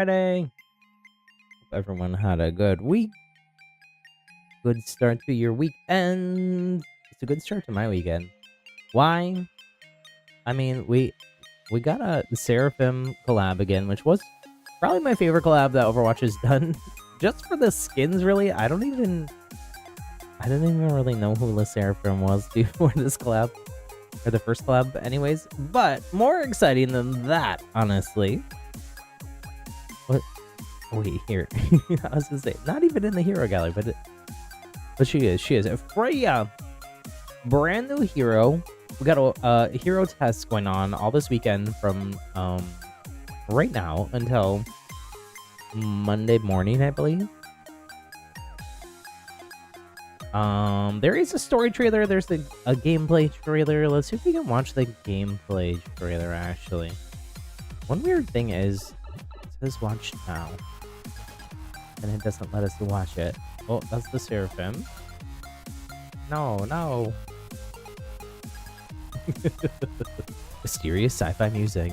Friday. Hope everyone had a good week. Good start to your weekend. It's a good start to my weekend. Why? I mean, we got a Seraphim collab again, which was probably my favorite collab that Overwatch has done. Just for the skins, really. I didn't even really know who the Seraphim was before this collab. Or the first collab, anyways. But more exciting than that, honestly. What? Wait, here. I was gonna say, not even in the hero gallery, but she is. She is a FREJA, brand new hero. We got a hero test going on all this weekend from right now until Monday morning, I believe. There is a story trailer. There's a gameplay trailer. Let's see if we can watch the gameplay trailer. Actually, one weird thing is it says watch now, and it doesn't let us watch it. Oh, that's the Seraphim. No. Mysterious sci-fi music.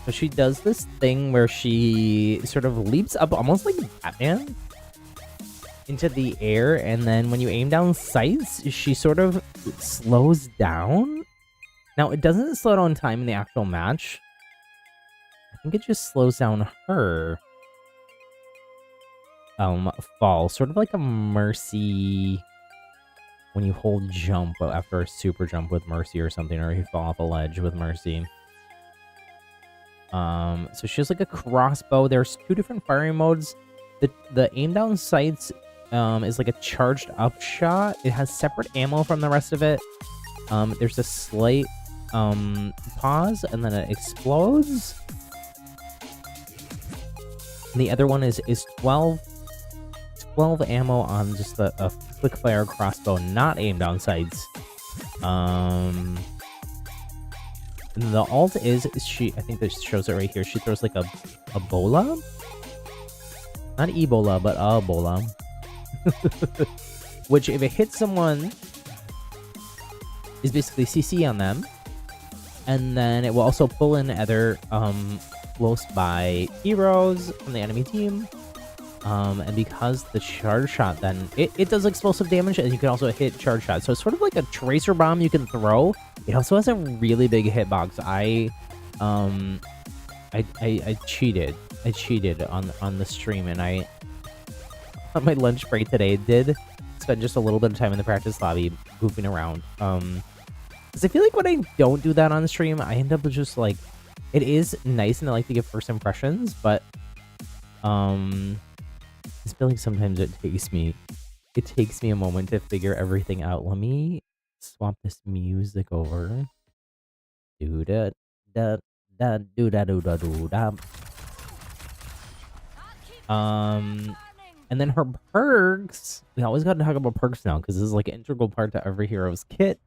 So she does this thing where she sort of leaps up almost like Batman into the air, and then when you aim down sights, she sort of slows down. Now, it doesn't slow down time in the actual match. I think it just slows down her fall, sort of like a Mercy when you hold jump after a super jump with Mercy or something, or you fall off a ledge with Mercy. So she has like a crossbow. There's two different firing modes. The aim down sights is like a charged up shot. It has separate ammo from the rest of it. There's a slight pause, and then it explodes. And the other one is 12 ammo on just a quick fire crossbow, not aim down sights. And the alt is I think this shows it right here. She throws like a bola, not Ebola, but a bola, which if it hits someone is basically CC on them, and then it will also pull in other close by heroes from the enemy team. And because the charge shot, then it does explosive damage, and you can also hit charge shot. So it's sort of like a tracer bomb you can throw. It also has a really big hitbox. I cheated. I cheated on the stream, and I on my lunch break today did spend just a little bit of time in the practice lobby goofing around. Because I feel like when I don't do that on stream, I end up with just like, it is nice and I like to give first impressions, but I feel like sometimes it takes me a moment to figure everything out. Let me swap this music over. Do da da da do da do da do da. And then her perks. We always got to talk about perks now because this is like an integral part to every hero's kit.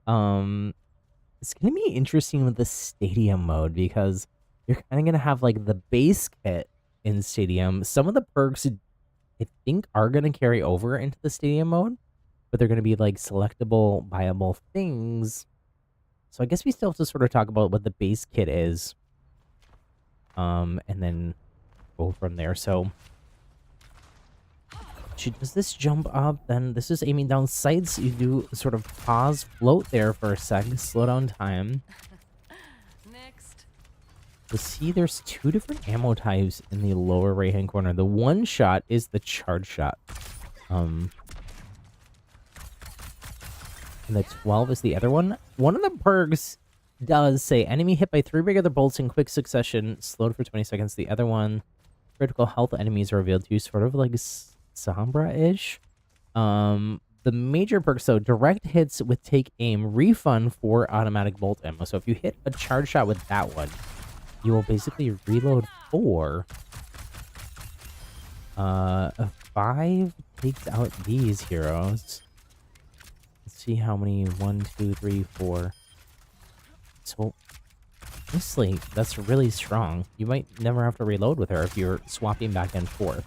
It's gonna be interesting with the stadium mode because you're kind of gonna have like the base kit in stadium. Some of the perks I think are gonna carry over into the stadium mode, but they're gonna be like selectable, buyable things. So I guess we still have to sort of talk about what the base kit is, and then go from there. So she does this jump up, then this is aiming down sights. You do sort of pause, float there for a sec, slow down time. Next. To see, there's two different ammo types in the lower right hand corner. The one shot is the charge shot. And the 12 is the other one. One of the perks does say enemy hit by 3 regular bolts in quick succession, slowed for 20 seconds. The other one, critical health enemies are revealed to you, sort of like Sombra-ish. The major perks, though, direct hits with take aim, refund for automatic bolt ammo. So if you hit a charge shot with that one, you will basically reload 4. 5 takes out these heroes. Let's see how many. 1, 2, 3, 4. So honestly, that's really strong. You might never have to reload with her if you're swapping back and forth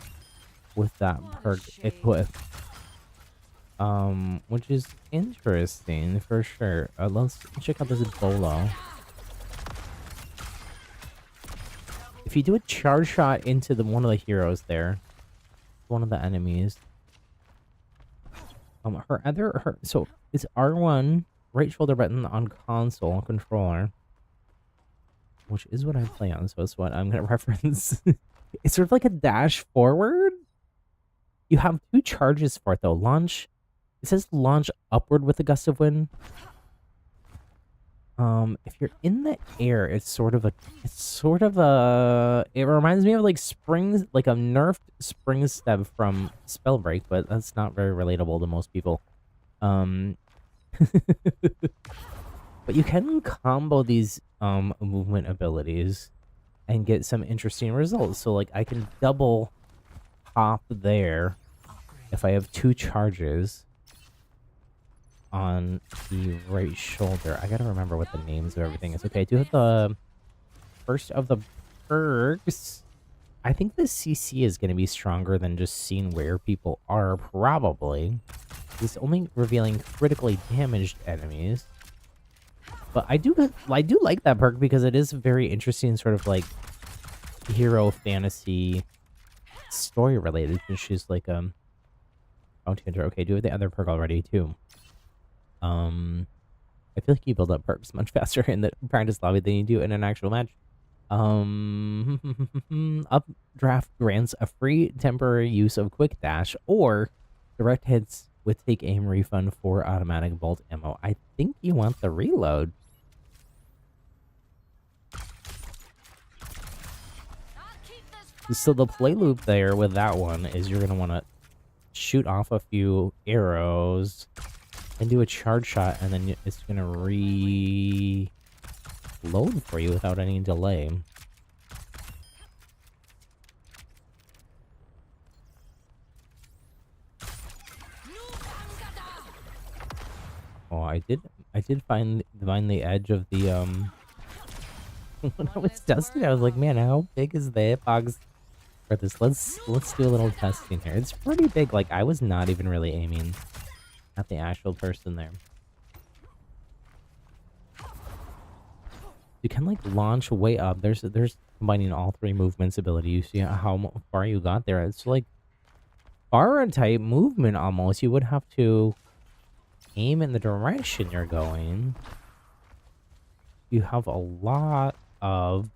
with that perk equipped. Which is interesting for sure. Let's check out this bolo. If you do a charge shot into one of the heroes there, one of the enemies, so it's R1, right shoulder button on console controller, which is what I play on, so it's what I'm gonna reference. It's sort of like a dash forward. You have two charges for it though. Launch. It says launch upward with a gust of wind. If you're in the air, it reminds me of like springs, like a nerfed spring step from Spellbreak, but that's not very relatable to most people. But you can combo these movement abilities and get some interesting results. So like I can double hop there if I have two charges on the right shoulder. I gotta remember what the names of everything is. Okay, I do have the first of the perks. I think the CC is going to be stronger than just seeing where people are, probably. It's only revealing critically damaged enemies. But I do like that perk because it is very interesting, sort of like hero fantasy story related. And she's like bounty hunter. Okay, do the other perk already too. I feel like you build up perks much faster in the practice lobby than you do in an actual match. Updraft grants a free temporary use of quick dash or direct hits with take aim refund for automatic bolt ammo. I think you want the reload. So the play loop there with that one is you're going to want to shoot off a few arrows and do a charge shot, and then it's going to reload for you without any delay. Oh, I did find the edge of the when I was testing, I was like, man, how big is the hitbox for this? Let's do a little testing here. It's pretty big. Like I was not even really aiming at the actual person there. You can like launch way up. There's combining all three movements ability. You see how far you got there. It's like bar type movement almost. You would have to aim in the direction you're going. You have a lot of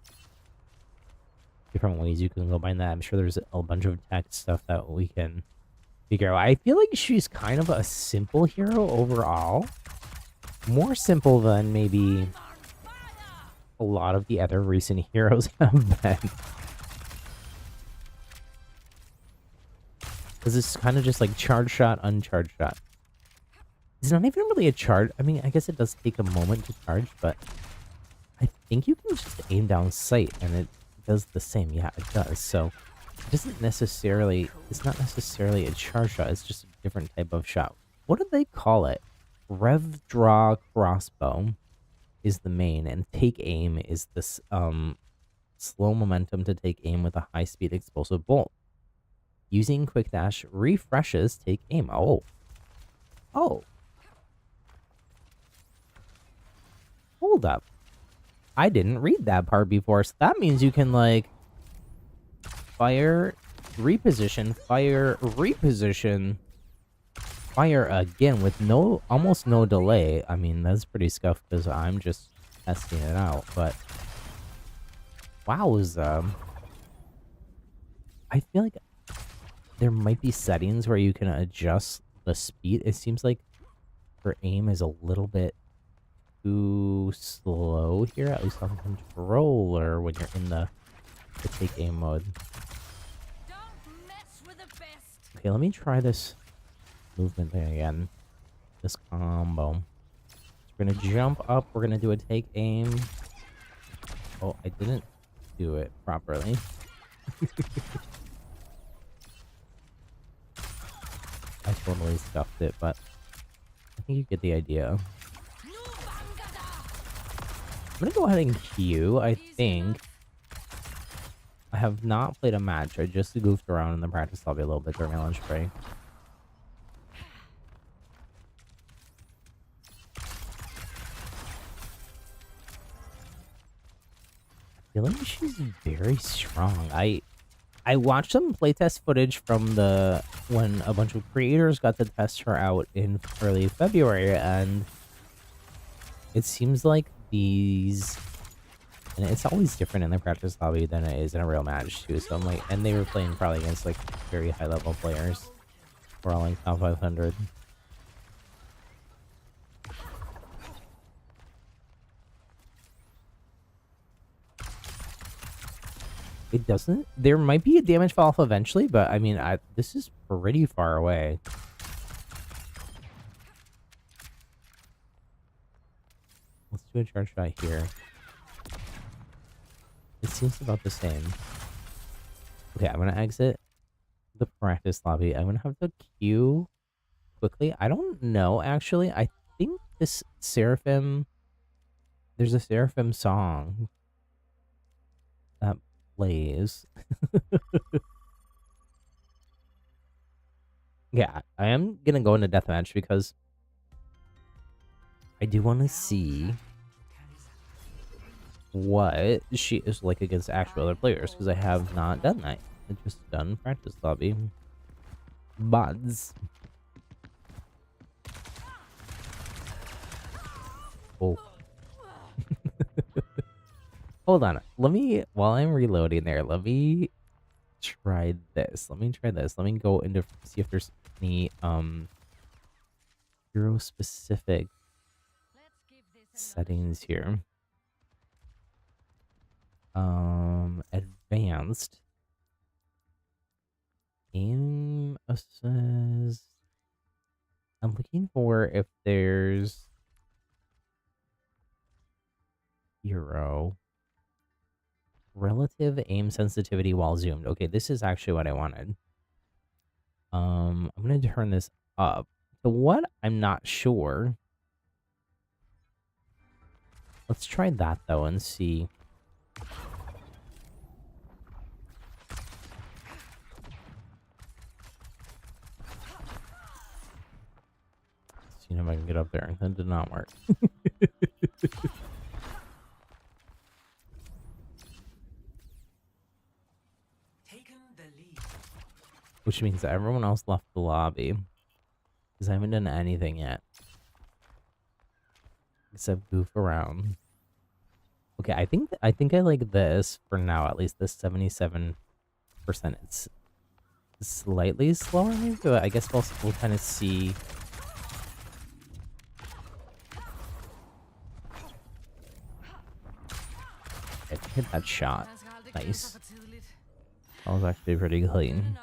different ways you can combine that. I'm sure there's a bunch of tech stuff that we can figure out. I feel like she's kind of a simple hero overall. More simple than maybe a lot of the other recent heroes have been. Because it's kind of just like charge shot, uncharged shot. It's not even really a charge. I mean, I guess it does take a moment to charge, but I think you can just aim down sight and it does the same. Yeah, it does. So it doesn't necessarily, it's not necessarily a charge shot. It's just a different type of shot. What do they call it? Rev draw crossbow is the main, and take aim is this slow momentum to take aim with a high speed explosive bolt. Using quick dash refreshes take aim. Oh. Hold up. I didn't read that part before, so that means you can like fire, reposition, fire, reposition, fire again with almost no delay. I mean, that's pretty scuffed because I'm just testing it out, but wowza. I feel like there might be settings where you can adjust the speed. It seems like her aim is a little bit too slow here, at least on controller when you're in the take aim mode. Don't mess with the best. Okay, let me try this movement thing again. This combo. So we're gonna jump up, we're gonna do a take aim. Oh, I didn't do it properly. I totally stuffed it, but I think you get the idea. I'm gonna go ahead and queue, I think. I have not played a match. I just goofed around in the practice lobby a little bit during my lunch break. feel like she's very strong. I watched some playtest footage from the when a bunch of creators got to test her out in early February, and it seems like these, and it's always different in the practice lobby than it is in a real match too. So I'm like, and they were playing probably against like very high level players. We're all like top 500. It doesn't. There might be a damage fall off eventually, but I mean, this is pretty far away. Let's do a charge shot here. It seems about the same. Okay, I'm gonna exit the practice lobby. I'm gonna have to queue quickly. I don't know actually. I think this Seraphim. There's a Seraphim song that plays. Yeah, I am gonna go into deathmatch because I do want to see what she is like against actual other players, because I have not done that. I've just done practice lobby. Buds. Oh. Hold on. Let me, while I'm reloading there, let me try this. Let me try this. Let me go into, see if there's any, hero specific settings here. Advanced. Aim assess. I'm looking for if there's hero. Relative aim sensitivity while zoomed. Okay, this is actually what I wanted. I'm gonna turn this up. So what? I'm not sure. Let's try that though and see. See if I can get up there. That did not work. Which means that everyone else left the lobby, because I haven't done anything yet except goof around. Okay, I think I like this for now. At least this 77%. It's slightly slower, but I guess we'll kind of see. I hit that shot. Nice. That was actually pretty clean.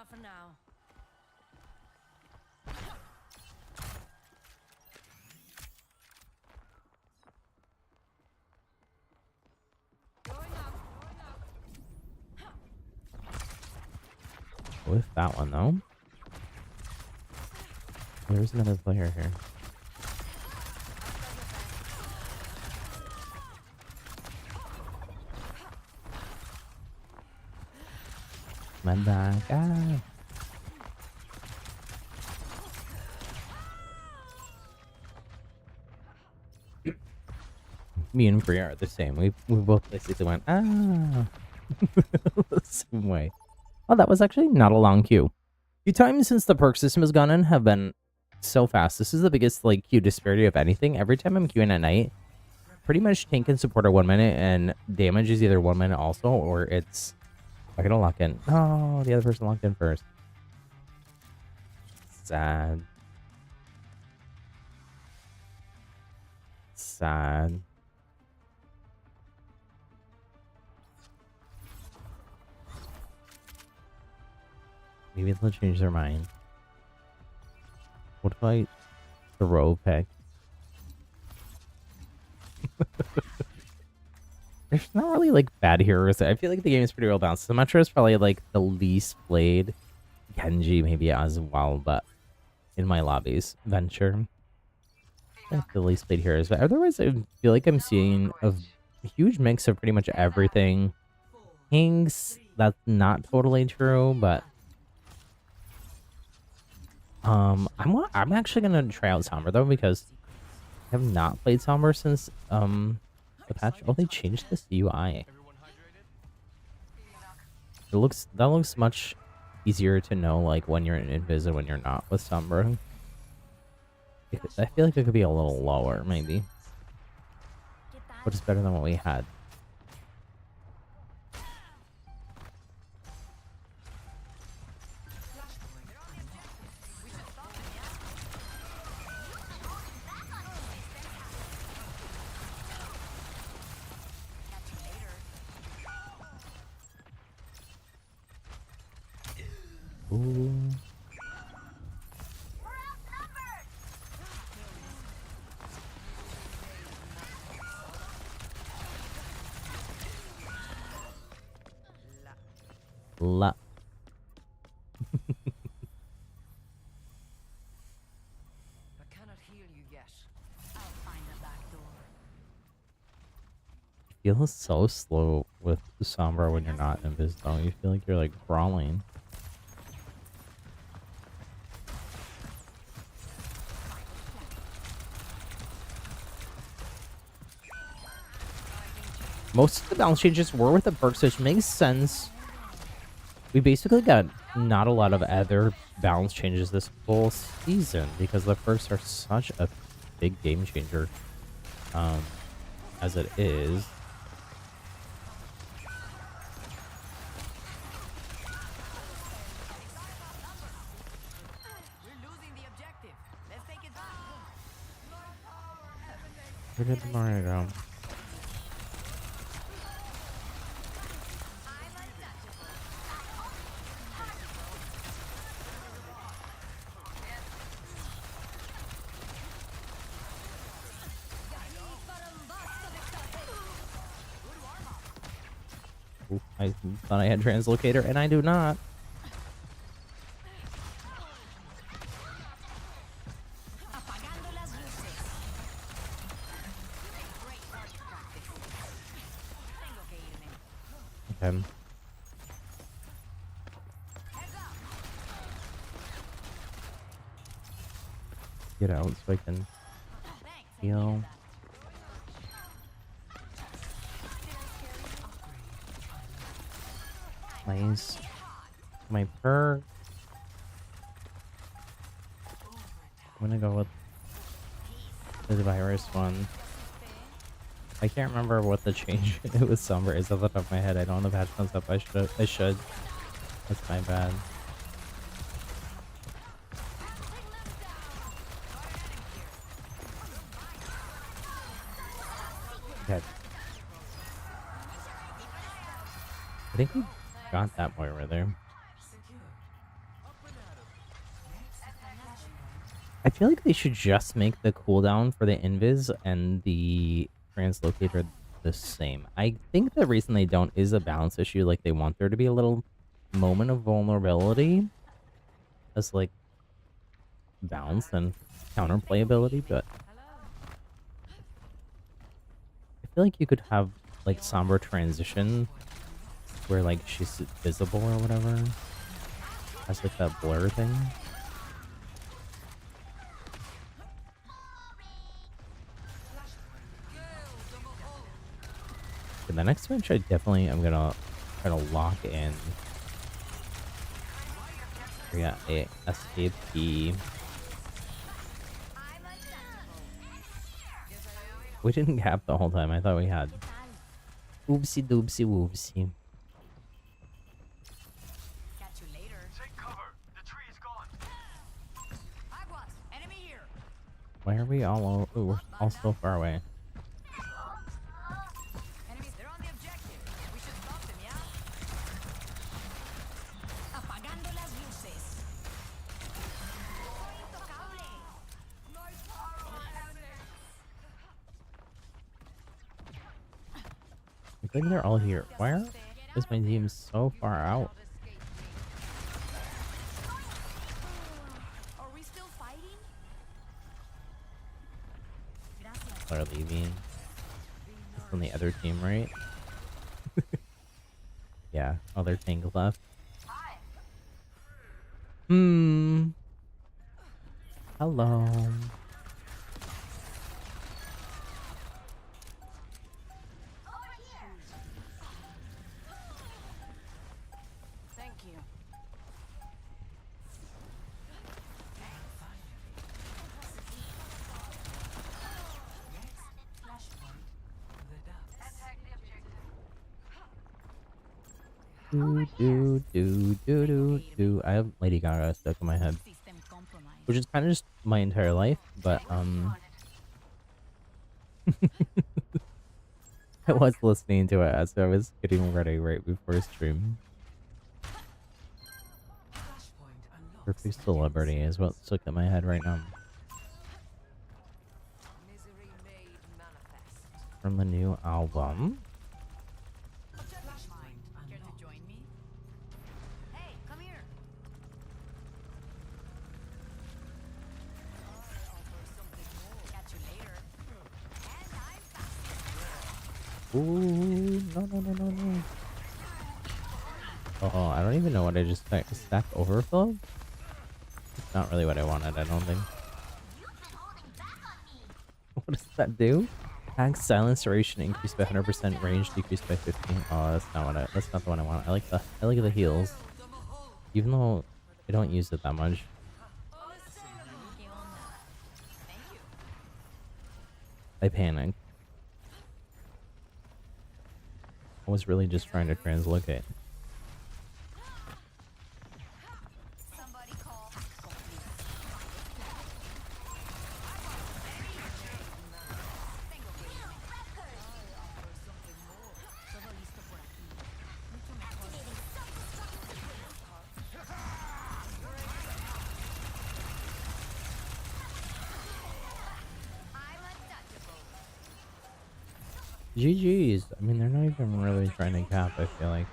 With that one though. There's another player here. Mandaga. Me and FREJA are the same. We both basically went the same way. Oh, that was actually not a long queue. Queue times since the perk system has gone in have been so fast. This is the biggest like queue disparity of anything. Every time I'm queuing at night, pretty much tank and support are 1 minute, and damage is either 1 minute also, or it's I gotta lock in. Oh, the other person locked in first. Sad. Sad. Maybe they'll change their mind. What if I throw pick? There's not really like bad heroes. I feel like the game is pretty well balanced. Symmetra is probably like the least played. Genji maybe as well, but in my lobbies, Venture, like the least played heroes. But otherwise, I feel like I'm seeing a huge mix of pretty much everything. Kings, that's not totally true, but I'm actually gonna try out Sombra though, because I have not played Sombra since the patch. Oh, they changed this UI. That looks much easier to know, like, when you're in invis and when you're not with Sombra. I feel like it could be a little lower, maybe. But it's better than what we had. Ooh. La. I cannot heal you yet. I'll find a back door. You feel so slow with Sombra when you're not invis, though. You feel like you're, like, crawling. Most of the balance changes were with the perks, which makes sense. We basically got not a lot of other balance changes this whole season because the perks are such a big game changer as it is. We're losing the objective. Let's take it back. Where did the Mario go? Ooh, I thought I had Translocator, and I do not. Apagando las luces. Great target practice. Tengo que irme. Okay. Heads up. Get out so I can Thanks. heal. Nice. My perk. I'm gonna go with the virus one. I can't remember what the change it was Sombra is off the top of my head. I don't know the patch comes up. I should. That's my bad. Okay. I think we got that boy right there. I feel like they should just make the cooldown for the invis and the translocator the same. I think the reason they don't is a balance issue. Like, they want there to be a little moment of vulnerability as, like, balance and counterplayability, but I feel like you could have, like, Sombra transition where, like, she's visible or whatever. Has, like, that blur thing. In the next match, I definitely am gonna try to lock in. We got a SAP. We didn't cap the whole time. I thought we had. Oopsie doopsie whoopsie. Catch you later. Take cover. The tree is gone. Aguas. Enemy here. Why are we all? Oh, we're all so far away. Enemies, they're on the objective. We should stop them, yeah? Apagando las luces. Intocable. I think they're all here. Why is my team so far out? Are we still fighting? They're leaving. It's on the other team, right? Yeah, other tank left. Hello. Do do do do do do. I have Lady Gaga stuck in my head, System compromised. which is kind of just my entire life. But I was listening to it as I was getting ready right before stream. Perfect Celebrity is what's stuck in my head right now. Misery made manifest. From the new album. Care to join me? Hey, come here. I'll offer something more. Catch you later. And I'm Ooh, no. Oh, I don't even know what I just stack overflow. It's not really what I wanted, I don't think. What does that do? Tag silence duration increased by 100%, range decreased by 15. Oh, that's not the one I want. I like the heals. Even though I don't use it that much. I panicked. I was really just trying to translocate. somebody call. GG's. I mean, they're not even really trying to cap, I feel like.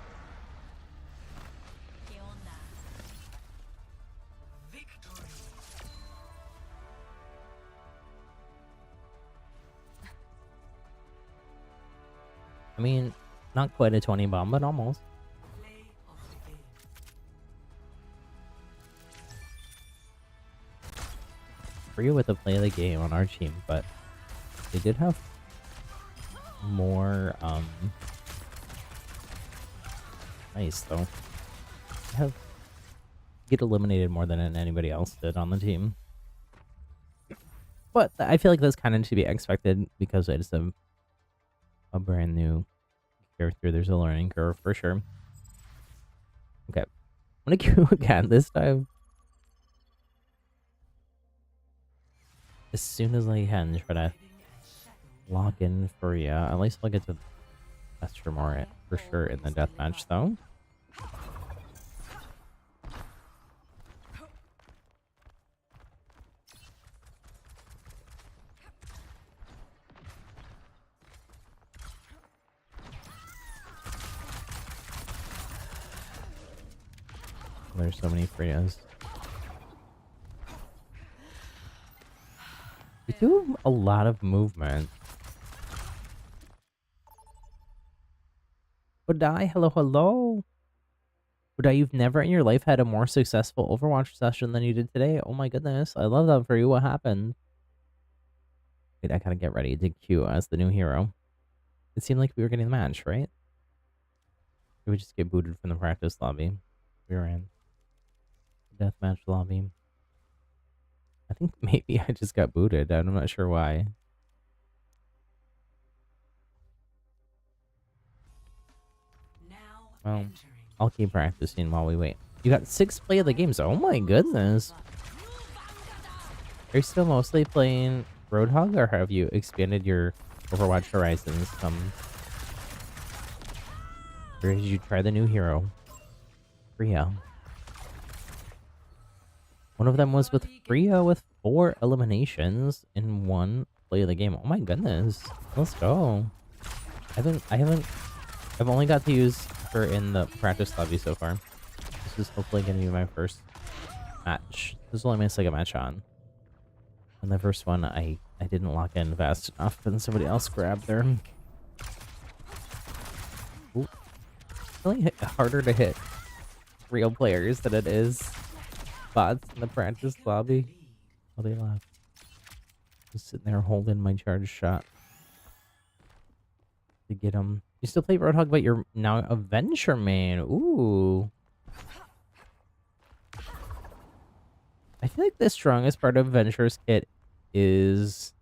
I mean, not quite a 20 bomb, but almost. Free with the play of the game on our team, but they did have more, nice though. They have get eliminated more than anybody else did on the team. But I feel like that's kind of to be expected because it's a brand new character. There's a learning curve for sure. Okay. I'm gonna queue again this time. As soon as I can, try to log in for FREJA. At least I'll get to best for more for sure in the deathmatch though. There's so many FREJAs. We do have a lot of movement. Budai, hello. Budai, you've never in your life had a more successful Overwatch session than you did today. Oh my goodness, I love that for you. What happened? Wait, I gotta get ready to queue as the new hero. It seemed like we were getting the match, right? Did we just get booted from the practice lobby? We were in deathmatch lobby. I think maybe I just got booted. I'm not sure why. Well, I'll keep practicing while we wait. You got 6 play of the games. Oh my goodness. Are you still mostly playing Roadhog, or have you expanded your Overwatch horizons some? Or did you try the new hero? FREJA. One of them was with FREJA with 4 eliminations in 1 play of the game. Oh my goodness. Let's go. I've only got to use her in the practice lobby so far. This is hopefully gonna be my first match. This is only my second match on. And the first one I didn't lock in fast enough and somebody else grabbed there. Ooh. It's really harder to hit real players than it is bots in the practice lobby. Oh, they left. Just sitting there holding my charge shot to get him. You still play Roadhog, but you're now a Venture Man. Ooh. I feel like the strongest part of Venture's kit is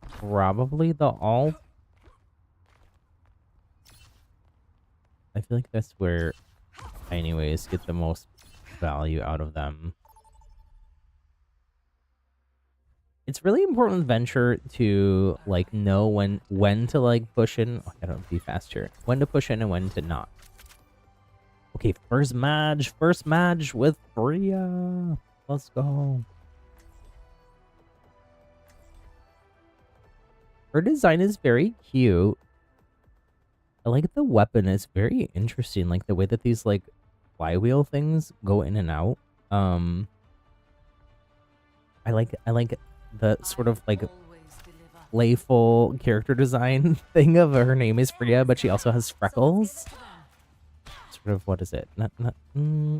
probably the ult. I feel like that's where anyways, get the most value out of them. It's really important with Venture to like know when to like push in. Oh, I gotta be faster. When to push in and when to not. Okay, first match with FREJA. Let's go. Her design is very cute. I like the weapon. It's very interesting, like the way that these like flywheel things go in and out. I like the sort of like playful character design thing of her name is FREJA, but she also has freckles. Sort of, what is it?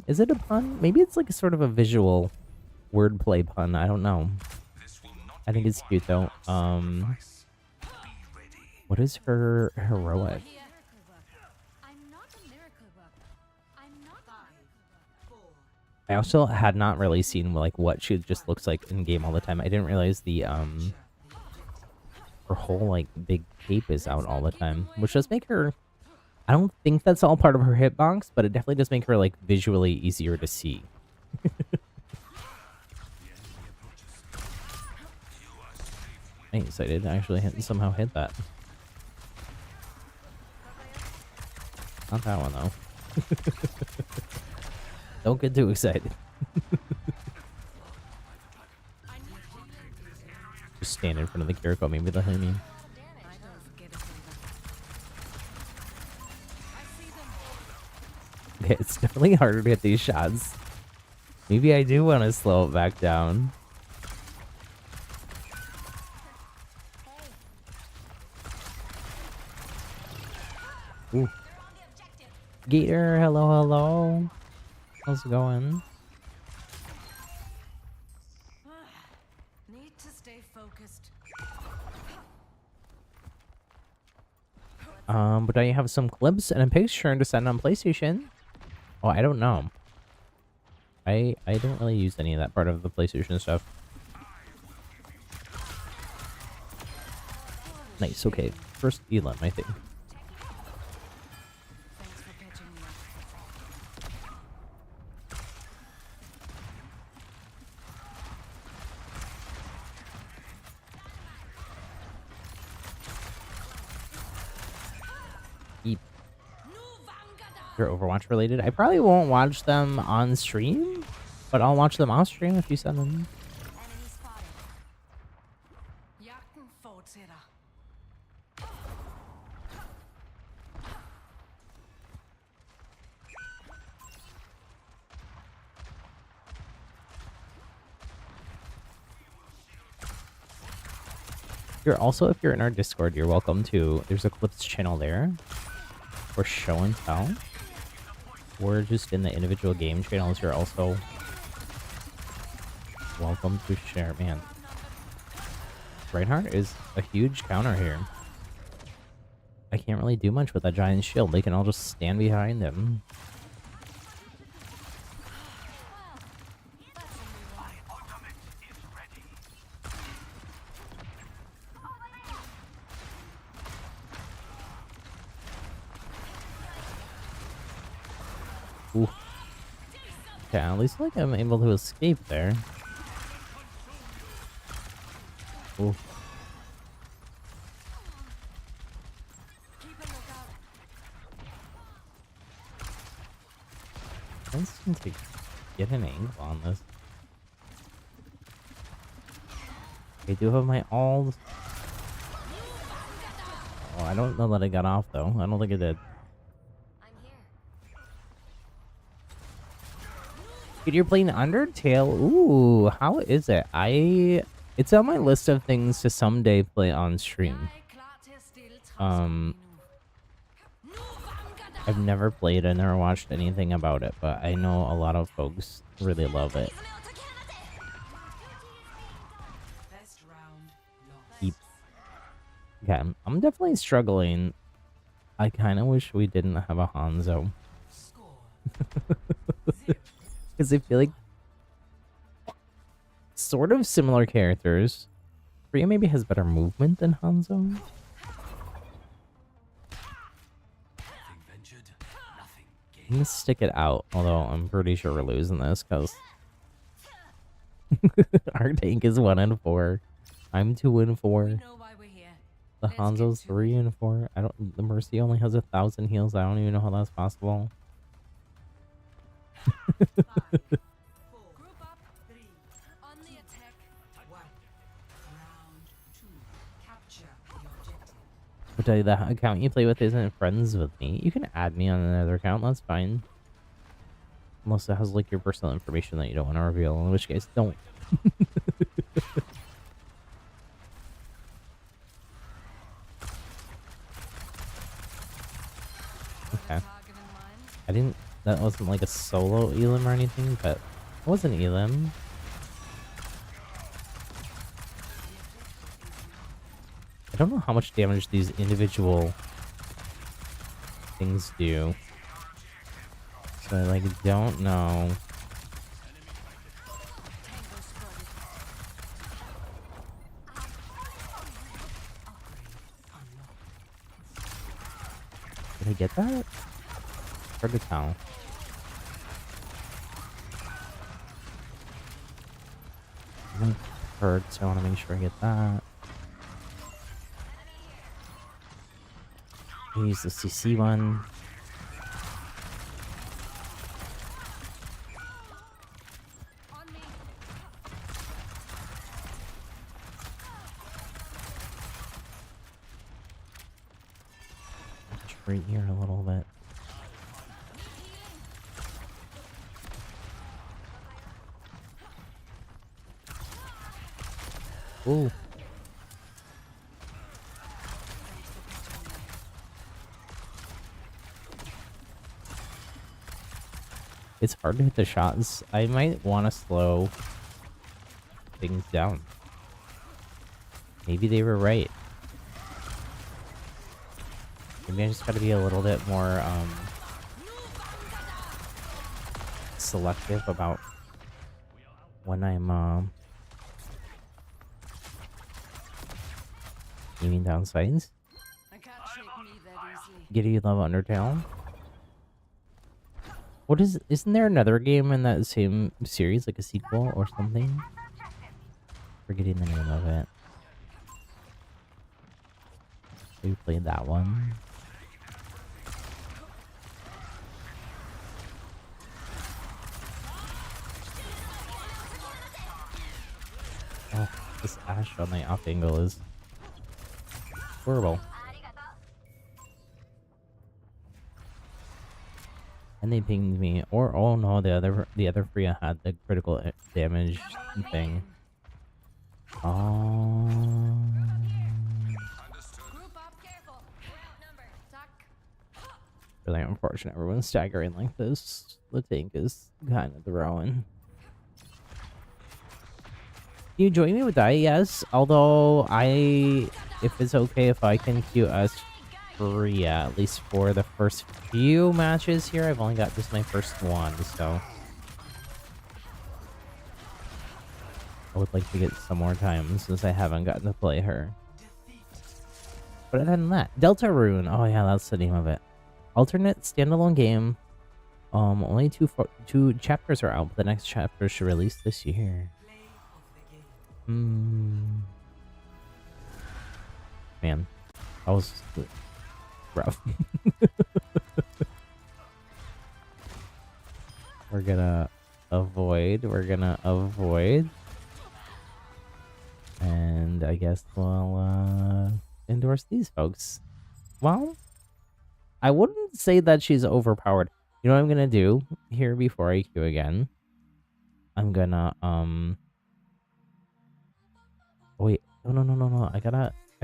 Is it a pun? Maybe it's like a sort of a visual wordplay pun. I don't know. I think it's cute though. What is her heroic? I also had not really seen like what she just looks like in game all the time. I didn't realize the her whole like big cape is out all the time, which does make her. I don't think that's all part of her hitbox, but it definitely does make her like visually easier to see. I'm excited. I actually somehow hit that. Not that one though. Don't get too excited. Just stand in front of the Kiriko, maybe they'll hit me. Okay, it's definitely harder to hit these shots. Maybe I do want to slow it back down. Ooh. Gator, hello. How's it going? Need to stay focused. But I have some clips and a picture to send on PlayStation. Oh, I don't know. I don't really use any of that part of the PlayStation stuff. Nice, okay. First Elam, I think. Thanks for catching me Eep. You're Overwatch related? I probably won't watch them on stream, but I'll watch them off stream if you send them. Enemy spotted. Jagden fortsætter. You're also, if you're in our Discord, you're welcome to. There's a clips channel there for show and tell. Or just in the individual game channels, you're also welcome to share. Man, Reinhardt is a huge counter here. I can't really do much with that giant shield. They can all just stand behind him. Ooh. Okay, at least like I'm able to escape there. Ooh. I just need to get an angle on this. I do have my ult. Oh, I don't know that I got off though. I don't think I did. Dude, you're playing Undertale? Ooh, how is it? It's on my list of things to someday play on stream. I've never played and never watched anything about it, but I know a lot of folks really love it. Eep. Okay, I'm definitely struggling. I kind of wish we didn't have a Hanzo. Because I feel like sort of similar characters. FREJA maybe has better movement than Hanzo. I'm gonna stick it out, although I'm pretty sure we're losing this because our tank is 1 and 4. I'm 2 and 4. We know why we're here. The Let's get Hanzo's to 3 and 4. I don't. The Mercy only has 1,000 heals. I don't even know how that's possible. 5, 4. Group up. 3. On the attack. 1. Round 2. Capture the objective. I'll tell you, the account you play with isn't friends with me. You can add me on another account. That's fine. Unless it has like your personal information that you don't want to reveal. In which case, don't. Okay. Target in mind. I didn't. That wasn't like a solo elim or anything, but it was an elim. I don't know how much damage these individual things do. So I like don't know. Tango spotted. Upgrade unlocked. Did I get that? Hard to tell. It hurts, so I want to make sure I get that. Use the CC one. On me. Right here a little bit. Ooh. It's hard to hit the shots. I might want to slow things down. Maybe they were right. Maybe I just gotta be a little bit more selective about when I'm aiming down sights. I can't shake me that easily. Get you love Undertale. What isn't there another game in that same series, like a sequel or something? Forgetting the name of it. We played that one. Oh, this Ash on the off angle is horrible. And they pinged me, or oh no, the other FREJA had the critical damage thing. Oh, Group up. Careful. Number. Tuck. really unfortunate. Everyone's staggering like this. The tank is kind of throwing. Can you join me with that? Yes. Although if it's okay if I can queue us FREJA, at least for the first few matches here. I've only got just my first one, so I would like to get some more time since I haven't gotten to play her. But other than that, Deltarune. Oh yeah, that's the name of it. Alternate standalone game. Only two chapters are out, but the next chapter should release this year. Man, that was rough. We're gonna avoid. And I guess we'll endorse these folks. Well, I wouldn't say that she's overpowered. You know what I'm gonna do here before I queue again? I'm gonna wait. No. I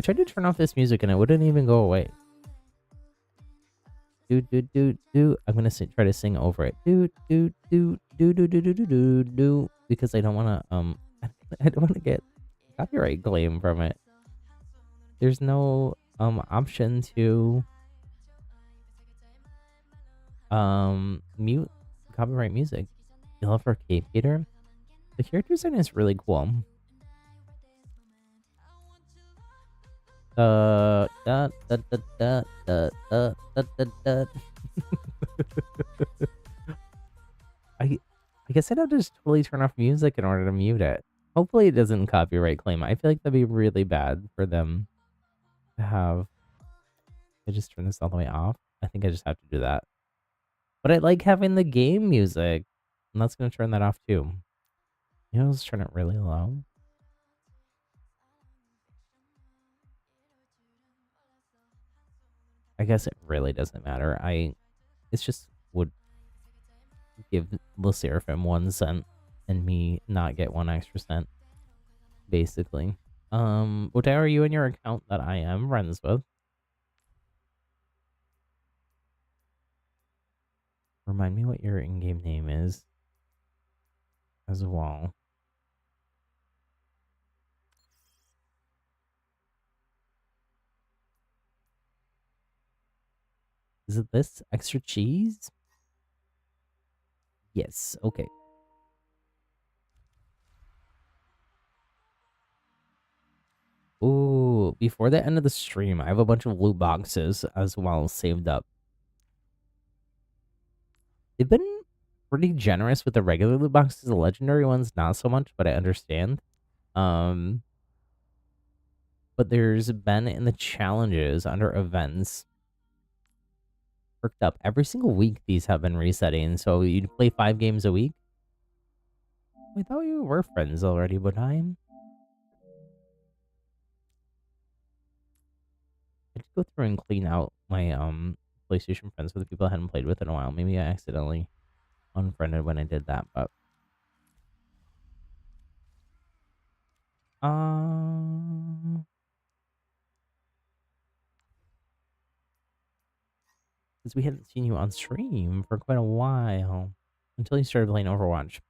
tried to turn off this music and it wouldn't even go away. Do. I'm gonna try to sing over it. Do because I don't wanna I don't wanna get copyright claim from it. There's no option to mute copyright music. You love Arcade Peter? The character design is really cool. guess I'd have to just totally turn off music in order to mute it. Hopefully it doesn't copyright claim. I feel like that'd be really bad for them to have. I just turn this all the way off. I think I just have to do that. But I like having the game music. And that's going to turn that off too. You know, let's turn it really low. I guess it really doesn't matter. It's just would give the Seraphim 1 cent and me not get 1 extra cent, basically. What are you in your account that I am friends with? Remind me what your in-game name is as well. Is it this? Extra cheese? Yes, okay. Ooh, before the end of the stream, I have a bunch of loot boxes as well saved up. They've been pretty generous with the regular loot boxes. The legendary ones, not so much, but I understand. But there's been in the challenges under events perked up. Every single week these have been resetting, so you'd play 5 games a week. I thought you were friends already, but I just go through and clean out my PlayStation friends with the people I hadn't played with in a while. Maybe I accidentally unfriended when I did that, but because we hadn't seen you on stream for quite a while until you started playing Overwatch.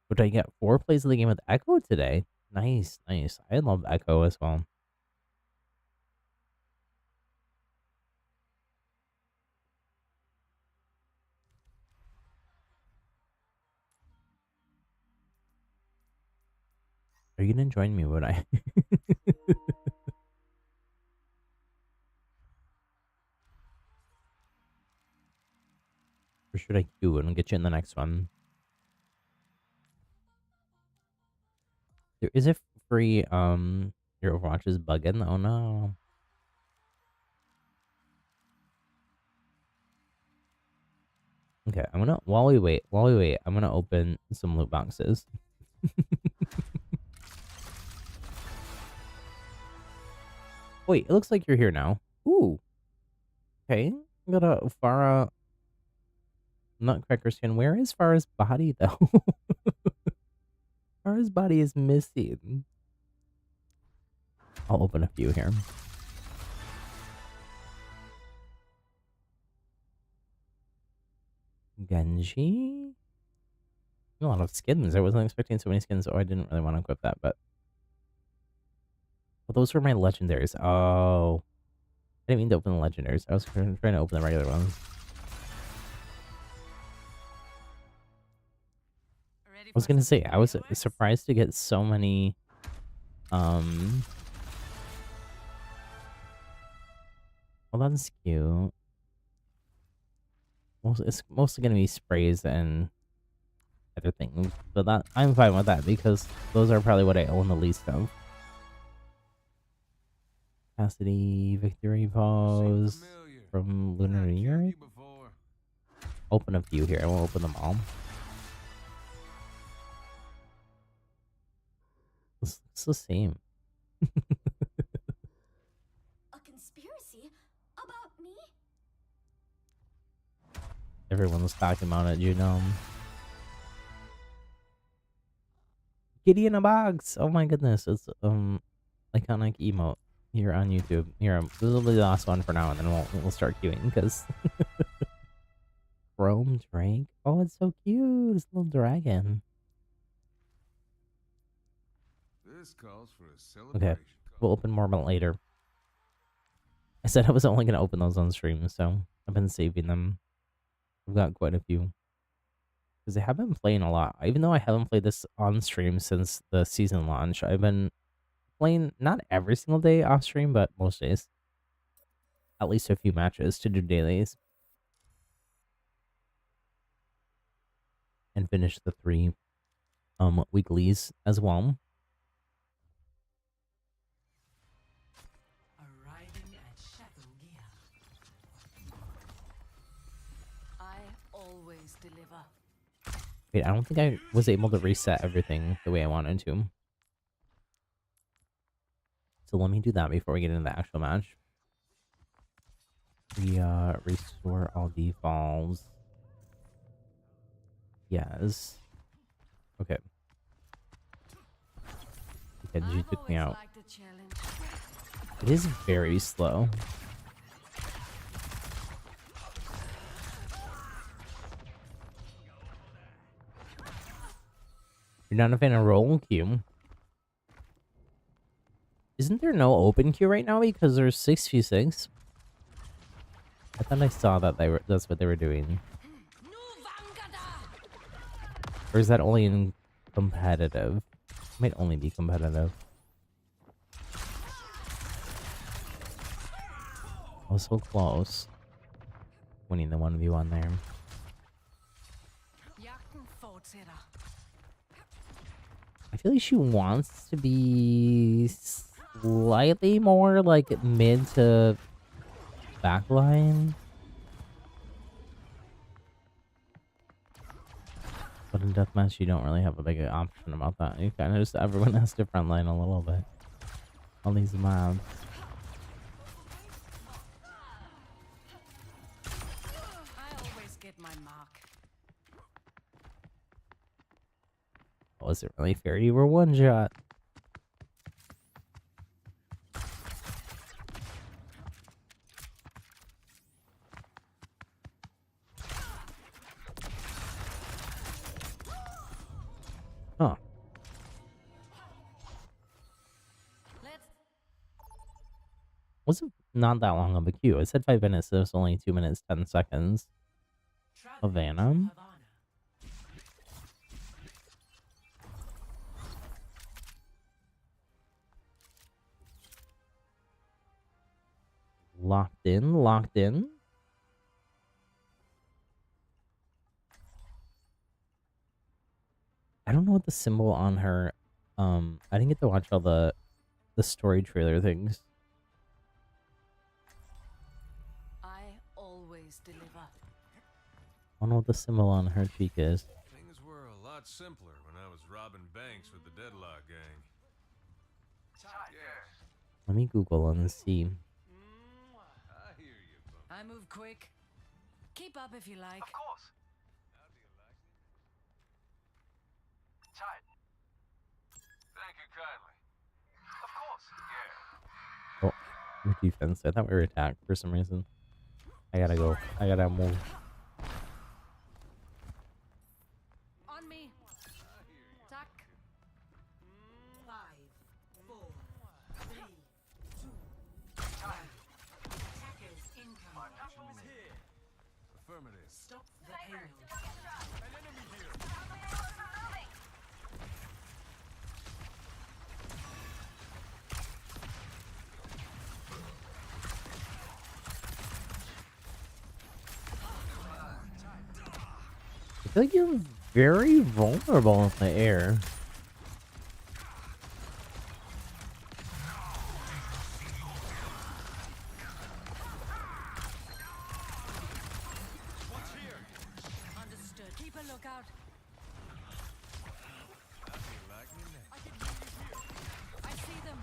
But I get 4 plays of the game with Echo today. Nice, nice. I love Echo as well. Are you gonna join me, would I? Or should I queue and get you in the next one? There is a free, your Overwatch is bugging. Oh no. Okay, while we wait, I'm gonna open some loot boxes. Wait, it looks like you're here now. Ooh. Okay, I got a Farah Nutcracker skin. Where is Farah's body, though? Farah's body is missing. I'll open a few here. Genji? A lot of skins. I wasn't expecting so many skins, so I didn't really want to equip that, but... Well, those were my legendaries. Oh. I didn't mean to open the legendaries. I was trying to open the regular ones. I was gonna say, I was surprised to get so many, well, that's cute. It's mostly gonna be sprays and other things, but that I'm fine with that because those are probably what I own the least of. Capacity, victory pose from Lunar New Year. Open a few here. I won't open them all. It's the same. A conspiracy about me? Everyone was talking about it, you know. Kitty in a box. Oh my goodness, it's iconic emote here on YouTube. Here, this will be the last one for now, and then we'll start queuing because Chrome Drake. Oh, it's so cute. It's a little dragon. This calls for a celebration. Okay, we'll open more about later. I said I was only gonna open those on stream, so I've been saving them. I've got quite a few. because I have been playing a lot. Even though I haven't played this on stream since the season launch, I've been playing not every single day off stream, but most days. At least a few matches to do dailies. And finish the 3 weeklies as well. Arriving at Shadow Gear. I always deliver. Wait, I don't think I was able to reset everything the way I wanted to. So let me do that before we get into the actual match. We restore all defaults. Yes. Okay. Genji took me out. It is very slow. You're not a fan of roll queue? Isn't there no open queue right now because there's 6v6? I thought I saw that that's what they were doing. Or is that only in competitive? It might only be competitive. I was so close. Winning the 1v1 there. I feel like she wants to be slightly more like mid to backline. But in deathmatch, you don't really have a big option about that. You kind of just, everyone has to frontline a little bit. All these mobs. I always get my mark. Was it really fair? You were one shot. Huh. Wasn't not that long of a queue. I said 5 minutes, so it was only 2 minutes, 10 seconds. Havana? Locked in, locked in. I don't know what the symbol on her, I didn't get to watch all the story trailer things. I always deliver. I don't know what the symbol on her cheek is. Things were a lot simpler when I was robbing banks with the Deadlock gang. Yes. Let me Google and see. I hear you, bum. I move quick. Keep up if you like. Of course. How do you like me? Tight. Thank you kindly. Of course. Yeah. Oh, we're defense. I thought we were attacked for some reason. I gotta go. I gotta move. On me. Tuck. 5, 4, 3, 2, 1. Attackers incoming. Affirmative. Stop the payload. I feel like you're very vulnerable in the air. Understood. Keep a lookout. How do you like me now? I can hear you here. I see them.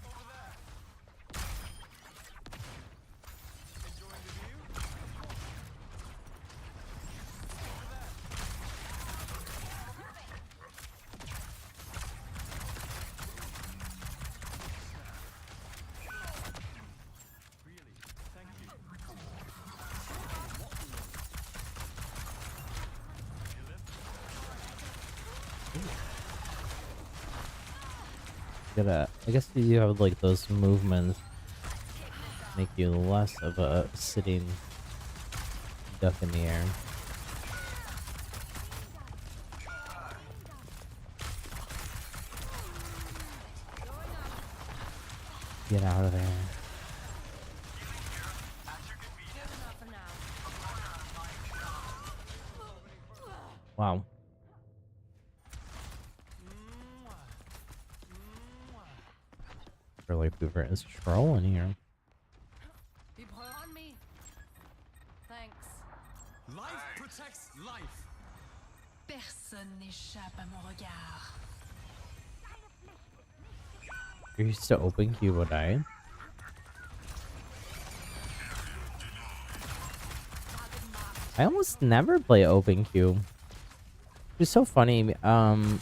Over there. Enjoying the view? Over there. Really? Thank you. I guess you have like those movements make you less of a sitting duck in the air. Get out of there. Good enough for now. Wow. Really, Hoover is trolling here. Be on me. Thanks. Life protects life. Personne n'échappe à mon regard. You're used to open queue, would I? I almost never play open queue. It's so funny. Tango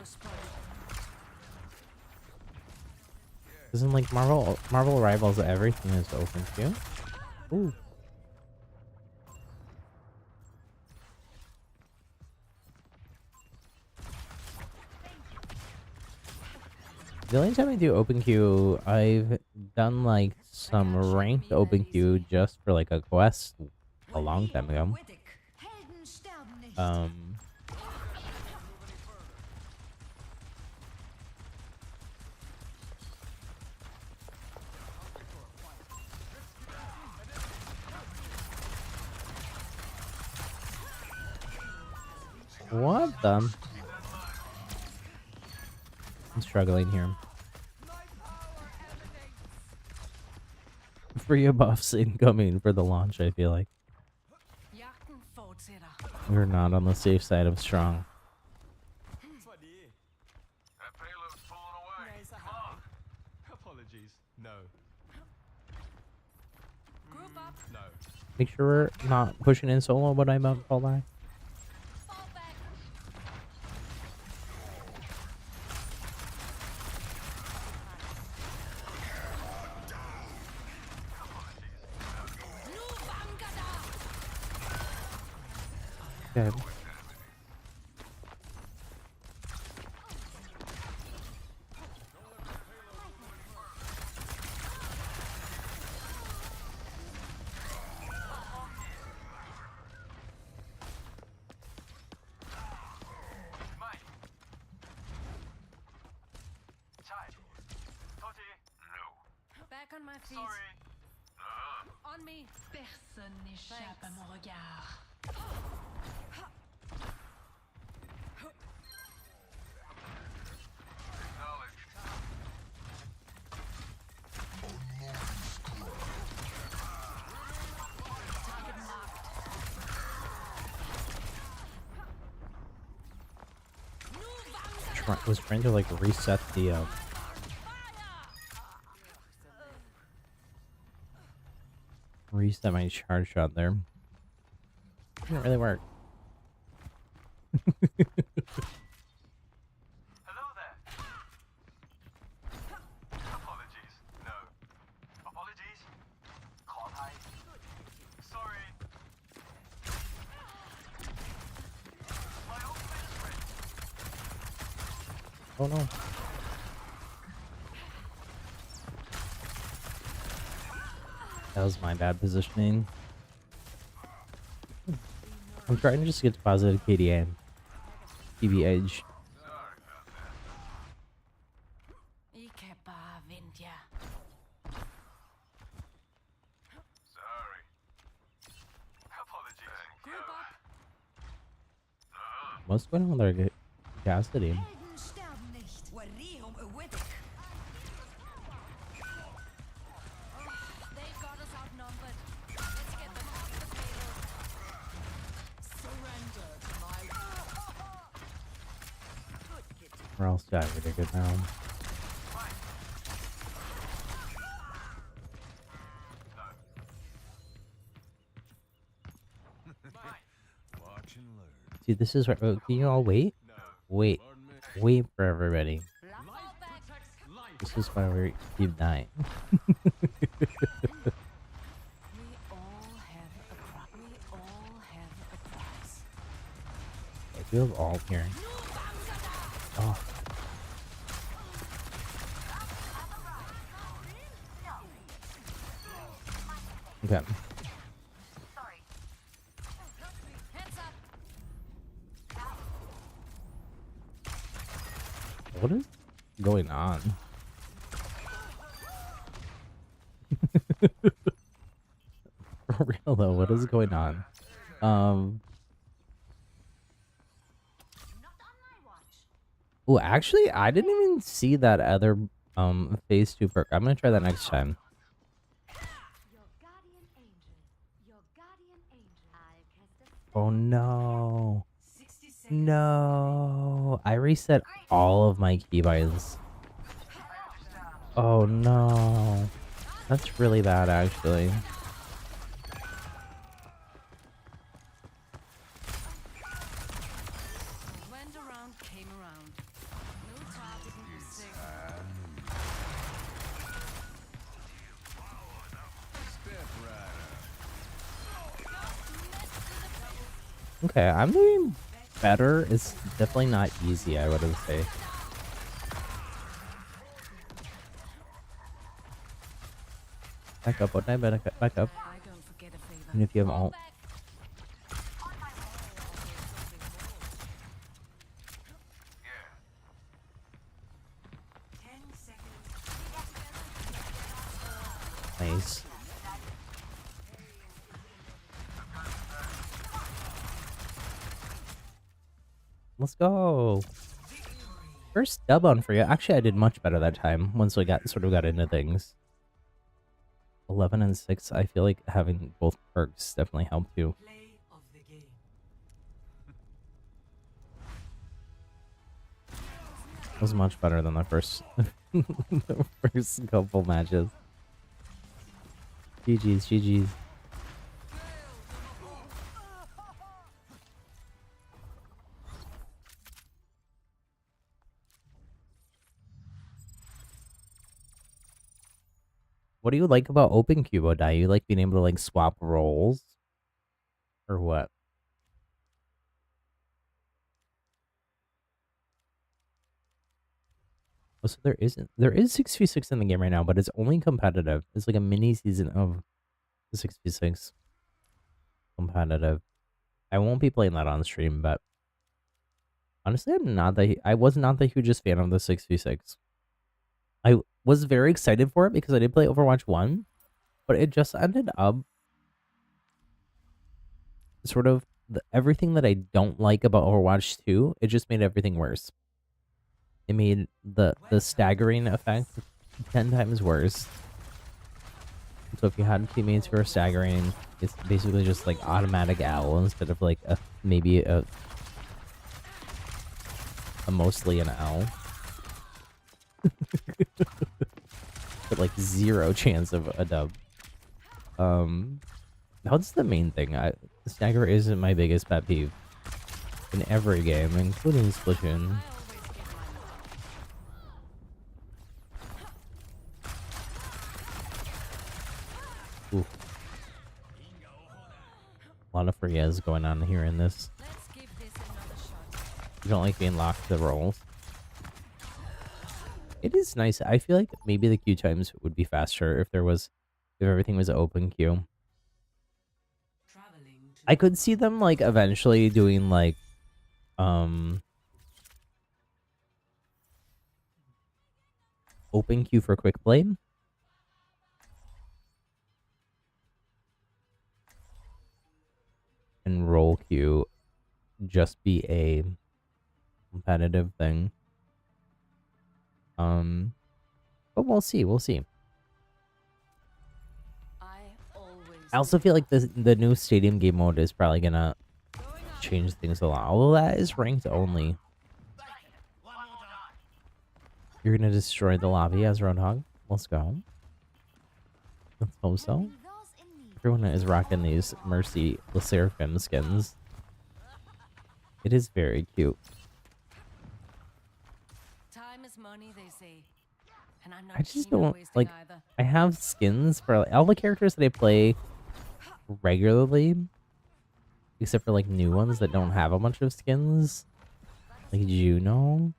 spotted. Isn't like Marvel Rivals everything is open queue? Ooh. The only time I do open queue, I've done like some ranked open queue just for like a quest a long time ago. Helden sterben nicht. What the? I'm struggling here. Free buffs incoming for the launch, I feel like. Jagden fortsætter. We're not on the safe side of strong. That payload's pulling away. Come on. Apologies. No. Group up. No. Make sure we're not pushing in solo, but I'm about to fall back. Fall back. Nu Vangada. Good. Mike. Chai. Toti. No. Back on my feet. Sorry. On me. Personne n'échappe à mon regard. Acknowledged. Target marked. Nu Vangada. Was trying to like reset the reset my charge shot there. Didn't really work. Hello there. Apologies. No. Apologies. Can't hide. Sorry. My ultimate is ready. Oh no. That was my bad positioning. I'm trying to just get to positive KDA and TV edge. I kan bare vente jer. Sorry. Apologies. Group up. What's going on with our Cassidy? Helden sterben nicht. Warihum awake. They've got us outnumbered. Let's get them off the payload. Surrender to my We're all set really good now. Watch and learn. See, this is right. Can you all wait? No. Wait. Pardon me. Wait for everybody. fall back. This is why we keep dying. We all have a price. We all have a price. I do have all here. Oh. Okay. Sorry. Head What is going on? For real though, what is going on? Oh, actually, I didn't even see that other phase 2 perk. I'm gonna try that next time. Your guardian angel. Your guardian angel. I'll cast a Oh no. 60 seconds. No. I reset all of my keybinds. Oh no. That's really bad actually. Went around, came around. No target in pursuit. Step right up. Okay, I'm doing better. It's definitely not easy, I wouldn't say. Back up, what I better back up. I don't forget a favor. Even if you have ult. Yeah. 10 seconds. Nice. Let's go. First dub on FREJA. Actually, I did much better that time once we got into things. 11 and 6. I feel like having both perks definitely helped too. Play of the game. It was much better than the first the first couple matches. GG's, GG's. What do you like about open Cubo die? You like being able to like swap roles? Or what? Oh, so there is 6v6 in the game right now, but it's only competitive. It's like a mini season of the 6v6 competitive. I won't be playing that on stream, but honestly, I was not the hugest fan of the 6v6. I was very excited for it because I did play Overwatch 1, but it just ended up sort of everything that I don't like about Overwatch 2, it just made everything worse. It made the staggering effect 10 times worse. So if you had teammates who are staggering, it's basically just like automatic L instead of like maybe a mostly an L. But like 0 chance of a dub. That's the main thing. Stagger isn't my biggest pet peeve in every game, including Splatoon. Oof. A lot of FREJAs going on here in this. Let's give this another shot. You don't like being locked to the rolls. It is nice. I feel like maybe the queue times would be faster if everything was open queue. Traveling to I could see them like eventually doing like open queue for quick play. And roll queue just be a competitive thing. But we'll see. I also feel like the new stadium game mode is probably gonna change things a lot. Although that is ranked only. You're gonna destroy the lobby as Roadhog. Let's go. Let's hope so. those in need. Everyone is rocking these Mercy the Seraphim skins. It is very cute. time is money, they say. And I'm not I just keen on don't wasting like. either. I have skins for like, all the characters that I play regularly, except for like new ones that don't have a bunch of skins, like Juno.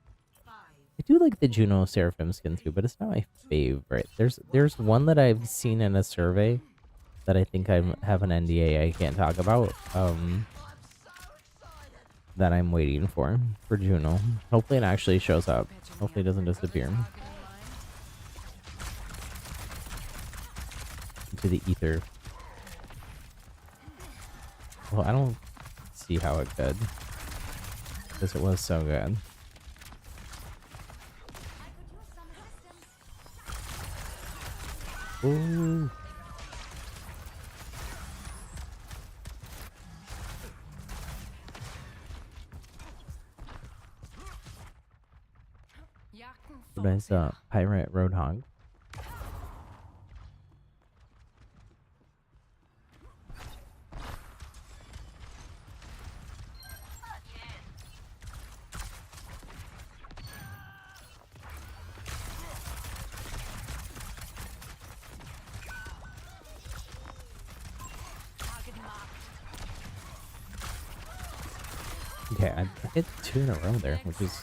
I do like the Juno Seraphim skin too, but it's not my favorite. There's one that I've seen in a survey that I think I have an NDA I can't talk about. that I'm waiting for Juno. Hopefully it actually shows up. Hopefully it doesn't disappear into the ether. Well, I don't see how it could, because it was so good. Ooh. There's a pirate roadhog. Okay, I hit 2 in a row there, which is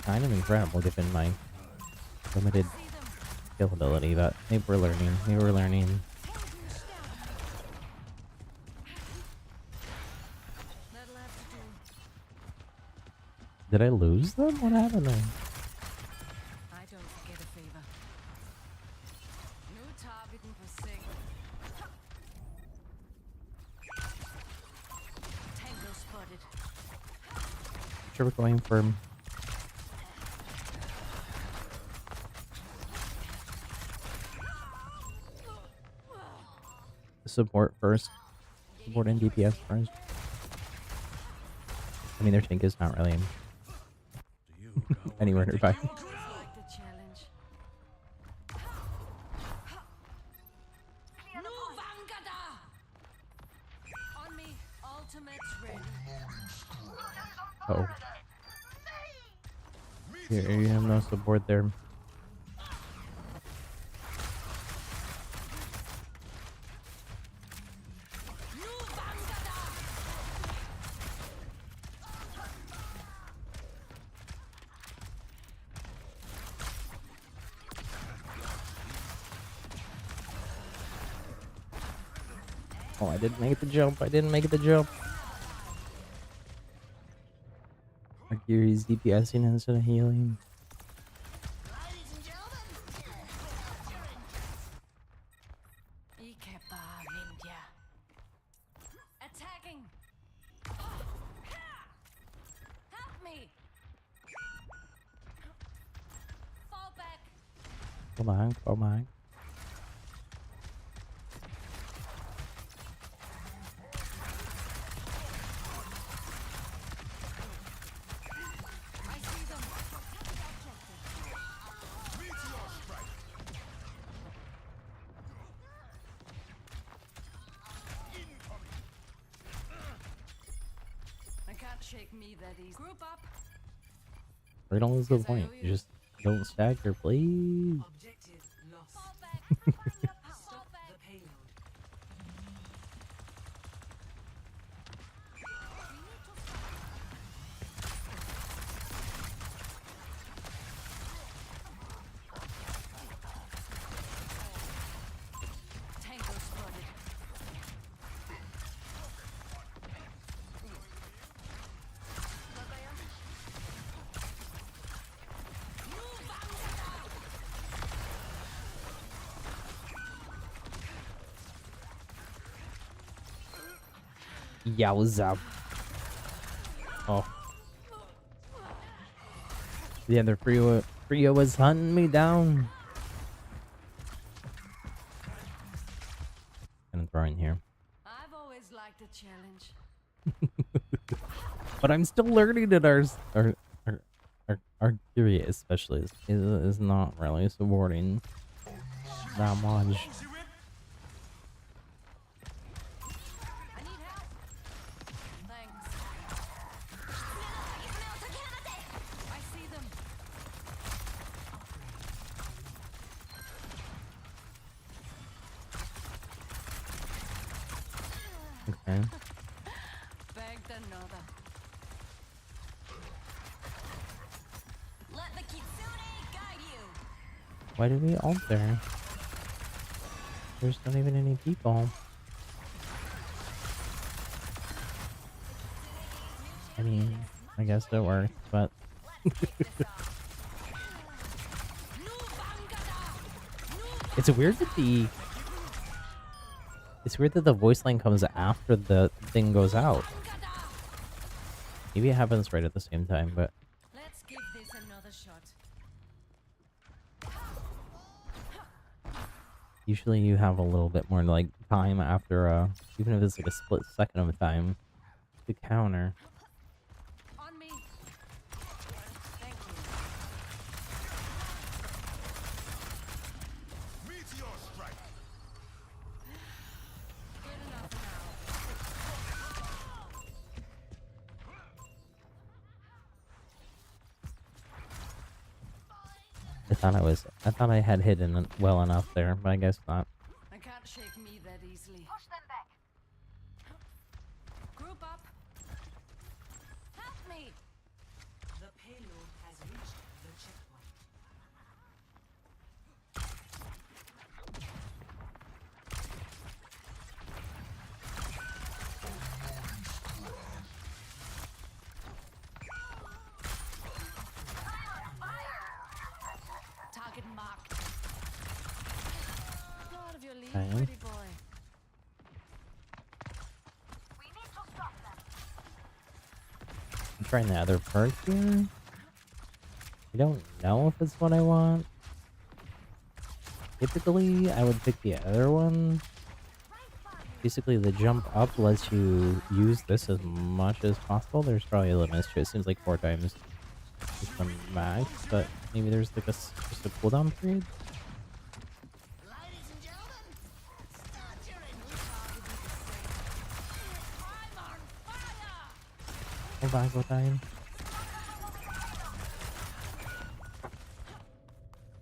kind of incredible given my limited skill ability, but maybe we're learning. Maybe we're learning. Did I lose them? What happened there? I don't forget a favor. New target in pursuit. Tango spotted. Sure, we're going for support first. Support and DPS first. I mean, their tank is not really anywhere nearby. Always like the challenge. No Vangada! On me, ultimate's ready. Oh. Here, you have no support there. Oh, I didn't make the jump. I didn't make the jump. Mercury's DPSing instead of healing. Attacking! Help me! Fall back! Come on, come on. I see them! I can't shake me that easy. Group up! Right on is the point. You just don't stagger, please. Objective lost. Fall back! Stop the payload. Tango spotted. Yowza. Oh. Yeah, the Freya was hunting me down. And I'm throwing here. I've always liked a challenge. But I'm still learning that our theory especially is not really supporting that much. I need help. Thanks. I see them. Okay. Bagged another. Let the kitsune guide you. Why did we ult there? There's not even any people. mean, I guess it worked, but it's weird that the voice line comes after the thing goes out. Maybe it happens right at the same time, but Let's give this another shot. usually you have a little bit more like time after even if it's like a split second of time to counter. On me. Thank you. Meteor strike. Good enough now. I thought I had hidden it well enough there, but I guess not. I can't shake me that easily. Push them back. Group up. Help me. The payload has reached the checkpoint. Target marked. Proud of your lead, Okay. pretty boy. We need to stop them. I'm trying the other perk here. I don't know if it's what I want. Typically, I would pick the other one. Basically, the jump up lets you use this as much as possible. There's probably a limit to it. It seems like 4 times is the max, but maybe there's like just a cooldown period. Ladies and gentlemen, start your I'm on fire! Hold on, go time.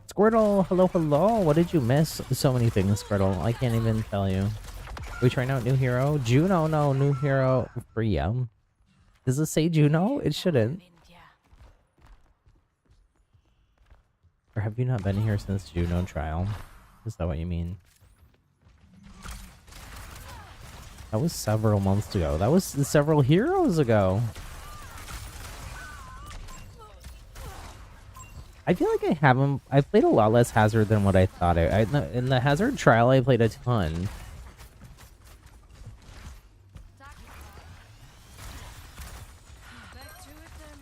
Squirtle, hello, hello. What did you miss? So many things, Squirtle. I can't even tell you. Are we trying out new hero? Juno, no, new hero. FREJA. Does it say Juno? It shouldn't. India. Or have you not been here since Juno trial? Is that what you mean? That was several months ago. That was several heroes ago. I feel like I played a lot less Hazard than what I thought. In the Hazard trial, I played a ton. Back to it then.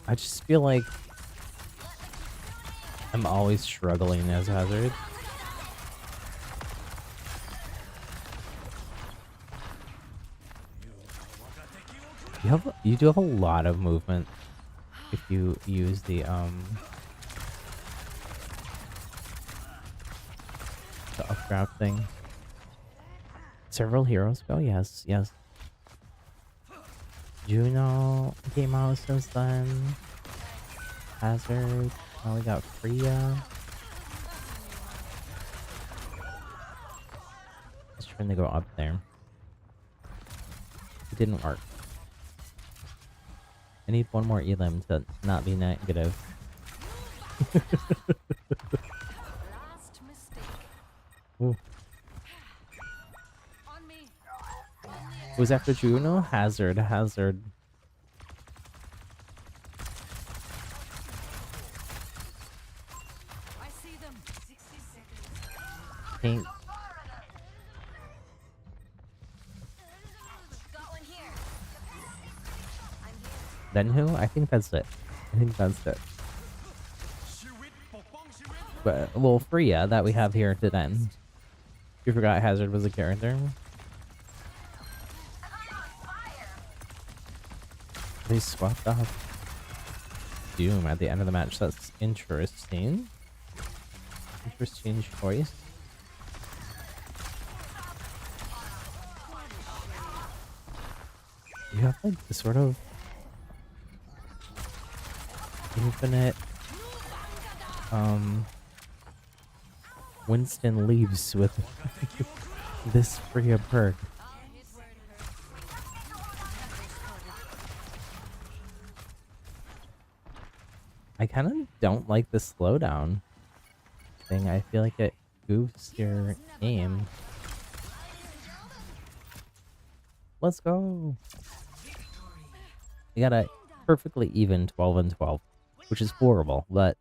I just feel like I'm always struggling as Hazard. You do have a lot of movement if you use the upgrab thing. Several heroes go, yes, yes. Juno came out since then. Hazard. Now we got FREJA. Just trying to go up there. It didn't work. I need one more elim to not be negative. Last mistake. Ooh. On me. Who's after Juno? Hazard. Hazard. I see them. 60 seconds. Pink. Got one here. I'm here. Then who? I think that's it. I think that's it. But, well, FREJA that we have here to then. You forgot Hazard was a character. They swapped off Doom at the end of the match. That's interesting. Interesting choice. You have like this sort of infinite Winston leaves with this FREJA perk. I kind of don't like the slowdown thing. I feel like it goofs your aim. Let's go. I got a perfectly even 12 and 12, which is horrible, but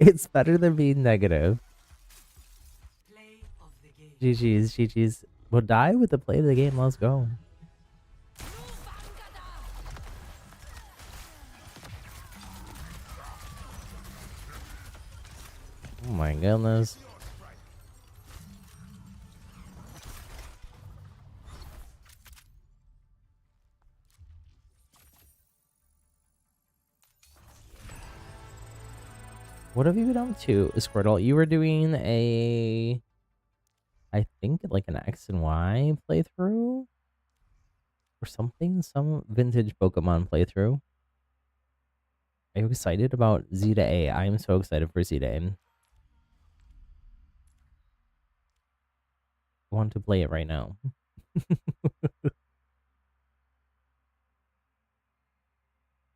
it's better than being negative. Play of the game. GG's, GG's. We'll die with the play of the game. Let's go. Oh my goodness. What have you been up to, Squirtle? You were doing a, I think like an X and Y playthrough or something, some vintage Pokemon playthrough. Are you excited about Z to A? I am so excited for Z to A. I want to play it right now.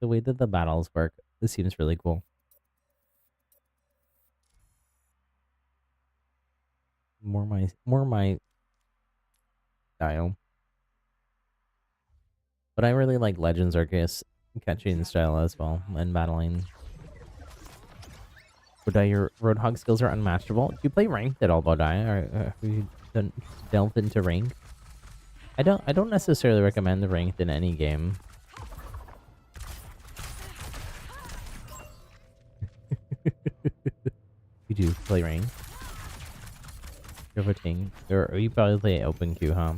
The way that the battles work, this seems really cool. More my style. But I really like Legends Arceus catching style as well and battling. Bodai, your Roadhog skills are unmatchable. Do you play ranked at all, Bodai? Or have you delved into ranked? I don't necessarily recommend the ranked in any game. You do play ranked. You're voting. Or you probably play open queue, huh?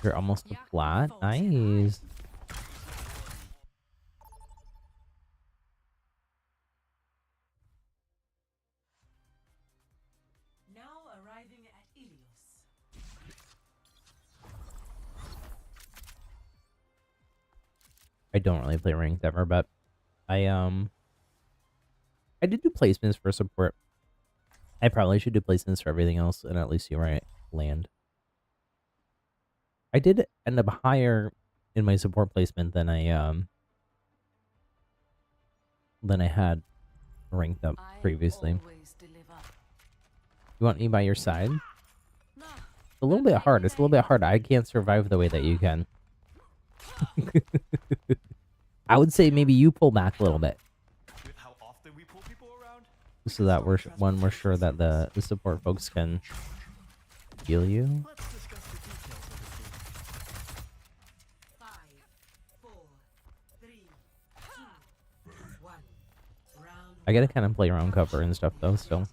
You're almost a flat. Nice. Now arriving at Ilios. I don't really play ranked ever, but I did do placements for support. I probably should do placements for everything else and at least see where I land. I did end up higher in my support placement than I had ranked up previously. You want me by your side? It's a little bit hard. It's a little bit hard. I can't survive the way that you can. I would say maybe you pull back a little bit. With how often we pull people around? So that we're sure that the support folks can heal you. Let's discuss the details of this game. 5, 4, 3, 2, 1. Round. I gotta kind of play around cover and stuff though, still.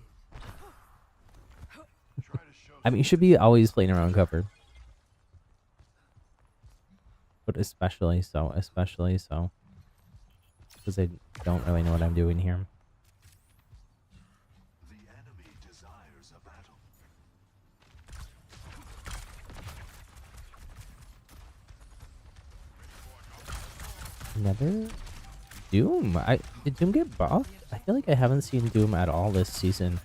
I mean, you should be always playing around cover. But especially so. Because I don't really know what I'm doing here. The enemy desires a battle. Never? Doom? Did Doom get buffed? I feel like I haven't seen Doom at all this season.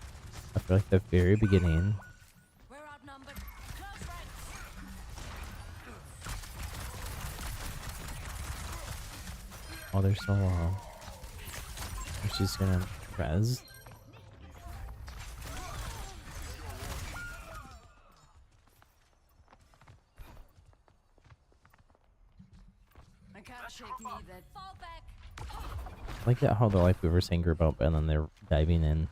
I feel like the very beginning. We're outnumbered. Close ranks. Oh, they're so low. She's gonna res. I can't shake me that. Fall back. I like that how they're like we were saying group up and then they're diving in.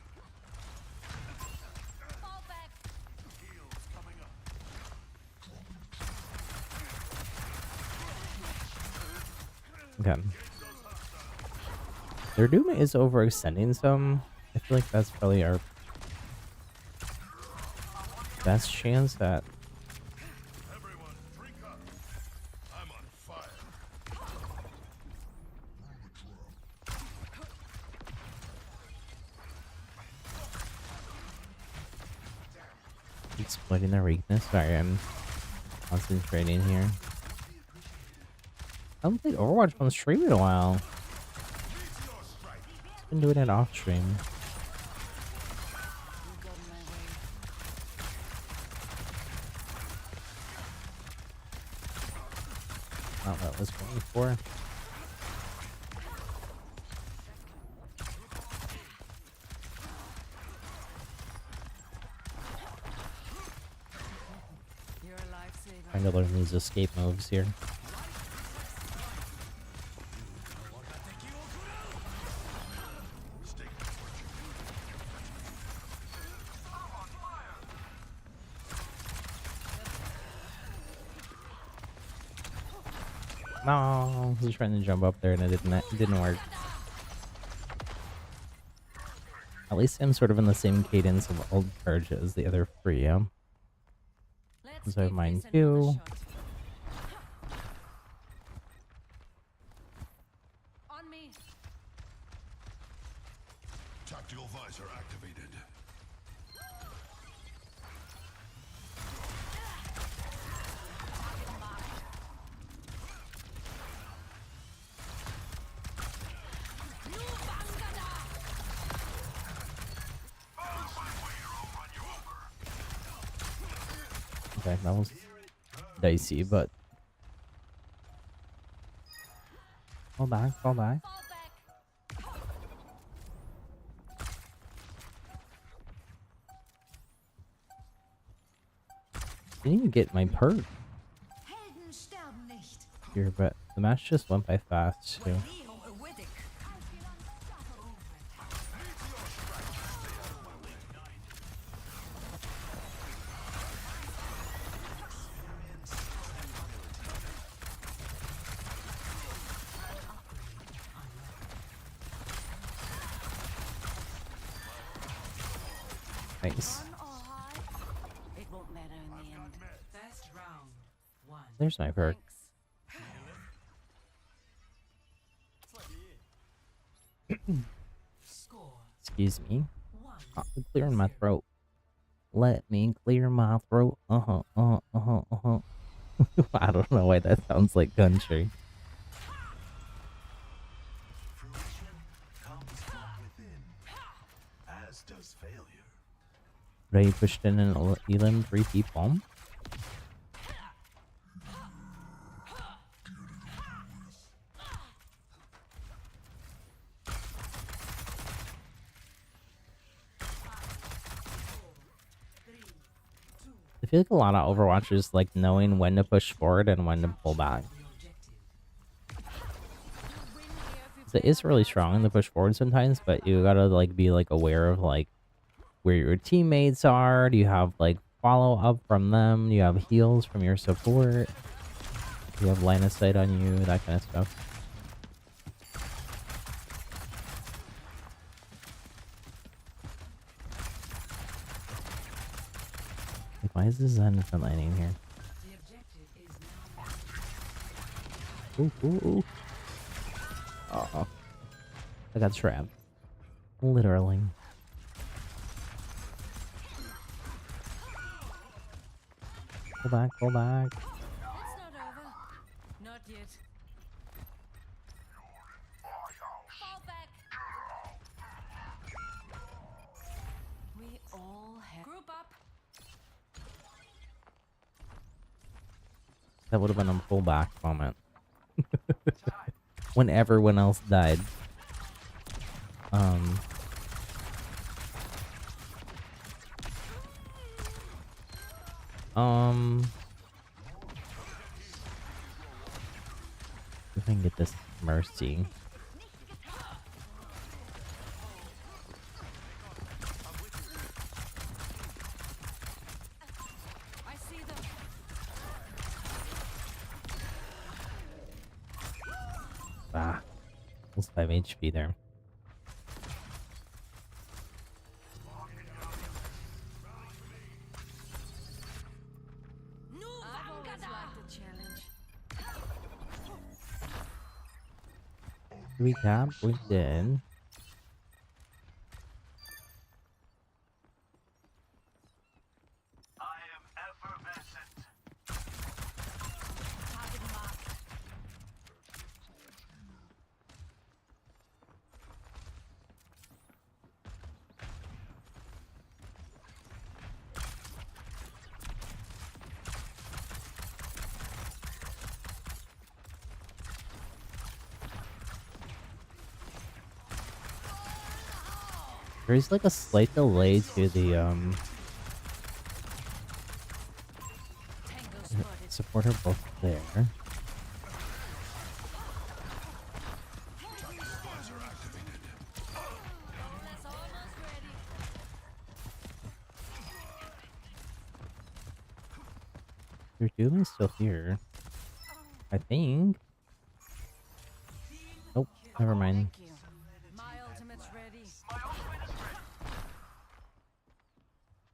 Fall back. Heals coming up. Okay. Their Doom is overextending some. I feel like that's probably our best chance at. Everyone, drink up. I'm on fire. Exploiting their weakness. Sorry, I'm concentrating here. I haven't played Overwatch on stream in a while. Been doing it off stream. You got in my way. Not what I was going for. You're a lifesaver. I Trying to learn these escape moves here. No, he's trying to jump up there and it didn't work. At least I'm sort of in the same cadence of old charge as the other FREJA. Let's So give mine this another too. shot. On me. Tactical visor activated. Okay, that was dicey, but fall back, fall back. Fall back. Didn't even get my perk Helden sterben nicht. here, but the match just went by fast too. Neo awake. Nice. It won't matter in the end. First round. 1. There's my perk. Score Excuse me. 1. Clearing my throat. Let me clear my throat. I don't know why that sounds like country. Fruition comes from within, as does failure. Ray pushed in an Elim 3P bomb. I feel like a lot of Overwatchers like knowing when to push forward and when to pull back. So it is really strong in the push forward sometimes, but you gotta like be like aware of like where your teammates are. Do you have like follow up from them? Do you have heals from your support? Do you have line of sight on you? That kind of stuff. Like, why is the Zen front lining here? The objective is now. Ooh, ooh, ooh. Uh-oh. I got trapped. Literally. Go back, go back. It's not over. Not yet. Fall back. We all have. Group up. That would have been a pullback moment. When everyone else died. If I can get this Mercy. I see them. Ah. Almost 5 HP there. I've always liked the challenge. Recap, we did. I am effervescent. Target marked. There's like a slight delay to the Tango spotted. support are both there. That's almost ready. Your doom is still here. I think. Nope, never mind. Thank you. My ultimate's ready.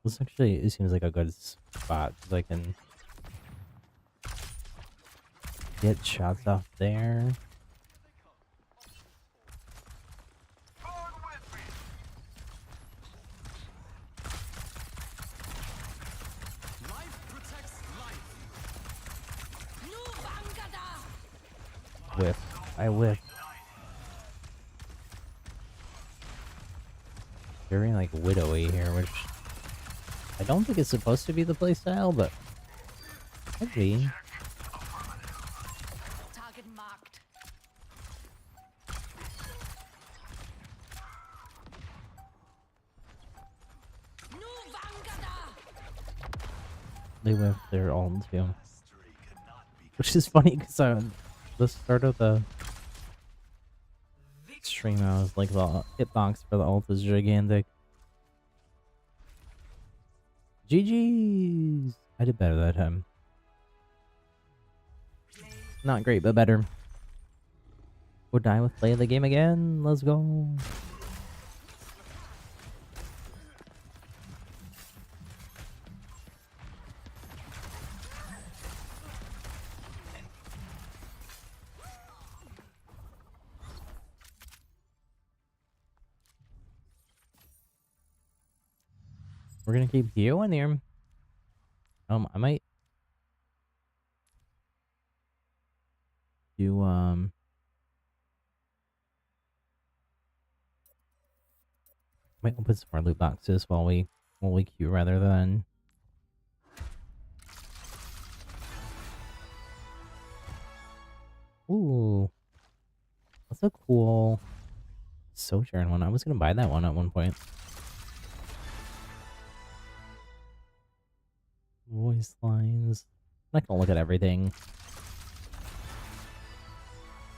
This actually, it seems like a good spot because I can get shots off there. Nu Vangada! Whiff. I whiff. Very like widowy here, which I don't think it's supposed to be the playstyle, but could be. Target marked. Nu Vangada! They whiff their ult too. Which is funny because the start of the stream I was like the hitbox for the ult is gigantic. GG's! I did better that time. Not great, but better. We're dying with play of the game again. Let's go. We're gonna keep going here. I might do might open some more loot boxes while we queue rather than ooh. That's a cool Sojourn one. I was gonna buy that one at one point. Voice lines. I'm not gonna look at everything.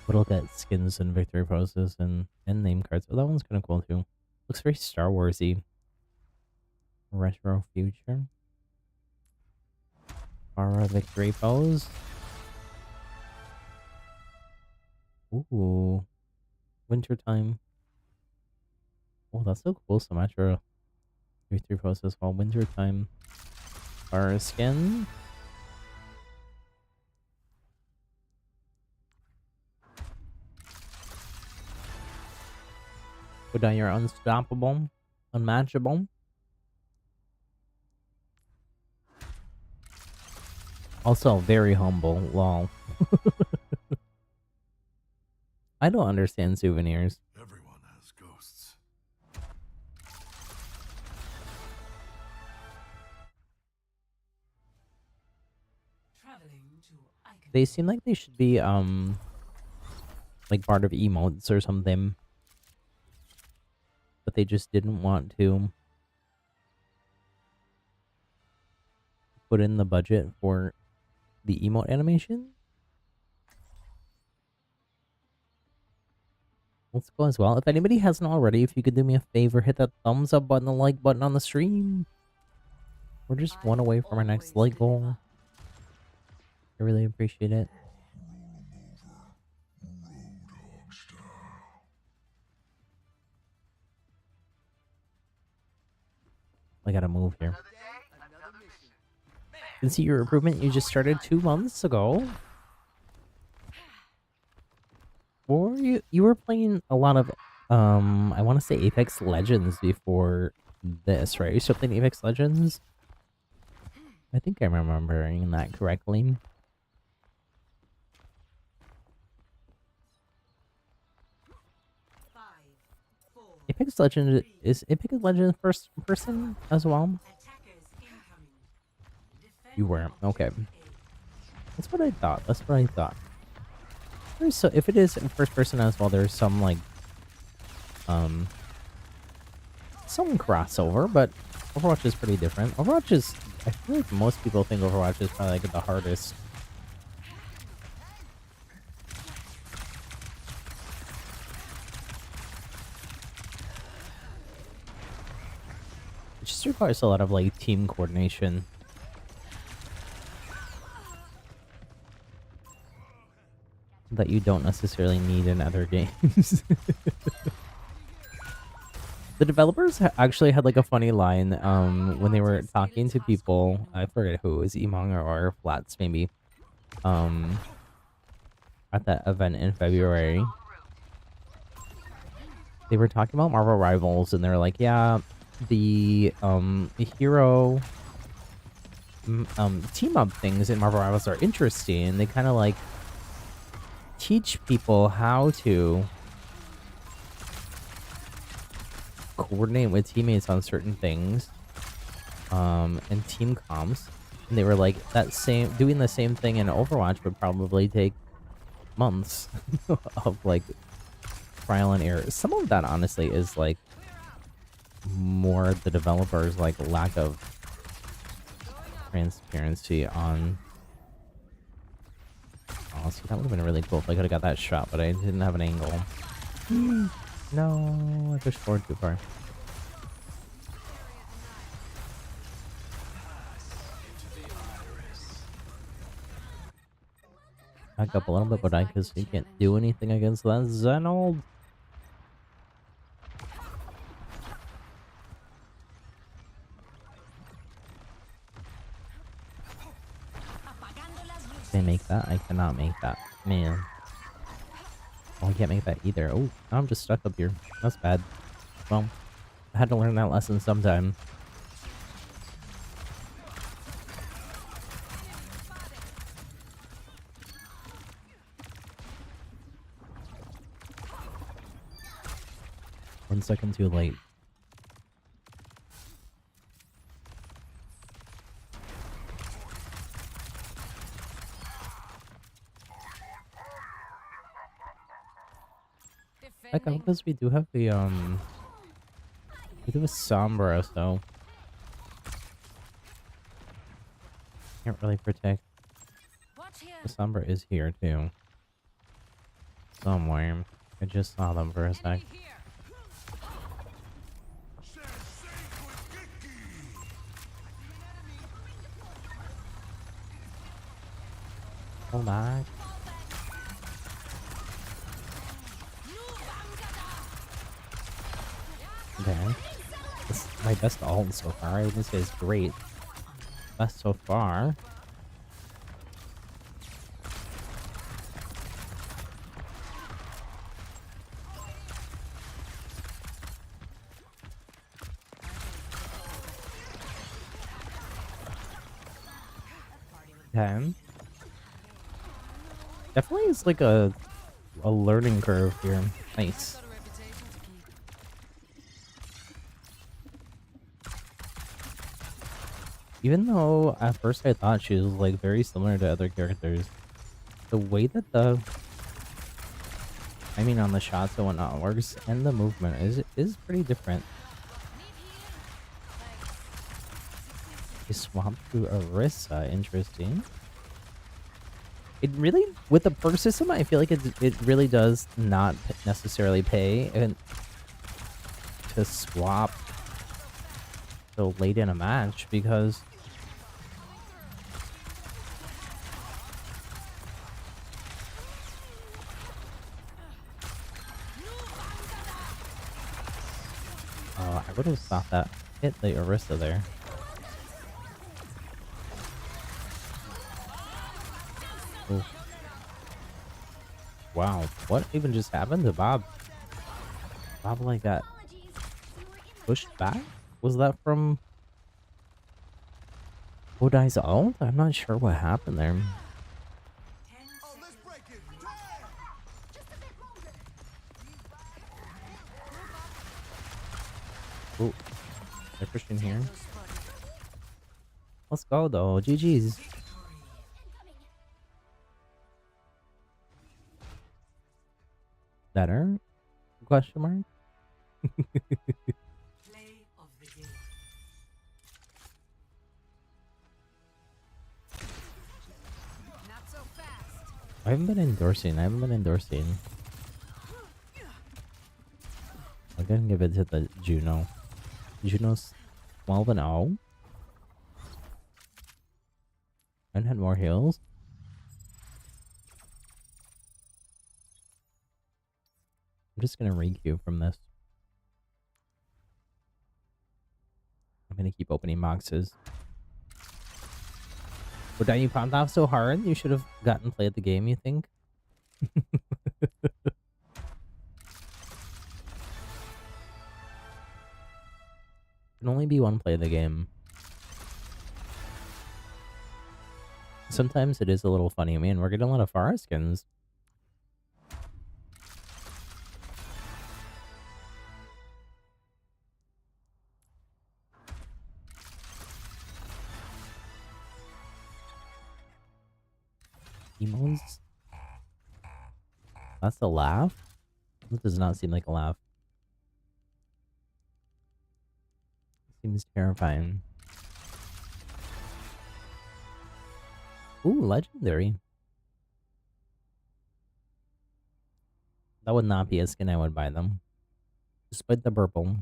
But look at skins and victory poses and name cards. Oh, that one's kind of cool too. Looks very Star Warsy. Retro future. Aura victory pose. Ooh. Wintertime. Oh, that's so cool. Symmetra victory pose as well. Wintertime. Our skin. Put down your unstoppable, unmatchable. Also very humble, lol. I don't understand souvenirs. Everyone has ghosts. Traveling to Icon. They seem like they should be like part of emotes or something. But they just didn't want to put in the budget for the emote animation. Let's go as well. If anybody hasn't already, if you could do me a favor, hit that thumbs up button, the like button on the stream. We're just one away from our next like goal. I really appreciate it. I gotta move here. You can see your improvement. You just started 2 months ago. Or you were playing a lot of I want to say Apex Legends before this, right? You still playing Apex Legends? I think I'm remembering that correctly. Apex Legends is Apex Legends first person as well? You were. Okay. That's what I thought. That's what I thought. So if it is in first person as well, there's some like some crossover, but Overwatch is pretty different. Overwatch is, I feel like most people think Overwatch is probably like the hardest just requires a lot of like team coordination that you don't necessarily need in other games. The developers actually had like a funny line when they were talking to people. I forget who it was, Emong or Flats maybe. At that event in February, they were talking about Marvel Rivals, and they were like, "Yeah, the hero team up things in Marvel Rivals are interesting. They kind of like teach people how to coordinate with teammates on certain things, and team comps." And they were like, doing the same thing in Overwatch would probably take months of like trial and error. Some of that honestly is like more the developers like lack of transparency on. Oh, see, that would have been really cool if I could have got that shot, but I didn't have an angle. No, I pushed forward too far. Back up a little bit, but because he can't do anything against that Zenold. Can I make that? I cannot make that. Man. Oh, I can't make that either. Oh, I'm just stuck up here. That's bad. Well, I had to learn that lesson sometime. One second too late. Heck, because we do have the we do a Sombra, so can't really protect. The Sombra is here too, somewhere. I just saw them for a sec. Hold back. Okay. This is my best ult so far. This is great. Best so far. Okay. Definitely is like a learning curve here. Nice. Even though at first I thought she was like very similar to other characters, the way that on the shots and whatnot works and the movement is pretty different. You swap to Orisa, interesting. It really, with the perk system, I feel like it really does not necessarily pay and to swap so late in a match, because I would have thought that hit the Orisa there. Ooh. Wow, what even just happened to Bob? Bob like got pushed back? Was that from Odai's ult? I'm not sure what happened there. Oh, they're pushing here. Let's go though. GG's. Better? Question mark? Play of the game. Not so fast. I haven't been endorsing. I'm gonna give it to the Juno. Juno's 12-0. And had more heals. I'm just gonna re-queue from this. I'm gonna keep opening boxes. But don't you popped off so hard? You should have gotten played the game, you think? Can only be one play of the game. Sometimes it is a little funny. I mean, we're getting a lot of Far skins. Emos? That's a laugh? That does not seem like a laugh. Seems terrifying. Ooh, legendary. That would not be a skin I would buy them. Despite the purple.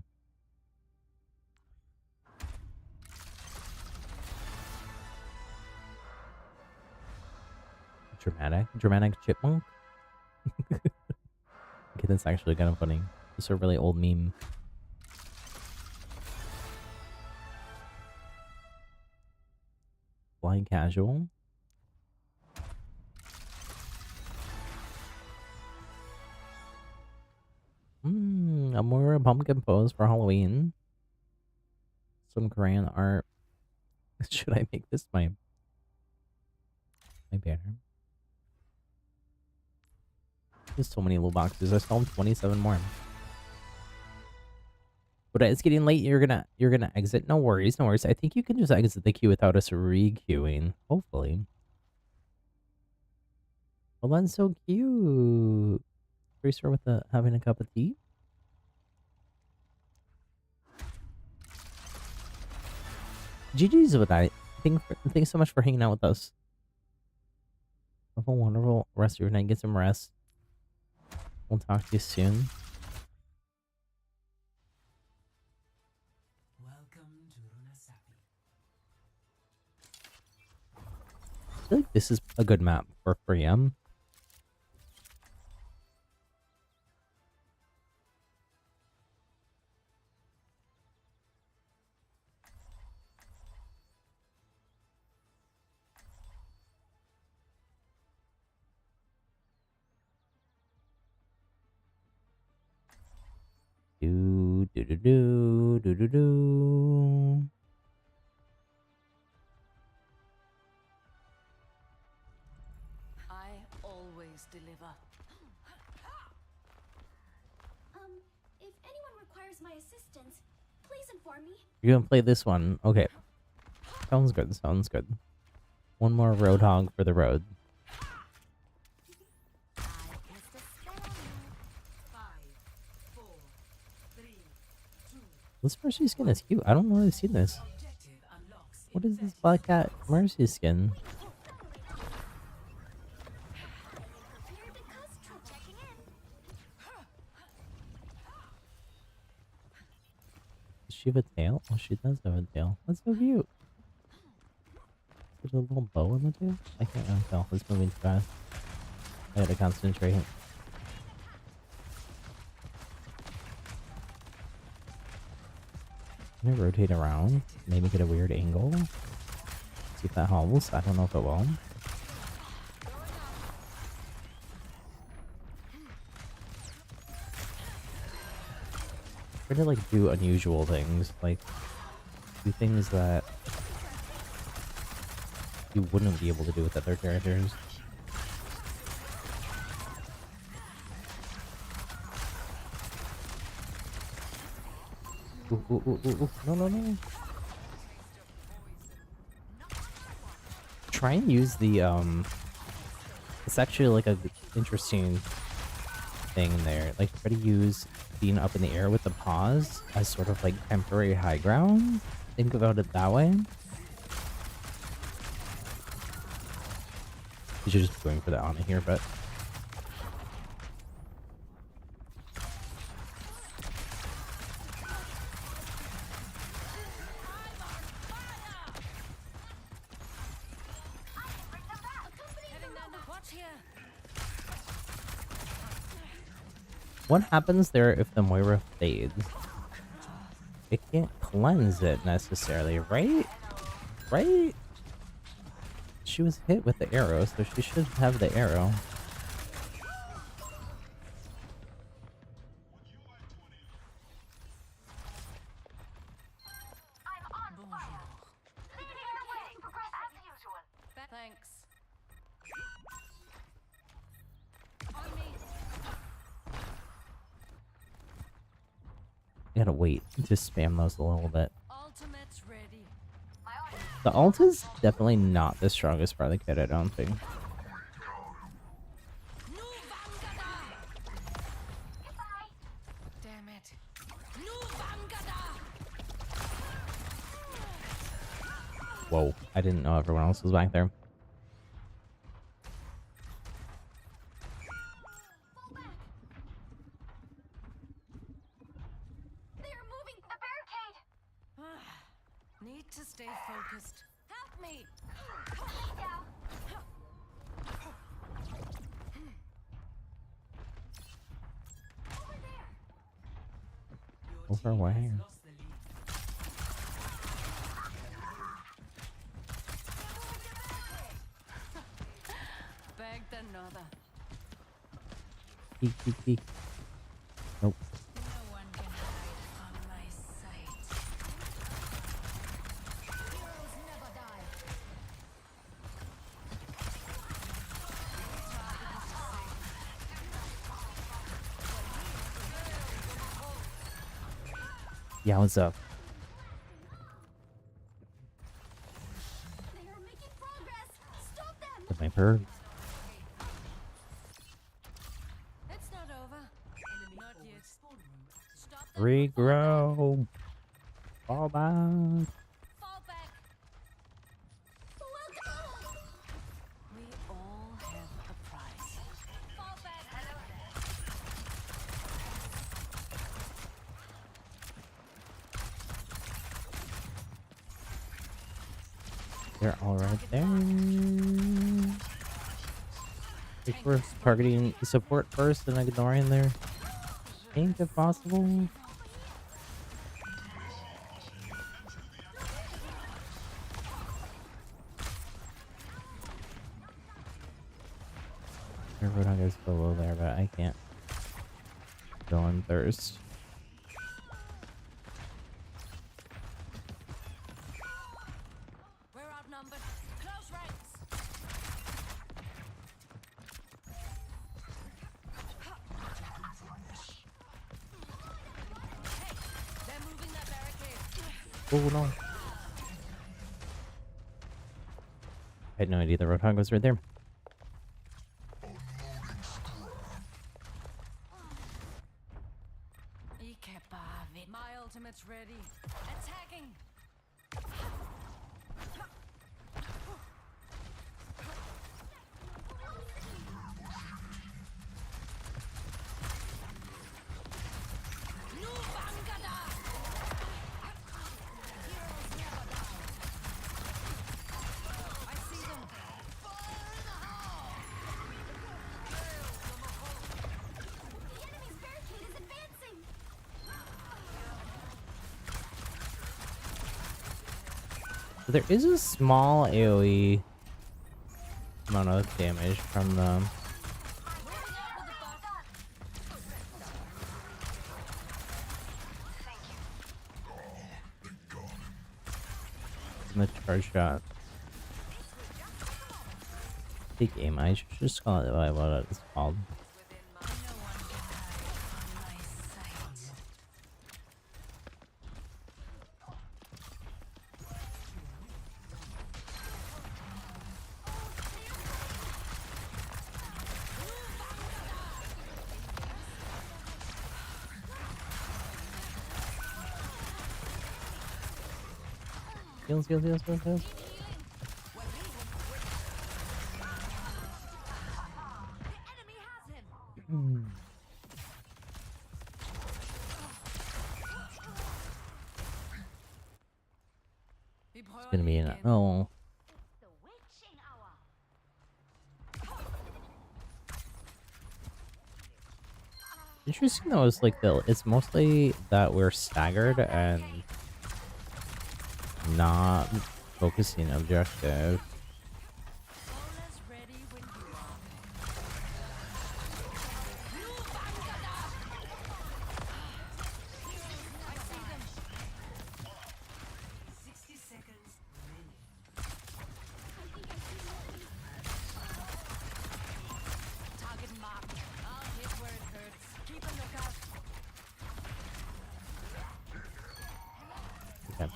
Dramatic chipmunk? Okay, that's actually kind of funny. It's a really old meme. Flying casual. A more pumpkin pose for Halloween. Some grand art. Should I make this my banner? There's so many little boxes. I still have 27 more. But it's getting late. You're gonna exit. No worries, no worries. I think you can just exit the queue without us re-queuing. Hopefully. Well, that's so cute. Racer with having a cup of tea. GG's with that. Thanks so much for hanging out with us. Have a wonderful rest of your night. Get some rest. We'll talk to you soon. Welcome to Runasapi. I feel like this is a good map for FREJA. Do. I always deliver. If anyone requires my assistance, please inform me. You're gonna play this one. Okay. Sounds good, sounds good. One more Roadhog for the road. I cast a spell on you. 5, 4, 3, 2. This Mercy skin is cute. I don't know if I've seen this. Objective unlocks. What is this Black Cat Mercy skin? Prepare to cuss checking in. Does she have a tail? Oh, she does have a tail. That's so cute. There's a little bow in the tail? I can't really tell. It's moving too fast. I gotta concentrate. I'm gonna rotate around. Maybe get a weird angle. See if that holds. I don't know if it will. Try to like do unusual things, like do things that you wouldn't be able to do with other characters. Ooh. No. Try and use the it's actually like a interesting thing there. Like try to use being up in the air with the paws as sort of like temporary high ground. Think about it that way. You should just be going for that on here, but What happens there if the Moira fades? It can't cleanse it necessarily, right? Right? She was hit with the arrow, so she should have the arrow. Thanks. On me. You gotta wait to spam those a little bit. Ultimate's ready. The ult is definitely not the strongest part of the kit, I don't think. Nu Vangada! Damn it. Nu Vangada! Whoa, I didn't know everyone else was back there. They're moving the barricade. Need to stay focused. Help me! Down. Over there. Over where? Bagged another. Peek, peek, peek. Nope. No one can hide from my sight. Heroes never die. Yeah, what's up? They are making progress. Stop them. With my bird. It's not over. Not yet. Stop them. Regrow. Fall back. Fall back. We all have a price. Fall back. They're all right there. I think we're targeting the support first and ignoring their tank if possible. Everyone goes below there, but I can't go on thirst. We're outnumbered. Close ranks. Hey, they're moving that barricade. Oh no. I had no idea the Roadhog was right there. My ultimate's ready. Attacking. Nu Vangada! Heroes never die. I see them. Fire in the hole! The enemy's barricade is advancing. So there is a small AoE amount of damage from them. The charge shot. Take aim. I should just call it by what it's called. No one can hide from my sight. Heals, heals, heals, heals, heals. The enemy has him. It's It's gonna be an oh. It's the witching hour. Interesting though is like it's mostly that we're staggered and not focusing objective. Ola's ready when you are. I see them. 60 seconds remaining. Target marked. I'll hit where it hurts. Keep a lookout. Okay.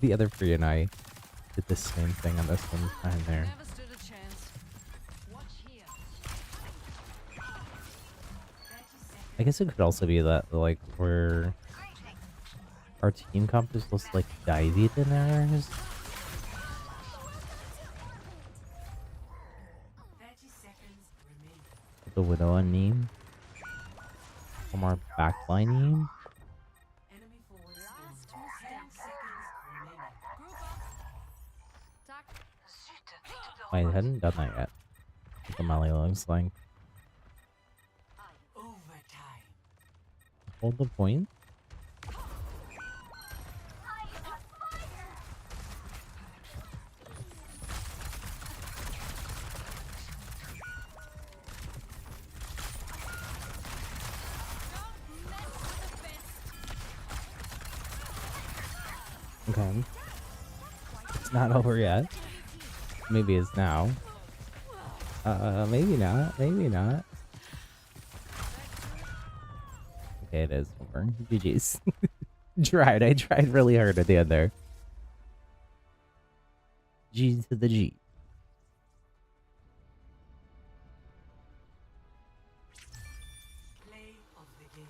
The other three and I did the same thing on this one time there. Never stood a chance. Watch here. I guess it could also be that like we're our team comp is just like divey than ours. 30 seconds remaining. The Widow on meme. One more backline meme. Enemy forward last 10 seconds remaining. Group up. Tack. I hadn't done that yet. What the melee looks like. Overtime. Hold the point. Okay. It's not over yet. Maybe it's now. Maybe not. Maybe not. Okay, it is over. GG's. Tried. I tried really hard at the end there. G to the G. Play of the game.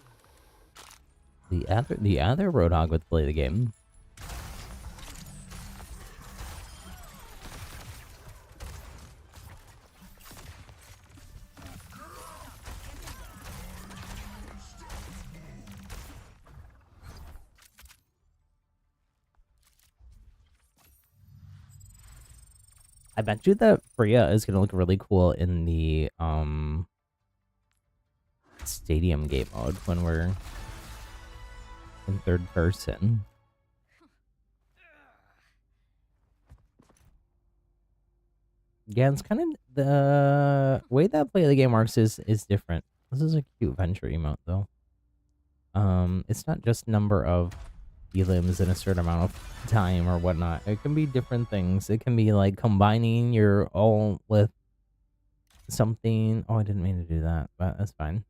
The other Roadhog would play the game. I bet you that FREJA is gonna look really cool in the stadium game mode when we're in third person. Yeah, it's kind of the way that play of the game works is different. This is a cute venture emote though. It's not just number of elims in a certain amount of time or whatnot. It can be different things. It can be like combining your ult with something. Oh, I didn't mean to do that, but that's fine.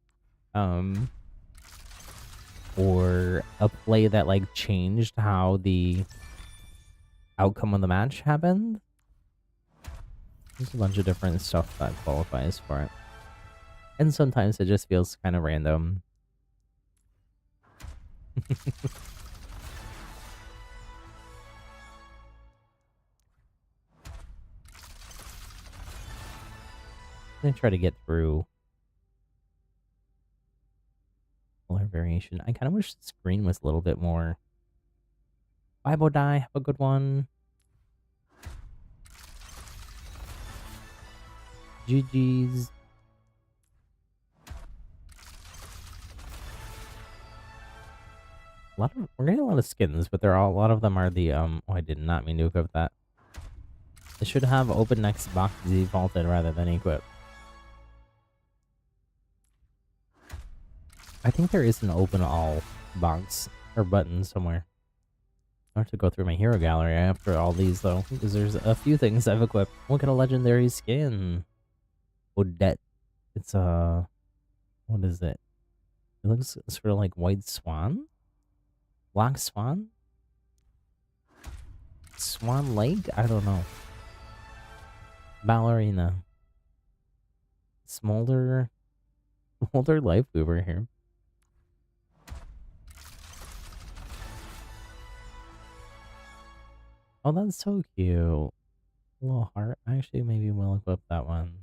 Or a play that like changed how the outcome of the match happened. There's a bunch of different stuff that qualifies for it. And sometimes it just feels kind of random. I'm gonna try to get through color variation. I kind of wish the screen was a little bit more. Bible die, have a good one. GG's. We're getting a lot of skins, but a lot of them are the oh, I did not mean to equip that. It should have open next box defaulted rather than equip. I think there is an open all box or button somewhere. I have to go through my hero gallery after all these though, because there's a few things I've equipped. Look at a legendary skin. Odette. It's what is it? It looks sort of like White Swan? Black Swan? Swan Lake? I don't know. Ballerina. Smolder Life Weaver here. Oh, that's so cute. Little heart. Actually, maybe we'll equip that one.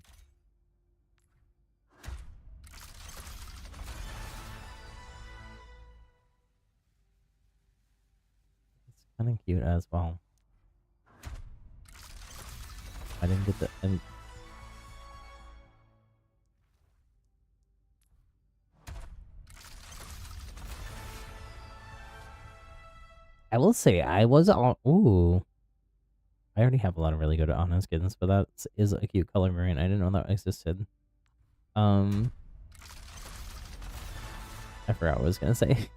It's kind of cute as well. I didn't get the. I will say I was on. Ooh, I already have a lot of really good Ana skins, but that is a cute color variant. I didn't know that existed. I forgot what I was gonna say.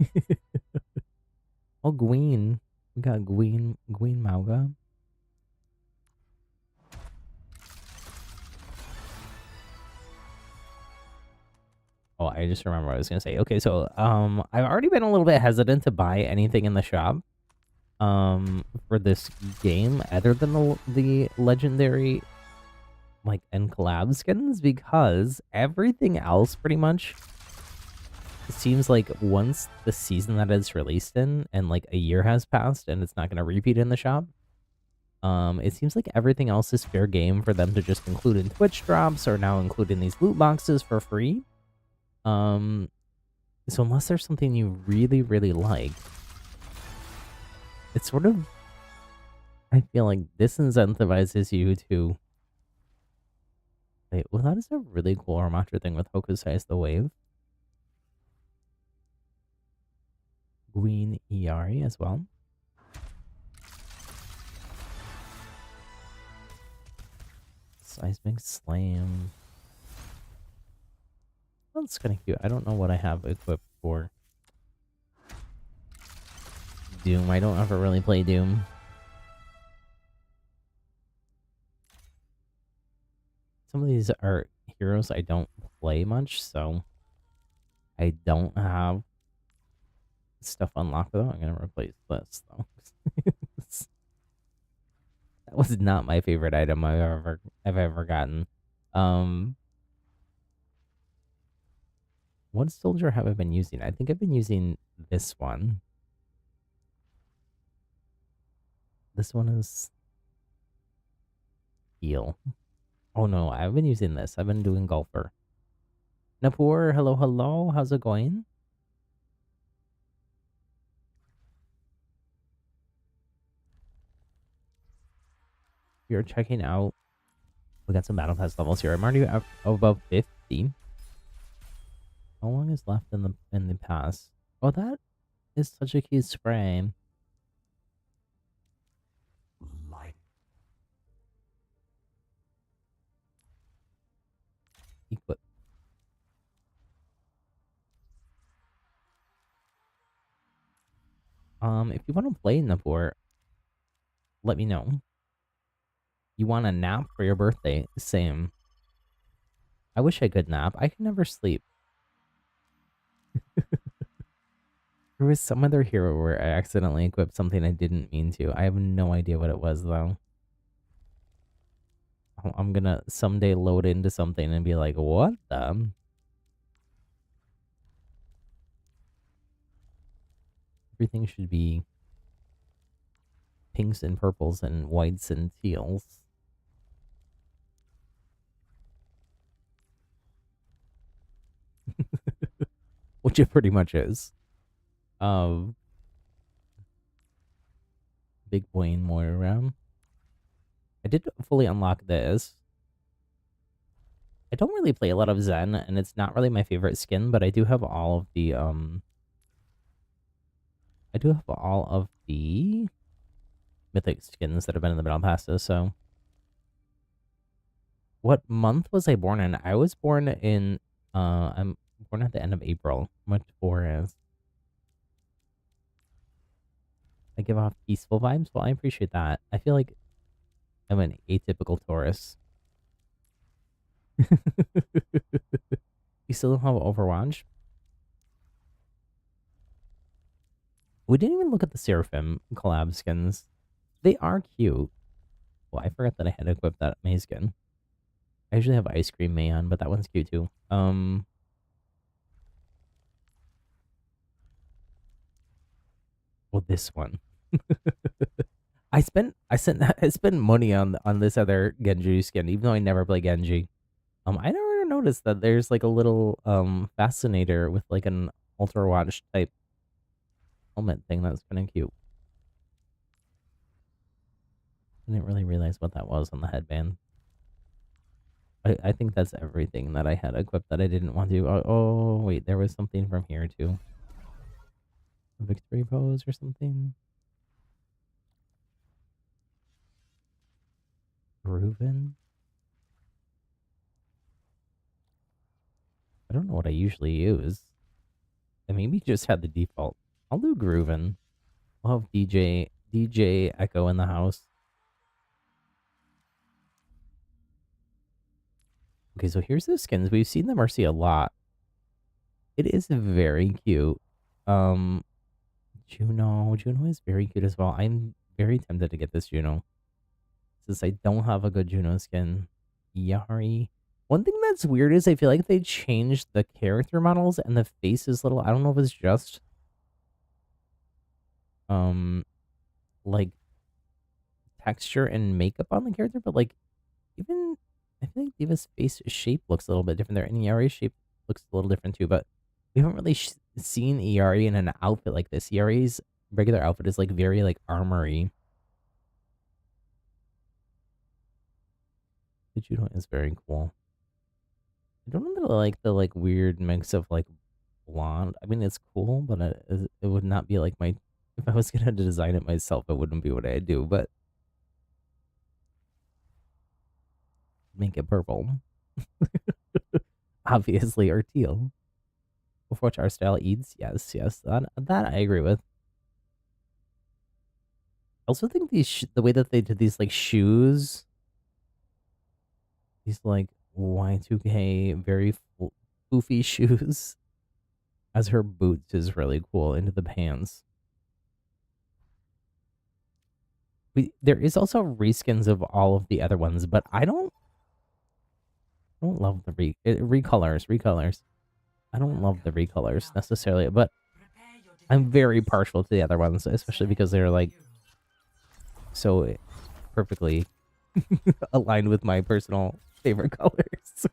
Oh, Gween. We got Gween Mauga. Oh, I just remember what I was gonna say. Okay, so I've already been a little bit hesitant to buy anything in the shop for this game other than the legendary like and collab skins, because everything else pretty much seems like once the season that it's released in and like a year has passed and it's not going to repeat in the shop, it seems like everything else is fair game for them to just include in Twitch drops or now including these loot boxes for free. So unless there's something you really, really like, it's sort of, I feel like disincentivizes you to. Wait, well, that is a really cool Armature thing with Hokusai's the Wave. Green Iari as well. Seismic Slam. That's kind of cute. I don't know what I have equipped for Doom. I don't ever really play Doom. Some of these are heroes I don't play much, so I don't have stuff unlocked though. I'm gonna replace this though. That was not my favorite item I've ever gotten. What soldier have I been using? I think I've been using this one. This one is heal. Oh no, I've been using this. I've been doing golfer. Napur, hello, hello. How's it going? We are checking out. We got some battle pass levels here. I'm already above 50. How long is left in the pass? Oh, that is such a cute spray. Light. Equip. If you want to play Napur, let me know. You want a nap for your birthday? Same. I wish I could nap. I can never sleep. There was some other hero where I accidentally equipped something I didn't mean to. I have no idea what it was, though. I'm gonna someday load into something and be like, what the? Everything should be pinks and purples and whites and teals. Which it pretty much is. Big Wayne Moira. I did fully unlock this. I don't really play a lot of Zen, and it's not really my favorite skin, but I do have all of the mythic skins that have been in the battle passes, so. What month was I born in? I was born in I'm born at the end of April. Much for is. I give off peaceful vibes. Well, I appreciate that. I feel like I'm an atypical Taurus. You still don't have Overwatch? We didn't even look at the Seraphim collab skins. They are cute. Well, I forgot that I had equipped that May skin. I usually have Ice Cream May on, but that one's cute too. Well, this one. I spent money on this other Genji skin, even though I never play Genji. I never noticed that there's like a little fascinator with like an Ultra Watch type helmet thing. That's kind of cute. I didn't really realize what that was on the headband. I think that's everything that I had equipped that I didn't want to. Oh, wait, there was something from here too. A victory pose or something? Groovin? I don't know what I usually use. I maybe just had the default. I'll do Groovin. I'll have DJ Echo in the house. Okay, so here's the skins. We've seen the Mercy a lot. It is very cute. Um, Juno is very cute as well. I'm very tempted to get this Juno. Since I don't have a good Juno skin. Yari. One thing that's weird is I feel like they changed the character models and the face is little. I don't know if it's just like texture and makeup on the character, but like even I feel like Diva's face shape looks a little bit different there, and Yari's shape looks a little different too. But we haven't really seen Yari in an outfit like this. Yari's regular outfit is like very like armory. The Juno is very cool. I don't really like the like weird mix of like blonde. I mean, it's cool, but it would not be like my. If I was gonna design it myself, it wouldn't be what I do. But make it purple, obviously, or teal. Overwatch art style eats, yes, that I agree with. I also think the way that they did these like shoes, these like Y2K very poofy shoes, as her boots is really cool into the pants. There is also reskins of all of the other ones, but I don't love the recolors. I don't love the recolors necessarily, but I'm very partial to the other ones, especially because they're like so perfectly aligned with my personal favorite colors.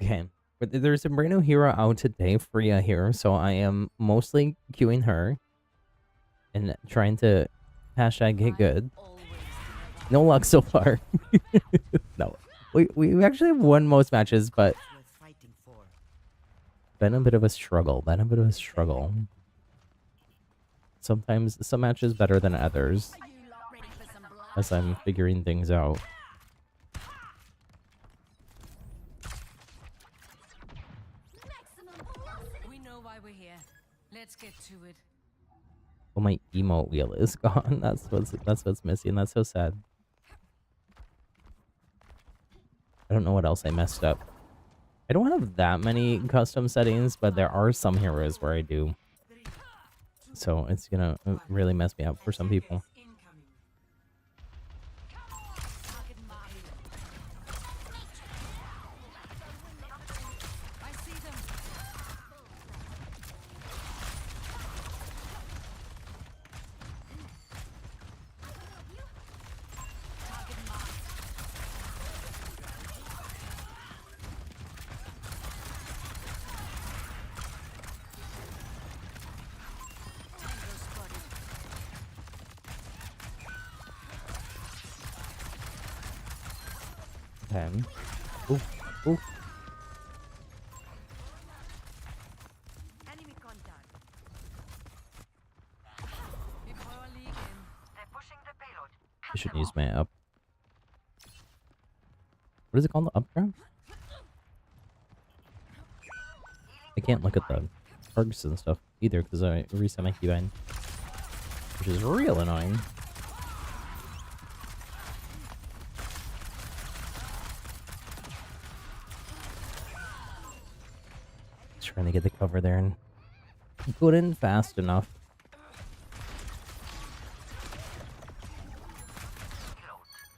Okay, but there's a brand new hero out today, FREJA here, so I am mostly queuing her and trying to hashtag get good. No luck so far. No, we actually have won most matches, but been a bit of a struggle. Sometimes some matches better than others, as I'm figuring things out. We know why we're here. Let's get to it. Well, my emote wheel is gone. That's what's missing. That's so sad. I don't know what else I messed up. I don't have that many custom settings, but there are some heroes where I do. So it's gonna really mess me up for some people. Okay. Ooh. Enemy contact. They're pushing the payload. I should use my up. What is it called? The up grab? I can't look at the perks and stuff either because I reset my keybind, which is real annoying. Trying to get the cover there and put in fast enough.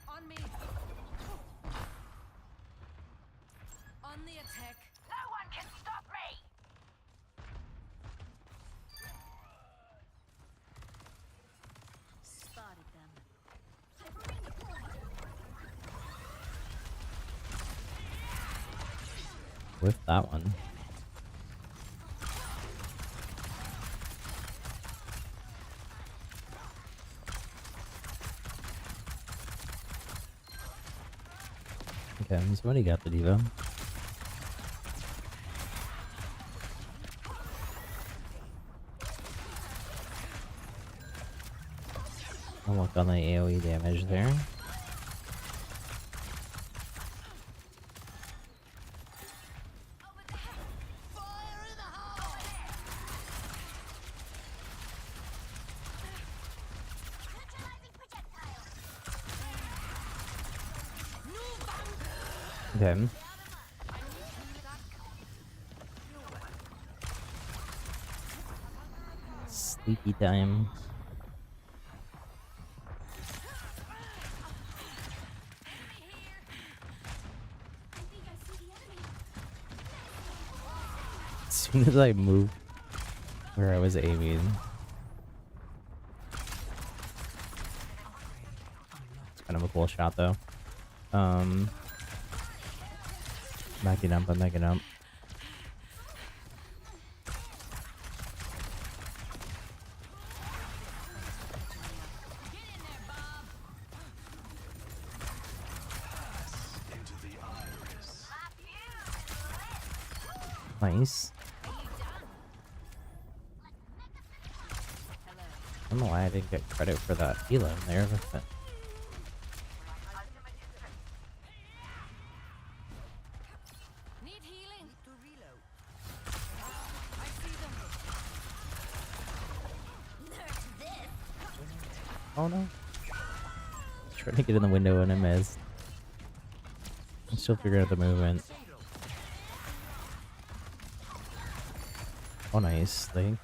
On me. On the attack. No one can stop me. Spotted them. With that one. Okay, somebody got the diva. I'll look on the AoE damage there. Okay. Sleepy time. As soon as I moved where I was aiming. It's kind of a cool shot though. Backing up, I'm backing up. Nice. I don't know why I didn't get credit for that Elo in there, but Need healing. To reload. I see them. oh no. Trying to get in the window and I missed. I'm still figuring out the movement. Oh nice, thing.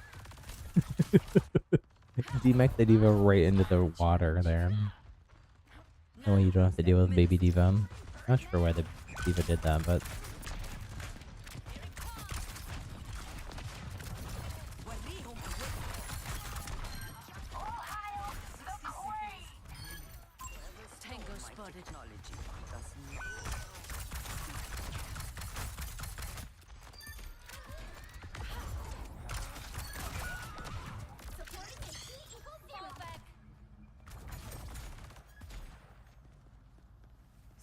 D-Mech the diva right into the water there. Oh, you don't have to deal with baby diva. Not sure why the diva did that, but Tango spotted. Fall back.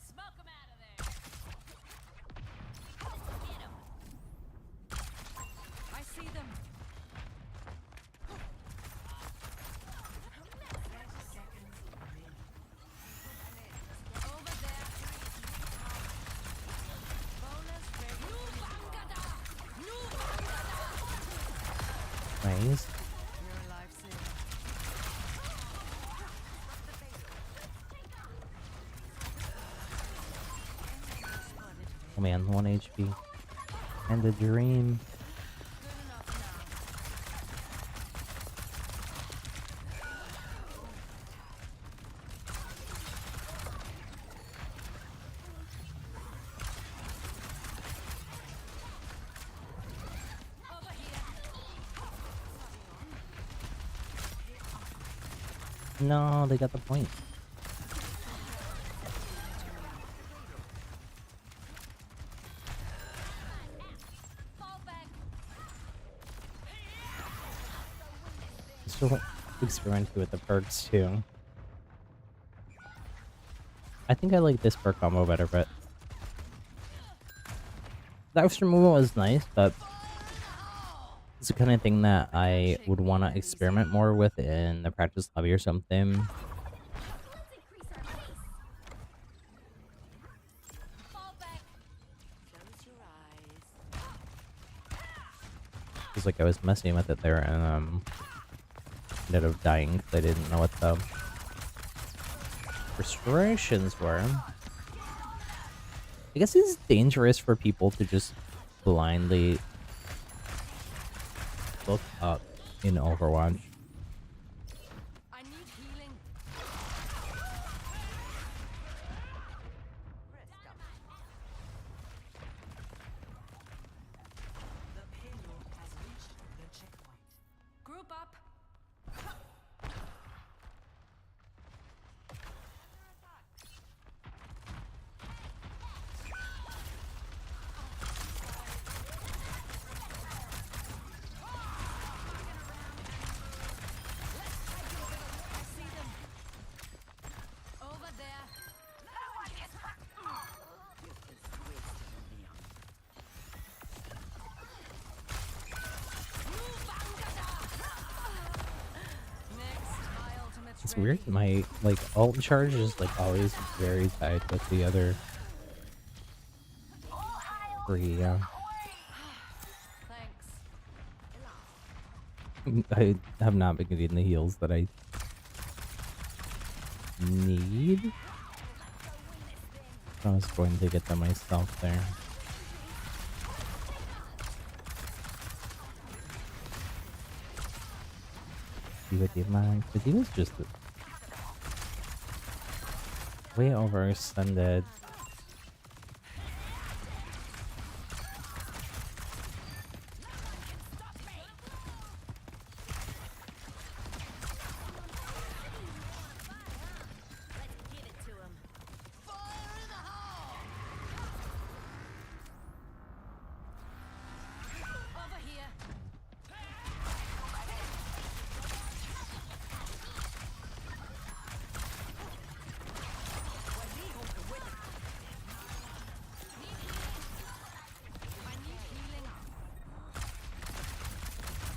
Smoke 'em out of there. Get 'em. I see them. Over there. Bonus ready. nice. You're a lifesaver. Oh man, 1 HP. And a dream. Good enough now. Over here. No, they got the point. Fall back. Still experimenting with the perks too. I think I like this perk combo better, but the extra movement was nice, but it's the kind of thing that I would want to experiment more with in the practice lobby or something. Let's increase our pace. Fall back. Close your eyes. It's like I was messing with it there and ended up dying because I didn't know what the restorations were. I guess it's dangerous for people to just blindly look up in Overwatch. I need healing. The payload has reached the checkpoint. Group up. It's weird. My like alt charge is like always very tied with the other three. Yeah. Thanks. I have not been getting the heals that I need. I was going to get them myself there. D.Va Demon. The D.Va's just way overextended. Over here.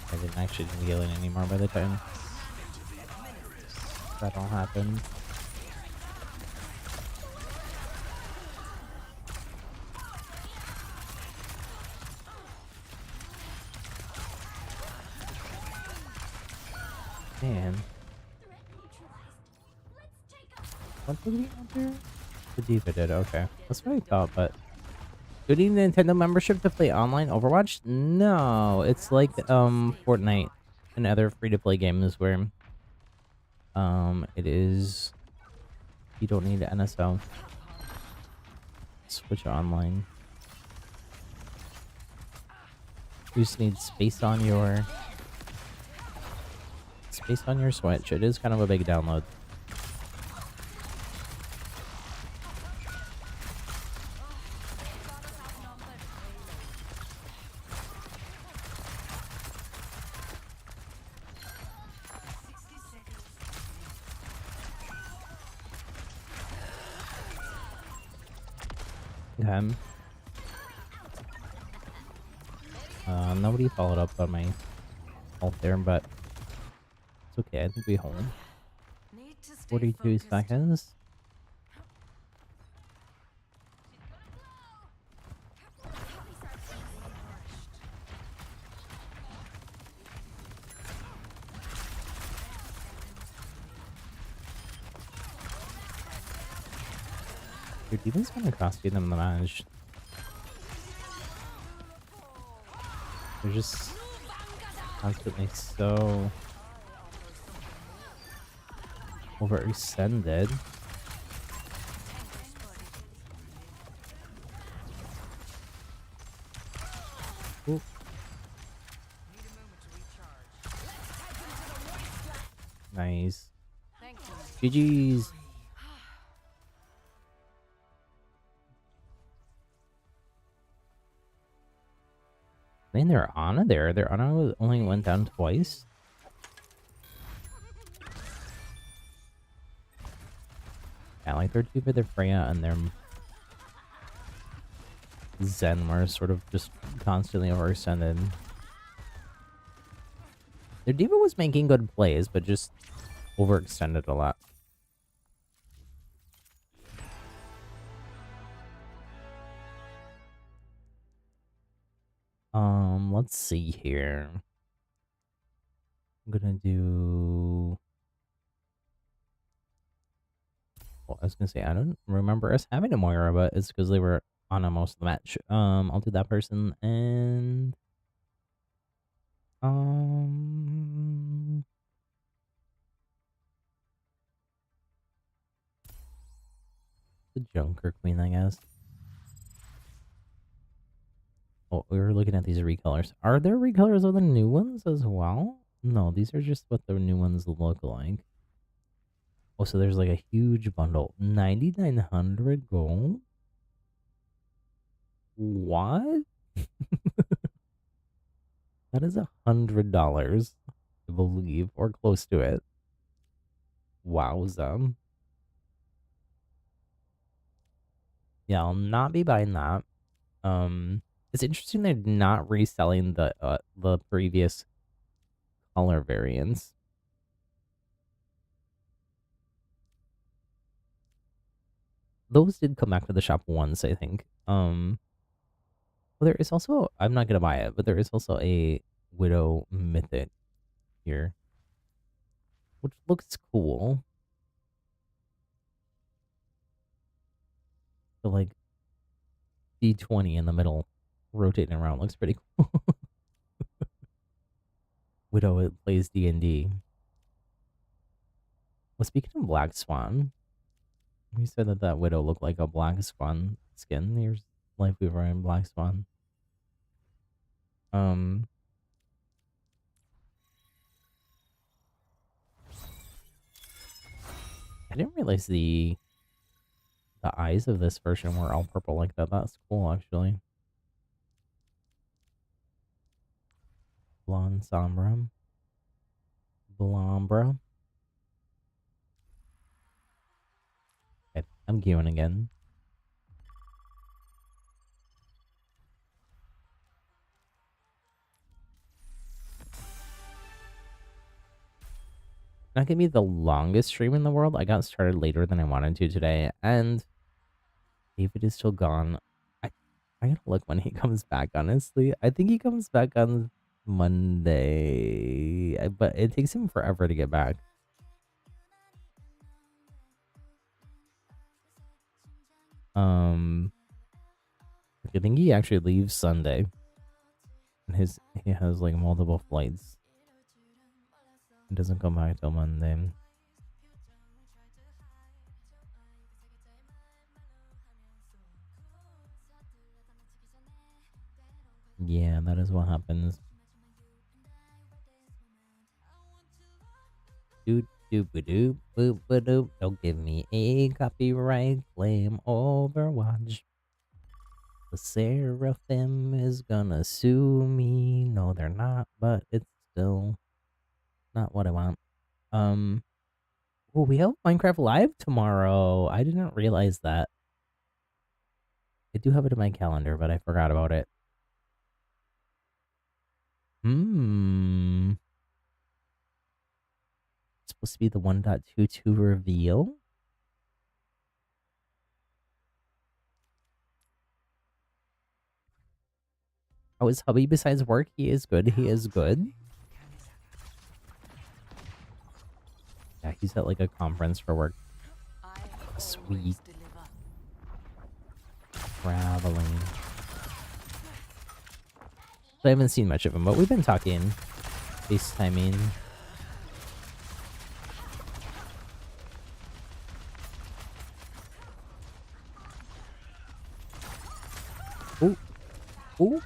I didn't actually heal it anymore by the time that all happened. Man, what did we out there? The D.Va did, okay. That's what I thought, but do you need Nintendo membership to play online Overwatch? No, it's like Fortnite and other free-to-play games where it is you don't need NSO. Switch online. You just need space on your Switch. It is kind of a big download. Okay. Nobody followed up on my ult there, but it's okay. I think we hold. Need to stay 42 focused. seconds. Your demons gonna cost you them the match. They're just constantly so overextended. Ooh. Nice. Thank you. GG's. Man, they're Ana there. Their Ana only went down twice. Yeah, like they're two for their FREJA and their Zen were sort of just constantly overextended. Their D.Va was making good plays, but just overextended a lot. Let's see here. I'm gonna do. Well, I was gonna say I don't remember us having a Moira, but it's because they were on a most of the match. I'll do that person and the Junker Queen, I guess. Oh, we were looking at these recolors. Are there recolors of the new ones as well? No, these are just what the new ones look like. Oh, so there's like a huge bundle. 9,900 gold? What? That is $100, I believe, or close to it. Wowza. Yeah, I'll not be buying that. It's interesting they're not reselling the previous color variants. those did come back to the shop once, I think. Well, there is also, I'm not gonna buy it, but there is also a Widow Mythic here, which looks cool. So like D20 in the middle, rotating around, looks pretty cool. Widow, it plays D&D. Well, speaking of Black Swan, you said that that Widow looked like a Black Swan skin. Here's Life Weaver and Black Swan. I didn't realize the eyes of this version were all purple like that. That's cool, actually. Blonde Sombra. Blombra. Okay, I'm queuing again. Not gonna be the longest stream in the world. I got started later than I wanted to today, and David is still gone. I gotta look when he comes back, honestly. I think he comes back on Monday, but it takes him forever to get back. I think he actually leaves Sunday. And he has like multiple flights. It doesn't come back till Monday. Yeah, that is what happens. Doot doop doop boop doop. Don't give me a copyright claim, Overwatch. The Seraphim is gonna sue me. No, they're not, but it's still not what I want. Oh, we have Minecraft Live tomorrow. I didn't realize that. I do have it in my calendar, but I forgot about it. It's supposed to be the 1.22 reveal. How is hubby besides work? He is good. He is good. Yeah, he's at like a conference for work. Sweet. Traveling. So I haven't seen much of him, but we've been talking. FaceTiming. Ooh. Ooh.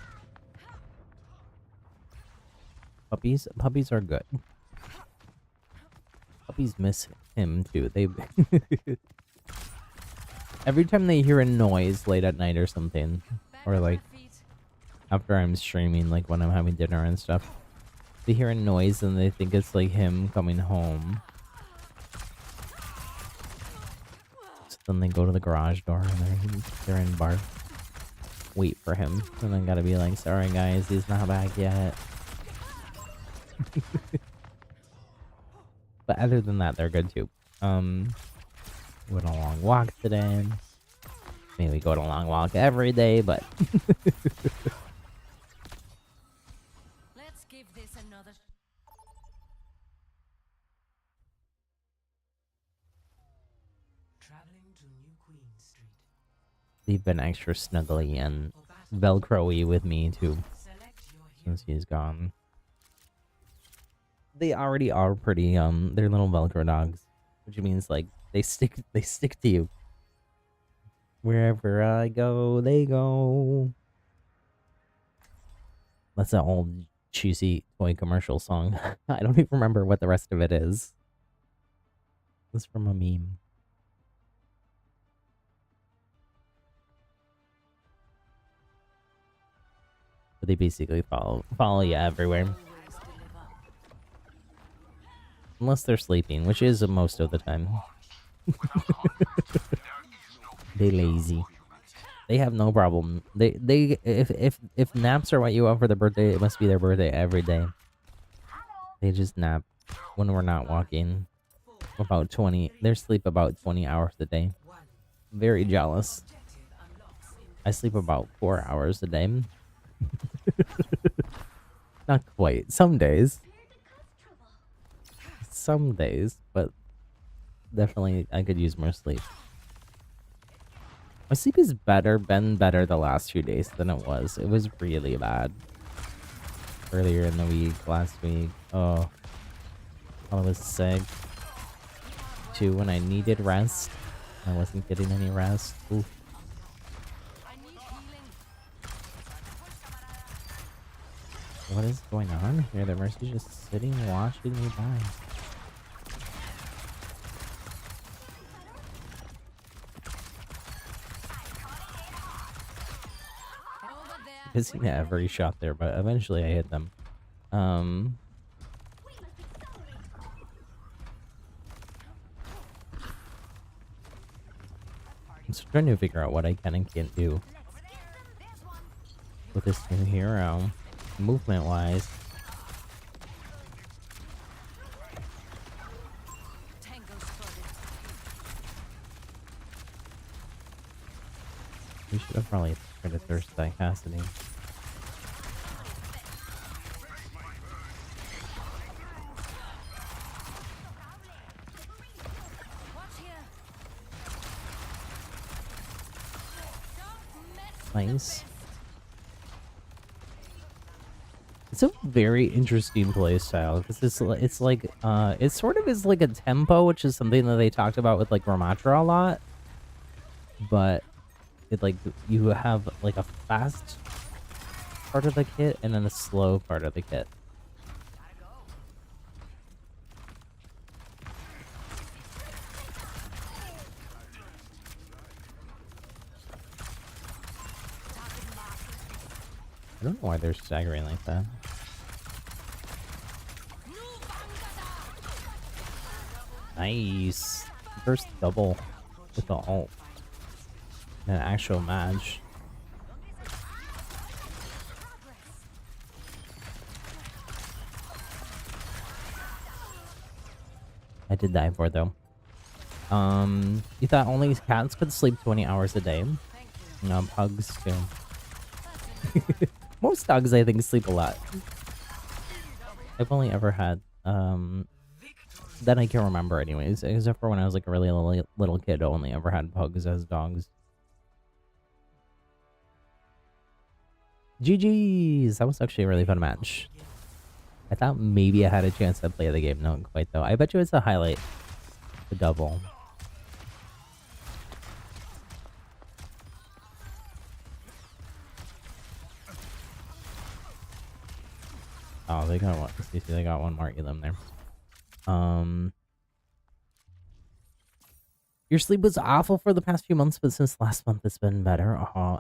Puppies are good. Puppies miss him too. They every time they hear a noise late at night or something, or like after I'm streaming, like when I'm having dinner and stuff, they hear a noise and they think it's like him coming home. So then they go to the garage door and they're in bark. Wait for him, and then gotta be like, sorry guys, he's not back yet. But other than that, they're good too. Went on a long walk today. I mean, we go on a long walk every day, but Let's give this another. Traveling to New Queen Street. they've been extra snuggly and velcro-y with me too Select your hero. since he's gone. They already are pretty they're little velcro dogs, which means like they stick to you. Wherever I go, they go. That's an old cheesy toy commercial song. I don't even remember what the rest of it is. It's from a meme. But they basically follow you everywhere. Unless they're sleeping, which is most of the time. They lazy. They have no problem. If naps are what you want for their birthday, it must be their birthday every day. They just nap when we're not walking. About 20. They sleep about 20 hours a day. Very jealous. Objective unlocks in I sleep about 4 hours a day. Not quite. Some days. Some days, but definitely I could use more sleep. My sleep is been better the last few days than it was. It was really bad. Earlier in the week, last week. Oh, I was sick. Too, when I needed rest. I wasn't getting any rest. Oof. I need healing. What is going on here? The Mercy's just sitting watching me die. Over there. Missing every shot there, but eventually I hit them. I'm still trying to figure out what I can and can't do with this new hero, movement-wise. Tango spotted. We should have probably tried to thirst dichasity. Watch here. Don't mess Nice. It's a very interesting playstyle because it's like it sort of is like a tempo, which is something that they talked about with like Ramatra a lot. But it like you have like a fast part of the kit and then a slow part of the kit. I don't know why they're staggering like that. Nice. First double with the ult. An actual match. I did die for it though. You thought only cats could sleep 20 hours a day? No, pugs too. Most dogs I think sleep a lot. I've only ever had that I can remember anyways, except for when I was like a really little kid. I only ever had pugs as dogs. GG's! That was actually a really fun match. I thought maybe I had a chance to play the game. No, quite though. I bet you it's a highlight. The double. Oh, they got one. See, they got one more Elim there. Your sleep was awful for the past few months, but since last month it's been better. Oh,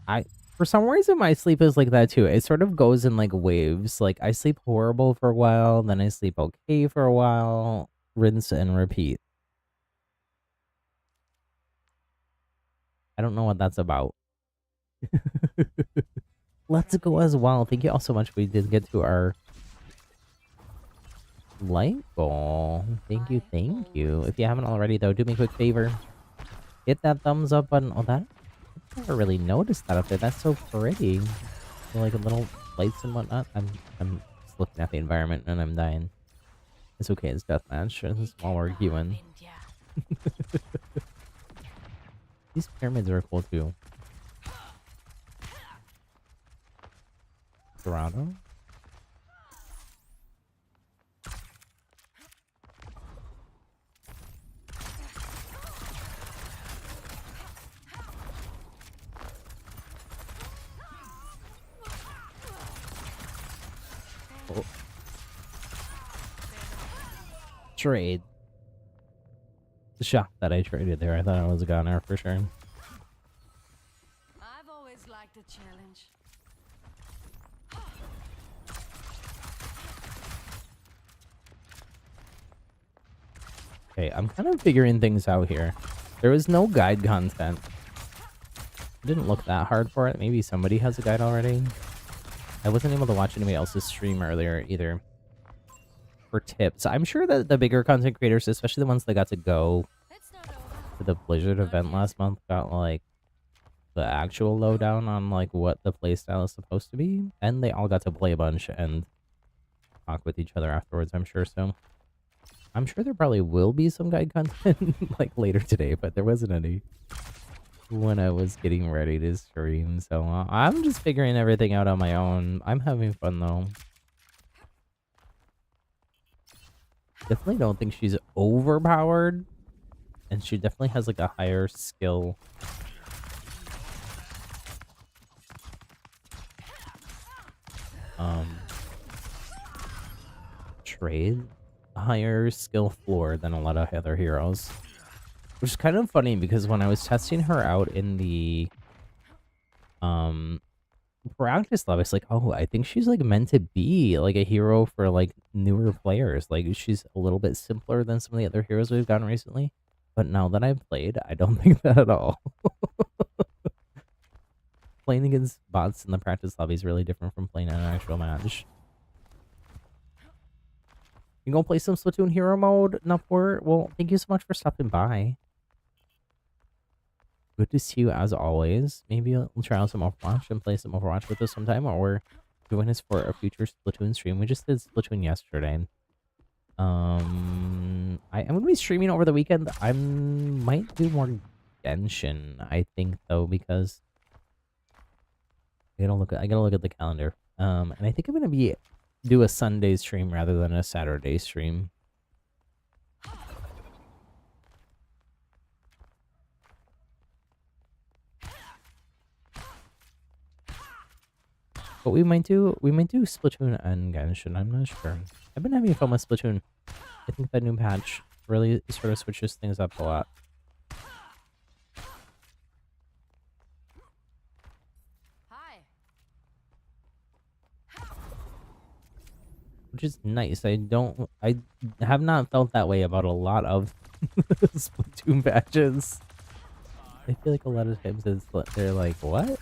for some reason my sleep is like that too. It sort of goes in like waves. Like I sleep horrible for a while, then I sleep okay for a while, rinse and repeat. I don't know what that's about. Let's go as well. Thank you all so much. We did get to our light goal. Thank you, thank you. If you haven't already though, do me a quick favor. Hit that thumbs up button. Oh, that I never really noticed that up there. That's so pretty. Like a little lights and whatnot. I'm just looking at the environment and I'm dying. It's okay, it's deathmatch. This is while we're queuing. These pyramids are cool too. Toronto? Oh. Trade. The shock that I traded there. I thought I was a goner for sure. I've always liked a challenge. Okay, I'm kind of figuring things out here. There was no guide content. Didn't look that hard for it. Maybe somebody has a guide already. I wasn't able to watch anybody else's stream earlier either. For tips. I'm sure that the bigger content creators, especially the ones that got to go It's not over. to the Blizzard event last month got like the actual lowdown on like what the playstyle is supposed to be, and they all got to play a bunch and talk with each other afterwards, I'm sure. So I'm sure there probably will be some guide content like later today, but there wasn't any when I was getting ready to stream. So I'm just figuring everything out on my own. I'm having fun though. Definitely don't think she's overpowered, and she definitely has like a higher skill. Trade, a higher skill floor than a lot of other heroes, which is kind of funny because when I was testing her out in the practice lab, it's like, oh, I think she's like meant to be like a hero for like newer players. Like she's a little bit simpler than some of the other heroes we've gotten recently. But now that I've played, I don't think that at all. Playing against bots in the practice lobby is really different from playing in an actual match. You gonna play some Splatoon hero mode, Nupwort? Well, thank you so much for stopping by. Good to see you as always. Maybe we'll try out some Overwatch and play some Overwatch with us sometime, or join us for a future Splatoon stream. We just did Splatoon yesterday. I am gonna be streaming over the weekend. I might do more Genshin, I think, though, because I gotta look at the calendar. And I think I'm gonna do a Sunday stream rather than a Saturday stream. But we might do Splatoon and Genshin. I'm not sure. I've been having fun with Splatoon. I think that new patch really sort of switches things up a lot. Hi. Which is nice. I have not felt that way about a lot of Splatoon patches. I feel like a lot of times they're like, what?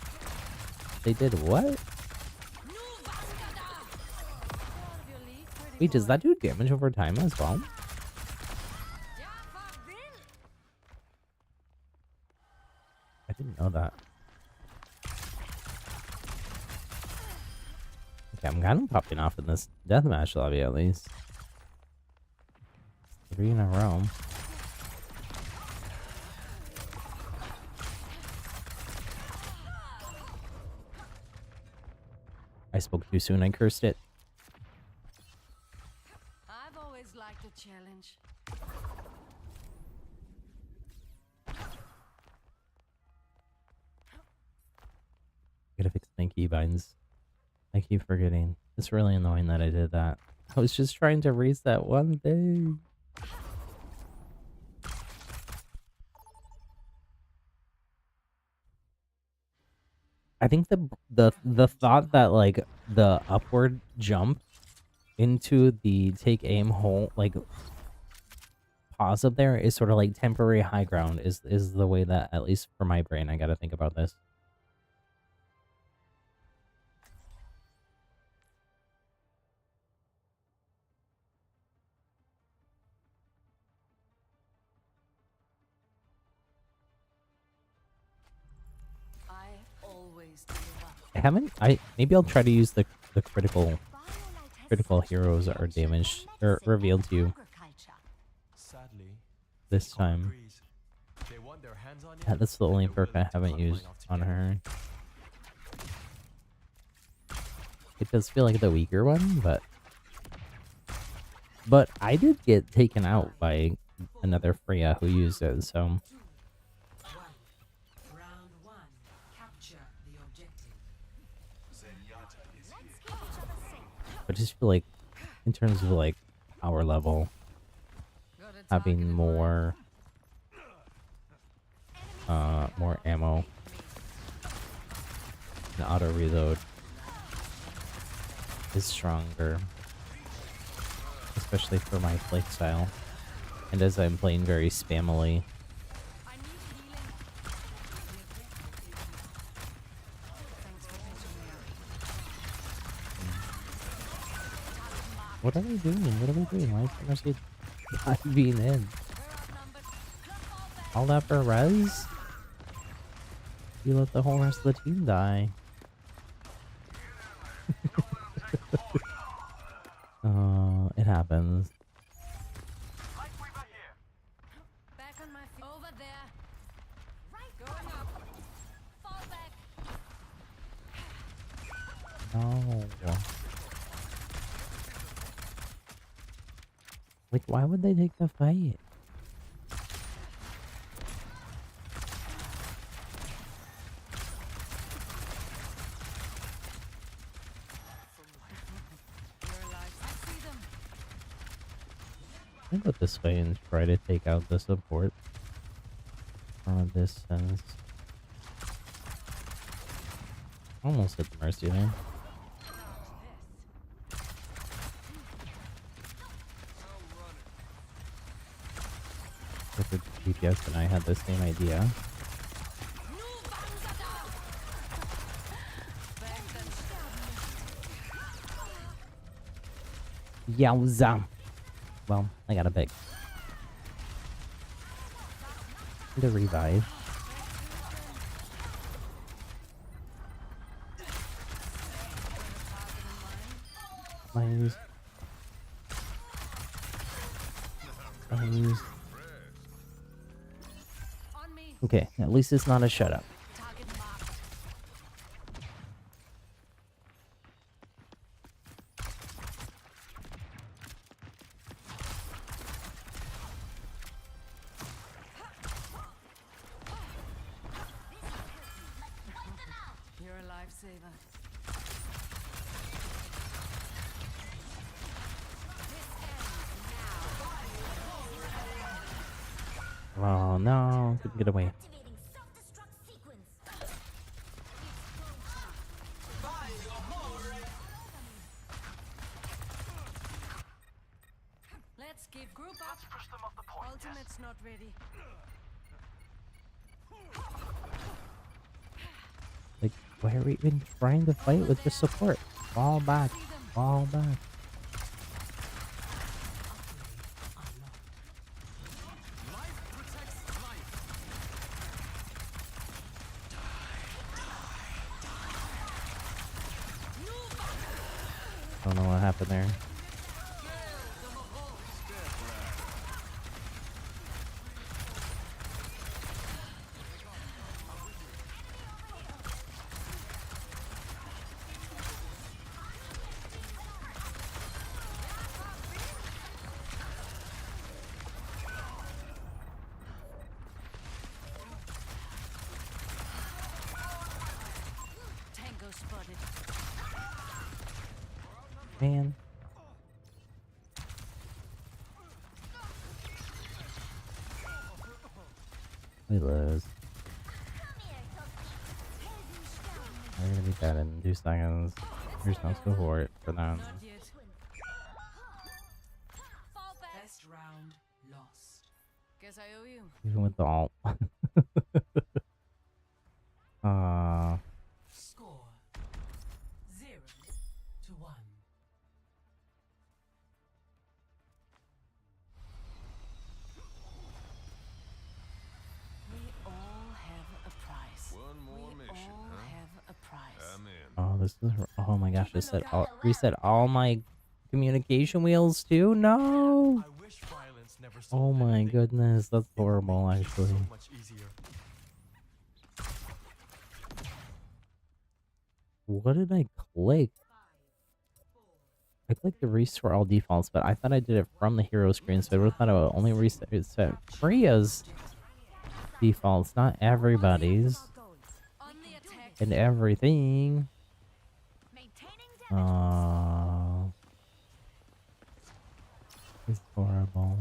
They did what? Wait, does that do damage over time as well? I didn't know that. Okay, I'm kind of popping off in this deathmatch lobby at least. 3 in a row. I spoke too soon, I cursed it. I've always liked a challenge. Gotta fix my keybinds. I keep forgetting. It's really annoying that I did that. I was just trying to raise that one thing. I think the thought that like the upward jump into the take aim hold like pause up there is sort of like temporary high ground is the way that, at least for my brain, I gotta think about this. I always deliver. I haven't. Maybe I'll try to use the critical heroes are damaged or revealed to you this time. Yeah, that's the only perk I haven't used on her. It does feel like the weaker one, but I did get taken out by another FREJA who used it, so Round one. Capture the objective. I just feel like in terms of like power level, having more ammo and auto reload is stronger, especially for my playstyle, and as I'm playing very spammily. I need healing. Thanks for patching me up. What are we doing? What are we doing? Why is Mercy diving in? All that for res? You let the whole rest of the team die. It happens. Back on my feet. Over there. Right. Going up. Fall back. No. Like, why would they take the fight? You're alive. I see them. I go this way and try to take out the support from a distance. Almost hit the mercy there. Different DPS and I had the same idea. Yowza! Well, I got a big. The revive. Please. Please. On me. Okay, at least it's not a shutout. Target marked. You're a lifesaver. Oh no, couldn't get away. Activating self-destruct sequence. Let's give group up. Ultimate's not ready. Like, why are we even trying to fight with the support? Fall back. Fall back. Don't know what happened there. Tango spotted. Man. We lose. We're gonna be dead in 2 seconds. There's no support for them. Not yet. Fall back. Best round lost. Guess I owe you. Even with the ult. Score 0-1. We all have a price. One more We mission, all huh? have a price. I'm in. Oh, this is. Oh my gosh! It said reset all my communication wheels too. No. I wish violence never Oh solved my anything. goodness, that's It would horrible. make it Actually, so much easier. what did I click? I clicked the restore all defaults, but I thought I did it from the hero screen, so I would have thought it would only reset FREJA's defaults, not everybody's On the attack. and everything. Maintaining damage. It's horrible.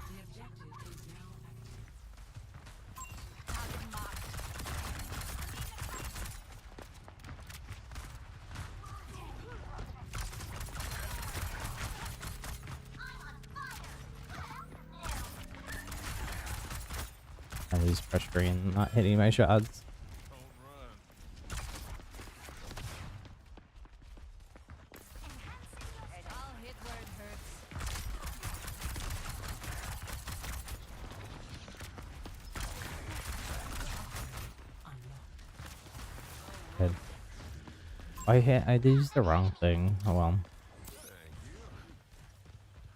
The objective is now active. Target marked. I lose pressure and not hitting my shots. Don't run. I'll hit where it hurts. Good. I did use the wrong thing. Oh well.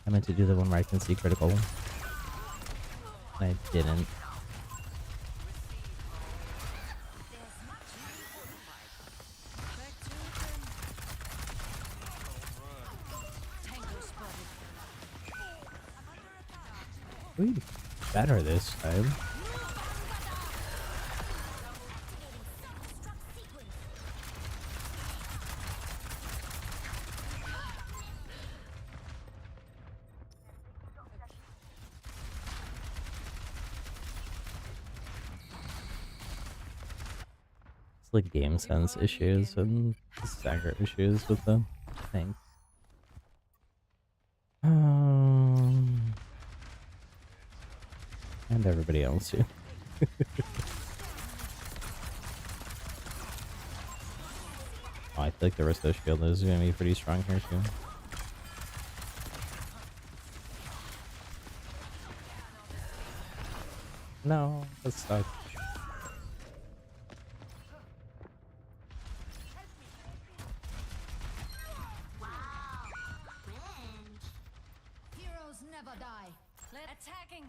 I meant to do the one where I can see critical. I didn't. Back to it then. Tango spotted. We better this time. It's like game sense issues and stagger issues with the thing. And everybody else too. Oh, I feel like the rest of the shield is going to be pretty strong here too. No, that's stuck. Heroes never die. Attacking.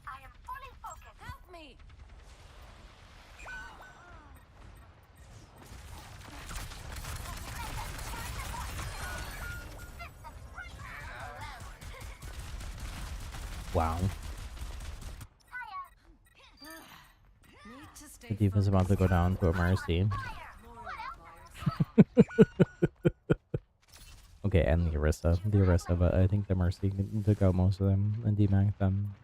I am fully focused. Help me. Wow. Need to stay The defense is about to go down to a mercy. Okay, and the Orisa. The Orisa, but I think the mercy took out most of them and demanked them.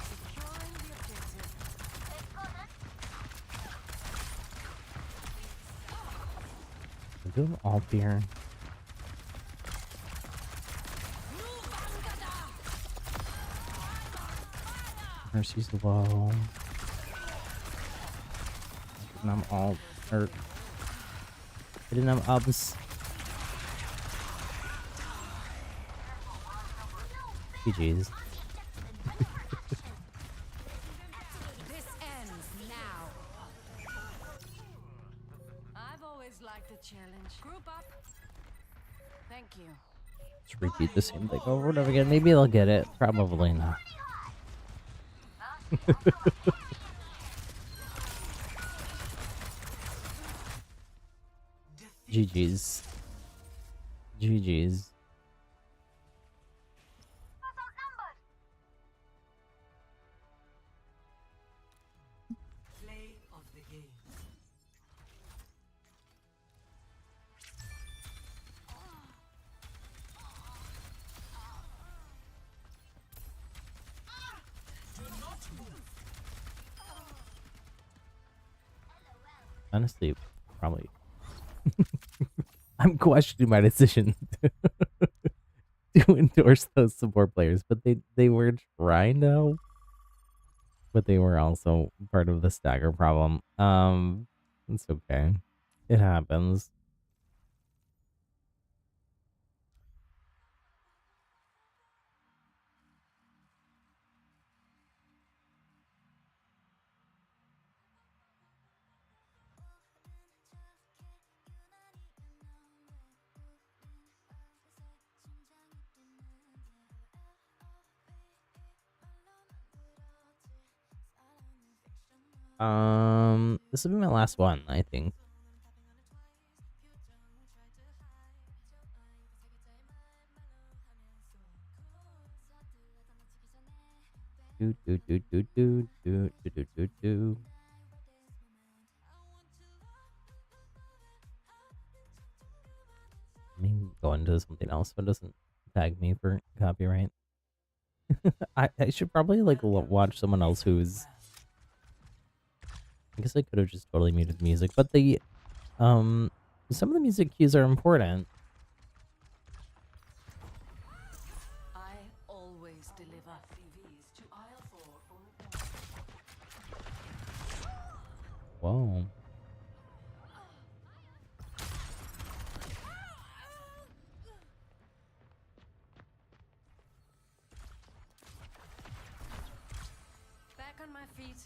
Securing the objective. I do them all here. Mercy's low. And I'm all hurt. Hitting them ups. GG's. This ends now. I've always liked the challenge. Group up. Thank you. Just repeat the same thing over and over again. Maybe they'll get it. Probably not. GG's. GG's. Play of the game. Honestly, probably. I'm questioning my decision to endorse those support players, but they were trying to help, but they were also part of the stagger problem. It's okay. It happens. This will be my last one, I think. Do do do do do do do do do do. I mean, go into something else, but it doesn't tag me for copyright. I should probably like watch someone else who's. I guess I could have just totally muted music, but the Some of the music cues are important. I always deliver. EVs to aisle 4 for repairs. Whoa. Back on my feet.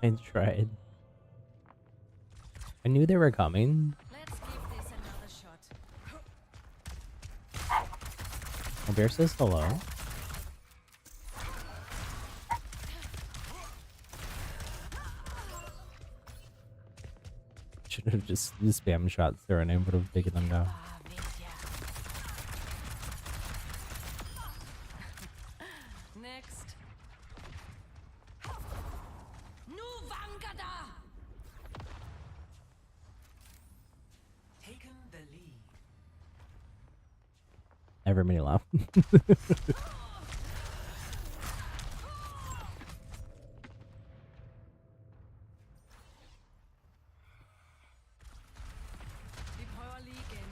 I tried. I knew they were coming. Let's give this another shot. Oh, Bear says hello. Should have just spam shots there and I would have taken them down. Next. Nu Vangada! Taken the lead. Never made me laugh. Vi prøver lige igen.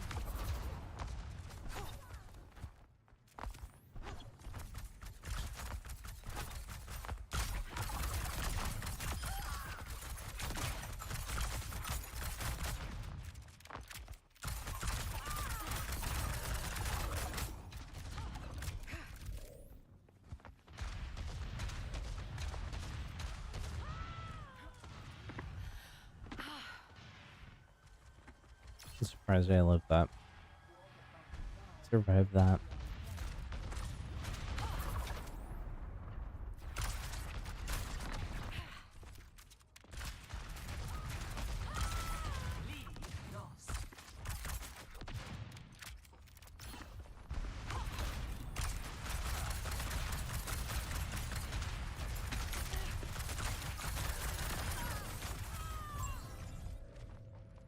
I'm surprised I lived that. Survived that. Lead lost.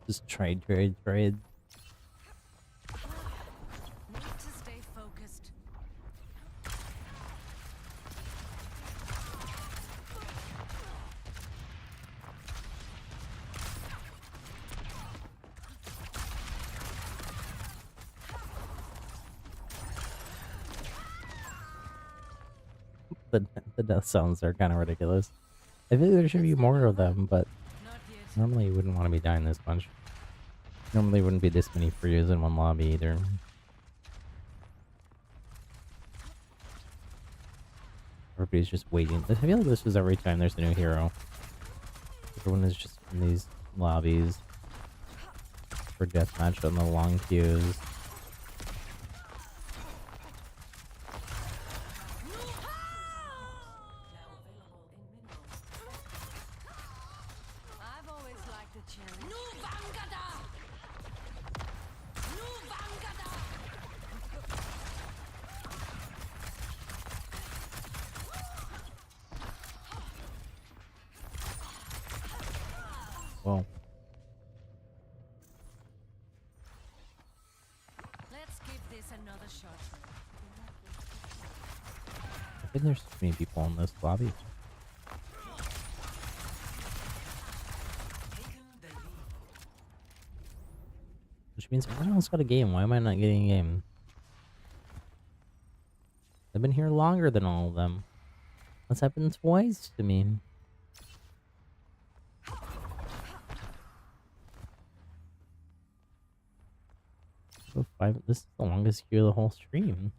Just trade. Need to stay focused. The death sounds are kind of ridiculous. I think there should be more of them, but Not yet. normally you wouldn't want to be dying this much. Normally wouldn't be this many frees in one lobby either. Everybody's just waiting. I feel like this is every time there's a new hero. Everyone is just in these lobbies for deathmatch on the long queues. Now available in minerals. I've always liked the challenge. Nu Vangada! Nu Vangada! Well, Let's give this another shot. I think there's too many people in this lobby. Taken the lead. Which means everyone else got a game. Why am I not getting a game? I've been here longer than all of them. That's happened twice to me. So this is the longest queue of the whole stream.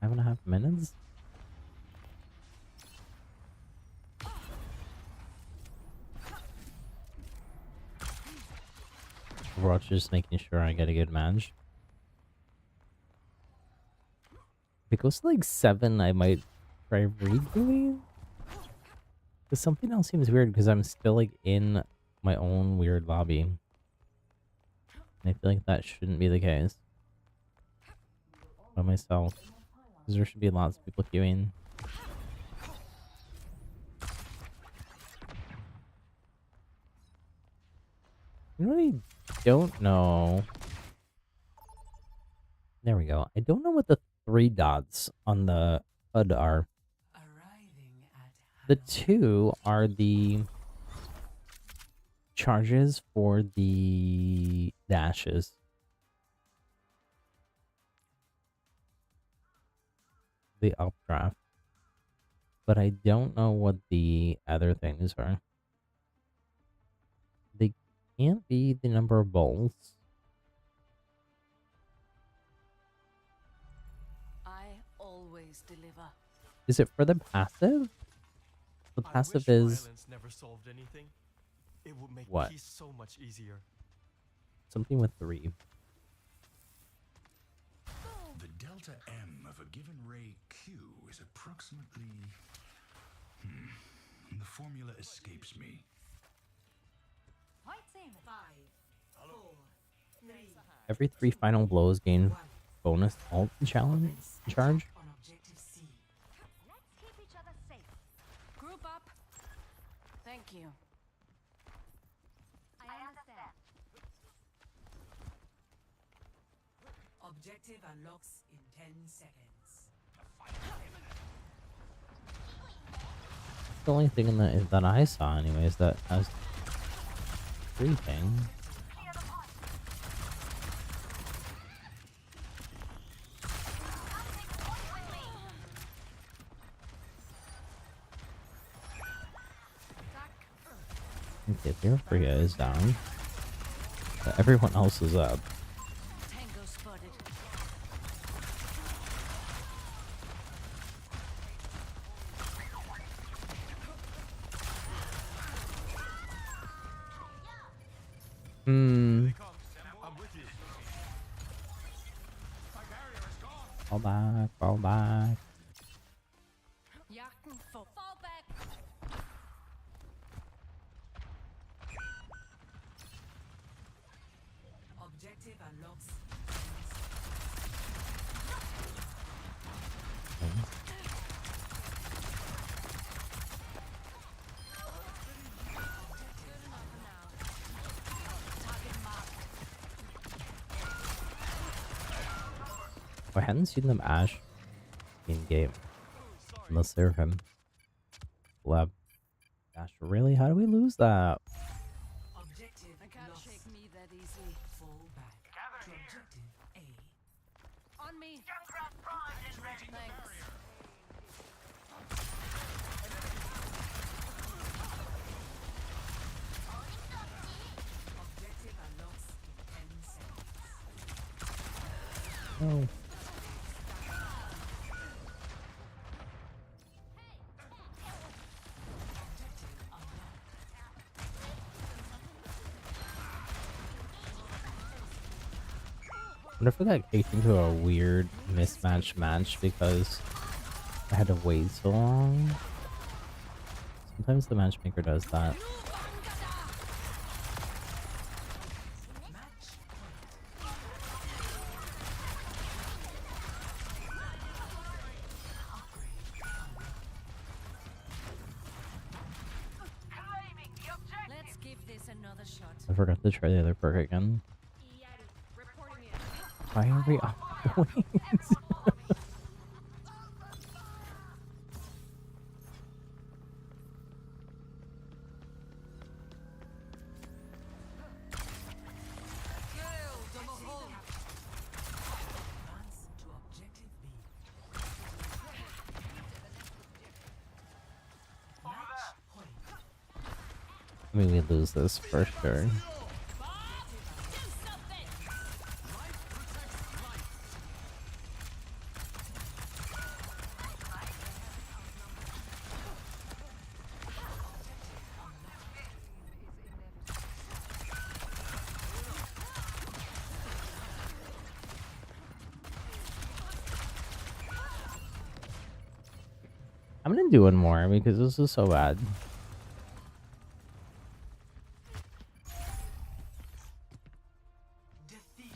5.5 minutes? Overwatch just making sure I get a good match. If it goes to like 7, I might try redoing. Because something else seems weird because I'm still like in my own weird lobby. And I feel like that shouldn't be the case. By myself. Because there should be lots of people queuing. You really don't know. There we go. I don't know what the 3 dots on the HUD are. Arriving at The 2 are the charges for the dashes. The updraft. But I don't know what the other things are. They can't be the number of bowls. I always deliver. Is it for the passive? The I passive wish is violence never solved anything. It would make What? peace so much easier. something with 3. The delta M of a given ray Q is approximately. The formula escapes me. Points in. 5, 4, 3, Every 3 final blows gain bonus alt challenge charge. on objective C. Let's keep each other safe. Group up. Thank you. I understand. Objective unlocks in 10 seconds. The only thing in that I saw, anyways, that has 3 things. Okay, their FREJA is down. But everyone else is up. Tango spotted. Hmm. I'm with you. Fall back, fall back. Jagden vor. Fall back. Objective unlocks. I hadn't seen them Ash in game. Unless they're him. Lab. Gosh, really? How do we lose that? Objective I can't lost. shake me that easily. Fall back to objective A. On me. Thanks. Objective unlocks in 10 seconds. Oh. I wonder if I got kicked into a weird mismatched match because I had to wait so long. Sometimes the matchmaker does that. Match Let's give this another shot. I forgot to try the other perk again. Reporting in. Why are we off the wings? advance to objective B. Match point. I mean, we lose this for sure. I'm gonna do one more because this is so bad. Defeat.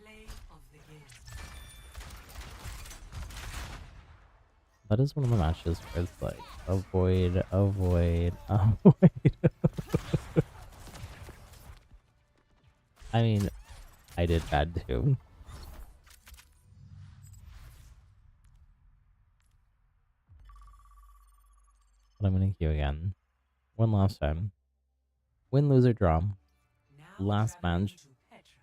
Play of the game. That is one of the matches where it's like avoid, avoid, avoid. I mean, I did bad too. But I'm gonna queue again. One last time. Win, lose, or draw. Now Last traveling match. to Petra.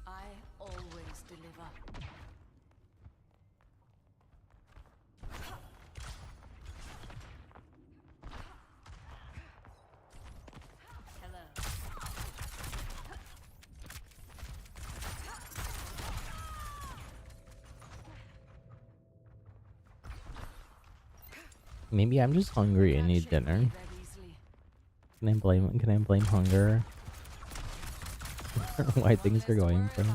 I always deliver. Hello. Maybe I'm just hungry and need dinner. That easily. Can I blame hunger? Why things are going for me?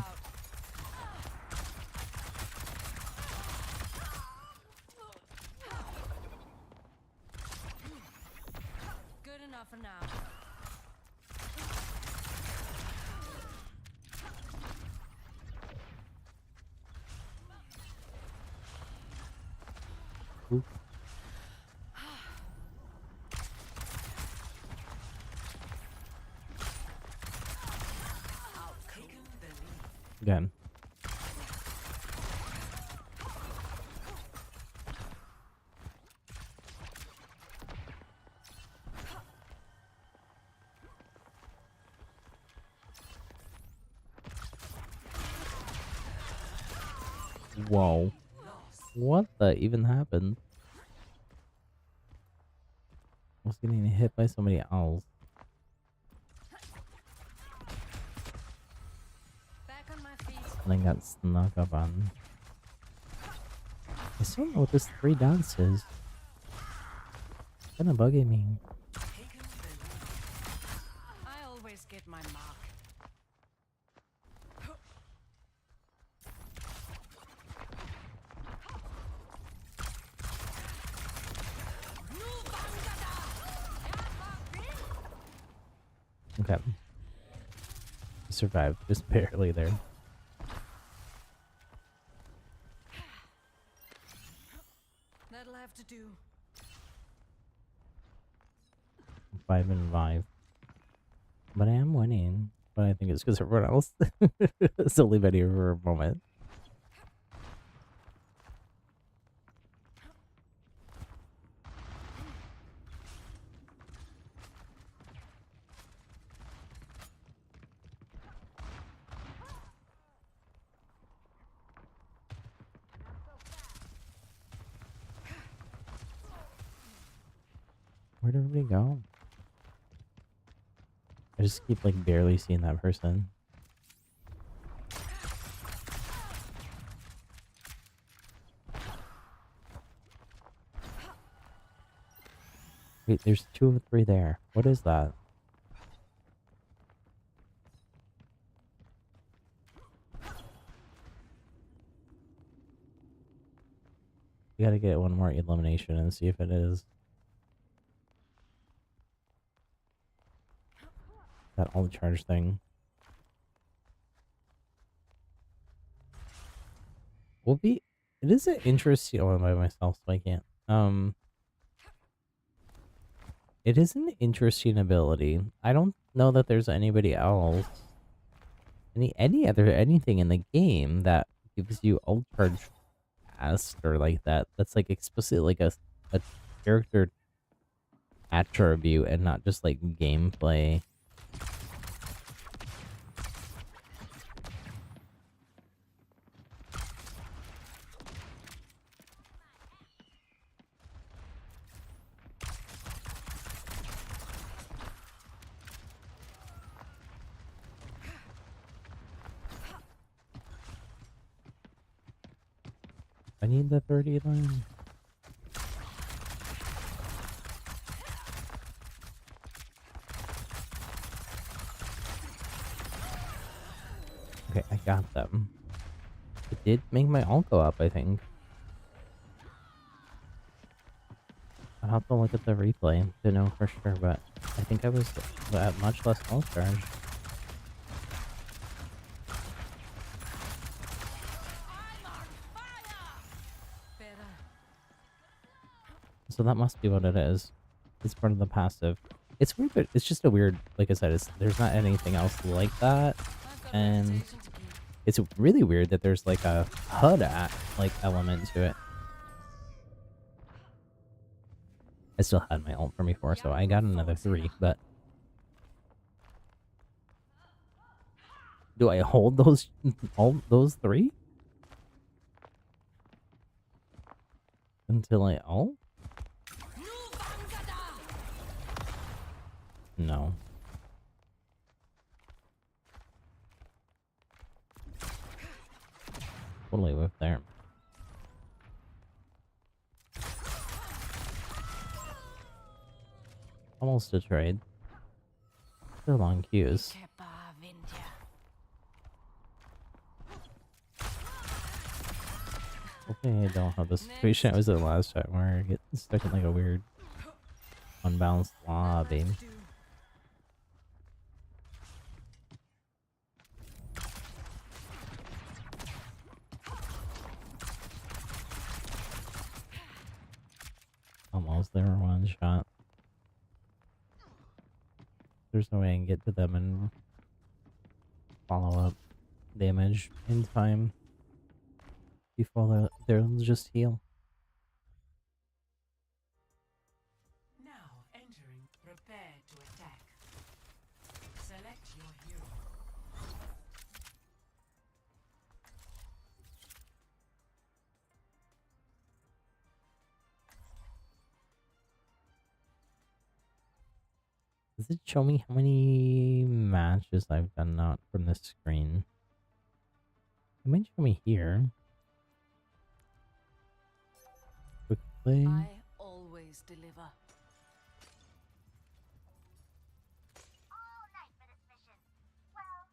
Good enough for now. Ooh. Taken the lead. Again. Whoa. What the even happened? I was getting hit by somebody else. Back on my feet. And then got snuck up on. I still don't know what this 3 dance is. It's kinda bugging me. Taken the lead. I always get my mark. Okay. I survived, just barely there. That'll have to do. 5 and 5. But I am winning. But I think it's because everyone else is only been here for a moment. Where'd everybody go? I just keep like barely seeing that person. Wait, there's 2 or 3 there. What is that? We gotta get one more elimination and see if it is. That all charge thing. Will be. It is an interesting. Oh, I'm by myself, so I can't. It is an interesting ability. I don't know that there's anybody else, anything in the game that gives you ult charge fast or like that. That's like explicitly like a character attribute and not just like gameplay. I need the 30 line. Okay, I got them. It did make my ult go up, I think. I'll have to look at the replay to know for sure, but I think I was at much less ult charge. So that must be what it is. It's part of the passive. It's weird, but it's just a weird, like I said, there's not anything else like that. And it's really weird that there's like a HUD element to it. I still had my ult from before, so I got another 3, but do I hold those all those 3? Until I ult? No. Totally with there. Almost a trade. Still long queues. Hopefully I don't have the situation I was in last time where I get stuck in like a weird unbalanced lobby. Almost there, one shot. There's no way I can get to them and follow up damage in time before they'll just heal. Now entering, prepare to attack. Select your hero. Does it show me how many matches I've done not from this screen? It might show me here. Quick play. I always deliver. Oh, nice for this mission. Well,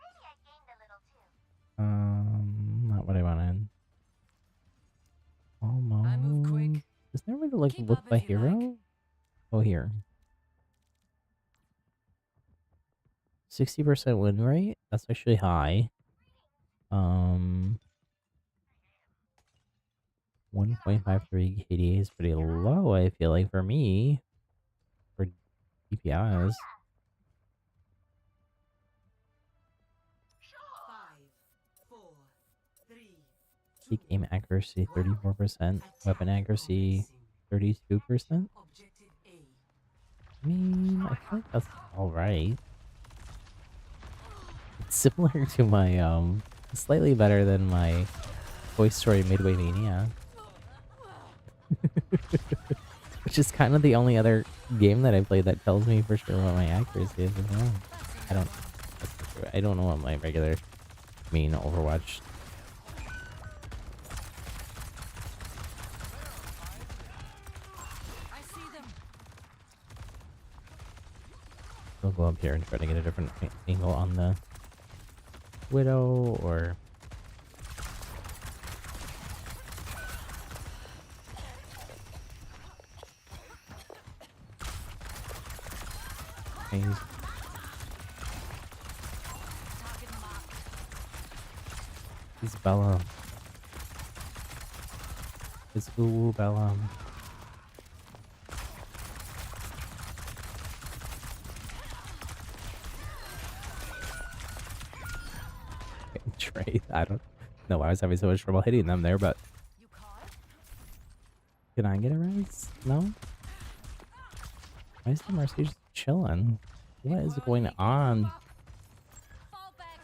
maybe I gained a little too. Not what I wanted. Almost. I move quick. Is there a way to like Keep look up by if you hero? like. Oh, here. 60% win rate? That's actually high. 1.53 KDA is pretty low, I feel like, for me. For DPIs. 5, 4, 3, 2, Peak aim accuracy 34%. Weapon accuracy 32%. Objective A. I mean, I feel like that's alright. It's similar to my, slightly better than my Toy Story Midway Mania. Which is kind of the only other game that I played that tells me for sure what my accuracy is as well. I don't know what my regular Overwatch. I see them. I'll go up here and try to get a different angle on the Widow or things. Target marked. He's Bella. It's ooh Bella. Trade. I don't know why I was having so much trouble hitting them there, but You caught? can I get a res? No? Why is the Mercy just chilling? What is going on? Fall back.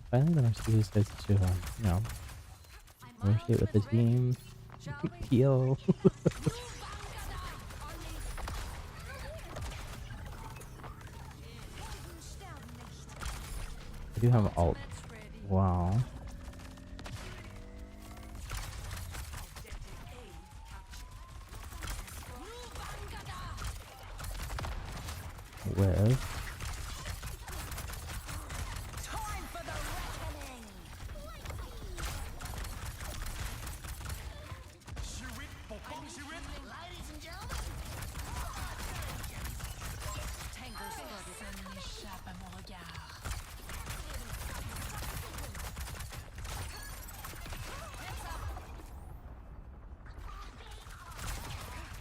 Finally, the Mercy decides to, negotiate with the team. Heal. I do have ult. Wow. With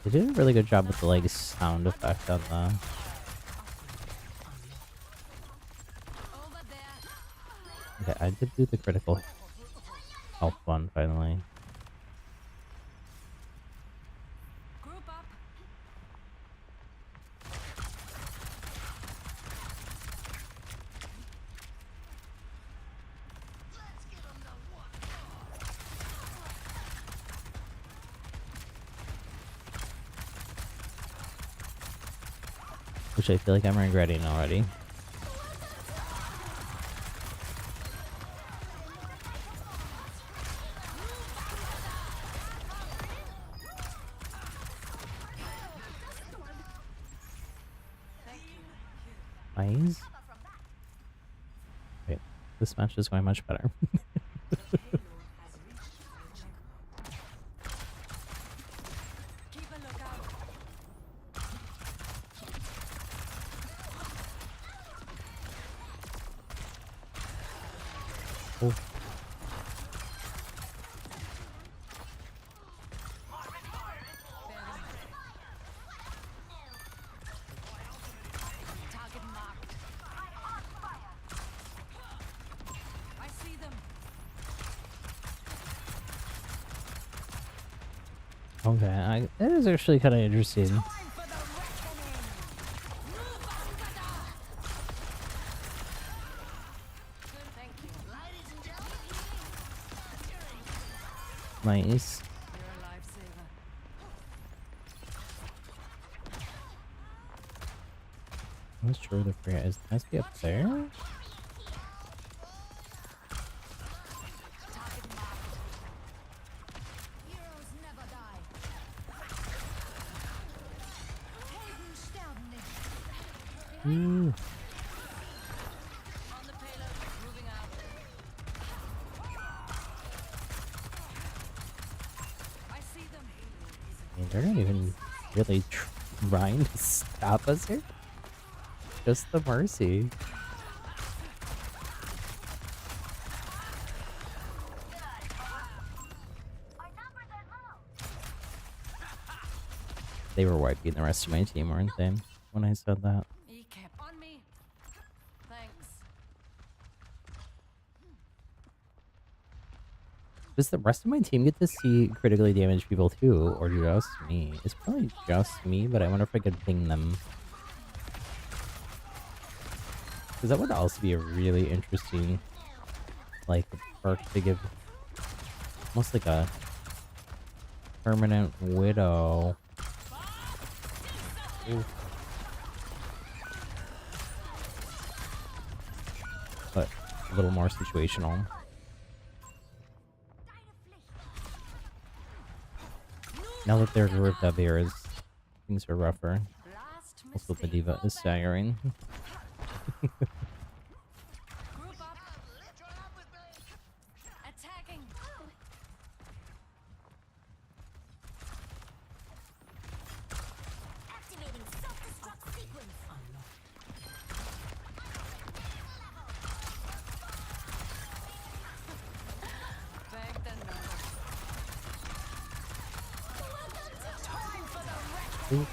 They did a really good job with the like sound effect on the. Over there. Okay, I did do the critical health one finally. Group up. Which I feel like I'm regretting already. Nice. Wait, this match is going much better. Keep a lookout. Oh. Target marked. I see them. Okay, that is actually kind of interesting. Time for the reckoning. Good, thank you. Ladies and gentlemen. Nice. You're a lifesaver. I'm not sure the FREJA is. Must be up there. Target marked. Heroes never die. Helden sterben nicht. Ooh. On the payload, moving out. I see them. I mean, they're not even really trying to stop us here. Just the mercy. They were wiping the rest of my team, weren't they? When I said that. He kept on me. Thanks. Does the rest of my team get to see critically damaged people too, or just me? It's probably just me, but I wonder if I could ping them. Because that would also be a really interesting, like, perk to give. Almost like a permanent widow. Ooh. But a little more situational. Now that they're grouped up here, things are rougher. Blast Also, the mislead. diva is staggering. Group up. Attacking. Activating self-destruct sequence. Beg the number. Time for the reckoning. Ooh.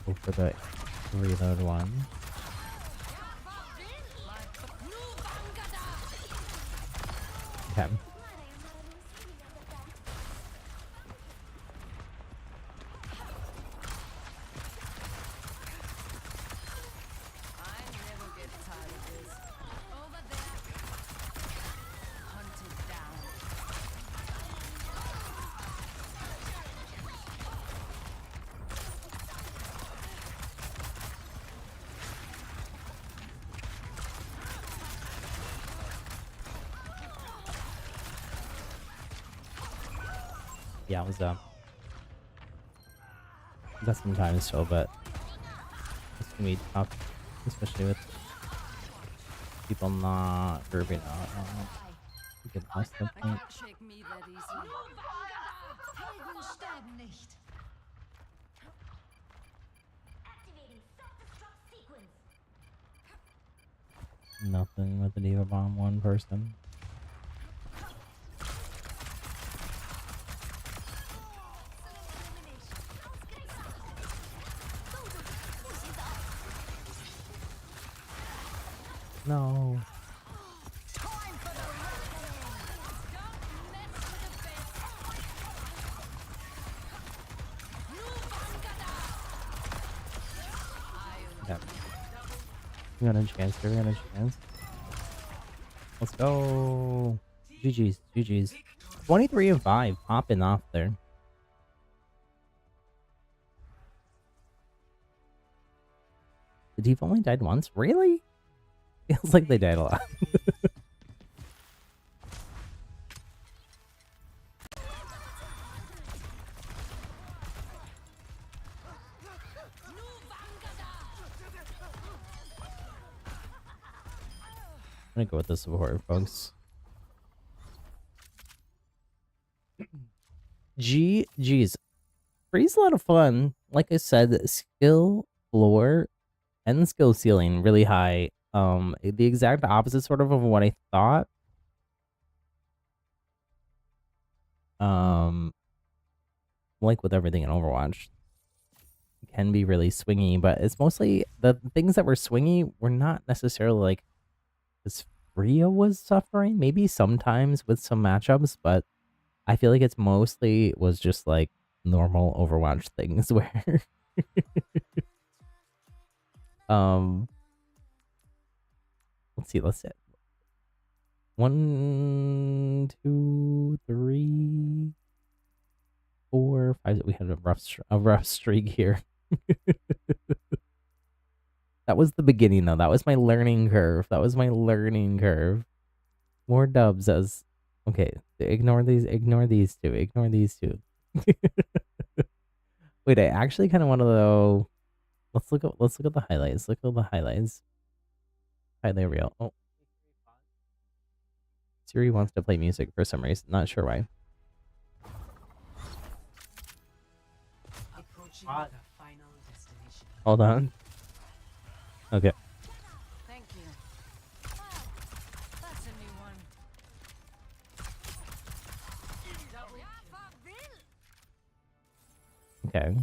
Go for the reload one. Okay. I never get tired of this. Over there. Hunted down. Yeah, it was got some time still, but it's gonna be tough, especially with people not grouping out. We could lost the I point. can't shake me that easily. Helden sterben nicht. Activating self-destruct sequence. Nothing with the diva bomb. One person. No. Okay. We got a chance here. We got a chance. Let's go. GG's. GG's. 23 and 5. Popping off there. The Div only died once? Really? Feels like they died a lot. I'm gonna go with the support, folks. GG's. Free's a lot of fun. Like I said, skill floor and skill ceiling really high. The exact opposite sort of what I thought. Like with everything in Overwatch, it can be really swingy, but it's mostly the things that were swingy were not necessarily like as FREJA was suffering. Maybe sometimes with some matchups, but I feel like it's mostly was just like normal Overwatch things where let's see, let's hit 1, 2, 3, 4, 5. We had a rough streak here. That was the beginning though. That was my learning curve. That was my learning curve. More dubs as okay. Ignore these two. Ignore these two. Wait, I actually kind of want to though. Let's look at the highlights. Look at the highlights. Highlight reel. Oh, Siri wants to play music for some reason. Not sure why. Approaching the final destination. Hold on. Okay. Thank you. Wow, that's a new one. Okay.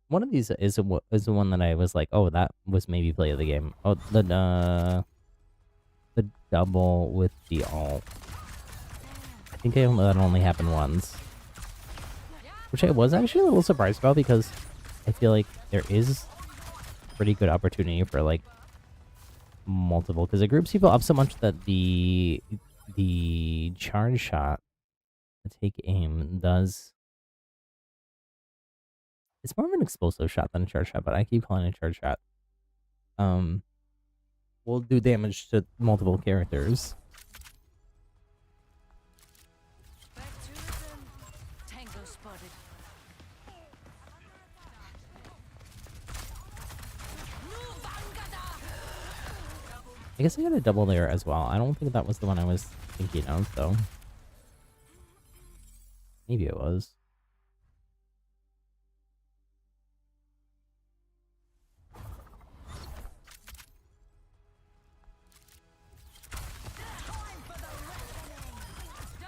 One of these is the one that I was like, oh, that was maybe play of the game. Oh, the double with the alt. I think that only happened once, which I was actually a little surprised about because I feel like there is pretty good opportunity for like multiple because it groups people up so much that the charge shot, the take aim does. It's more of an explosive shot than a charge shot, but I keep calling it a charge shot. Will do damage to multiple characters. Back to it then. Tango spotted. I guess I got a double there as well. I don't think that was the one I was thinking of, though. Maybe it was.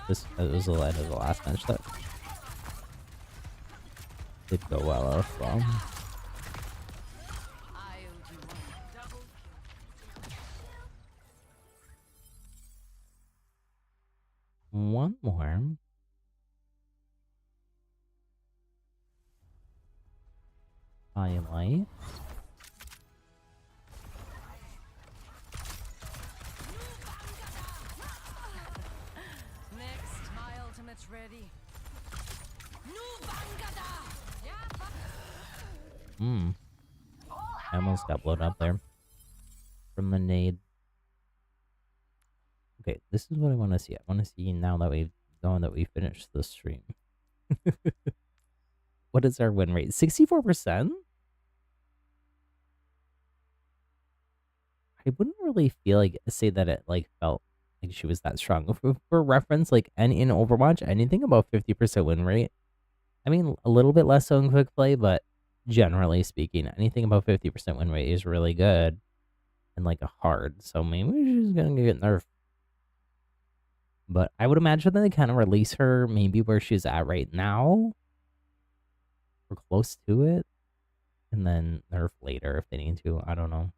This was the end of the last match that did go well as well. One more. Highlight. Next, my ultimate's ready. I almost got blown up there from the nade. Okay, this is what I want to see. I want to see now that we finished the stream. What is our win rate? 64%? I wouldn't really say that it like felt like she was that strong. For reference, like in Overwatch, anything about 50% win rate. I mean, a little bit less so in quick play, but generally speaking, anything above 50% win rate is really good and like a hard. So maybe she's gonna get nerfed. But I would imagine that they kind of release her maybe where she's at right now. Or close to it. And then nerf later if they need to. I don't know.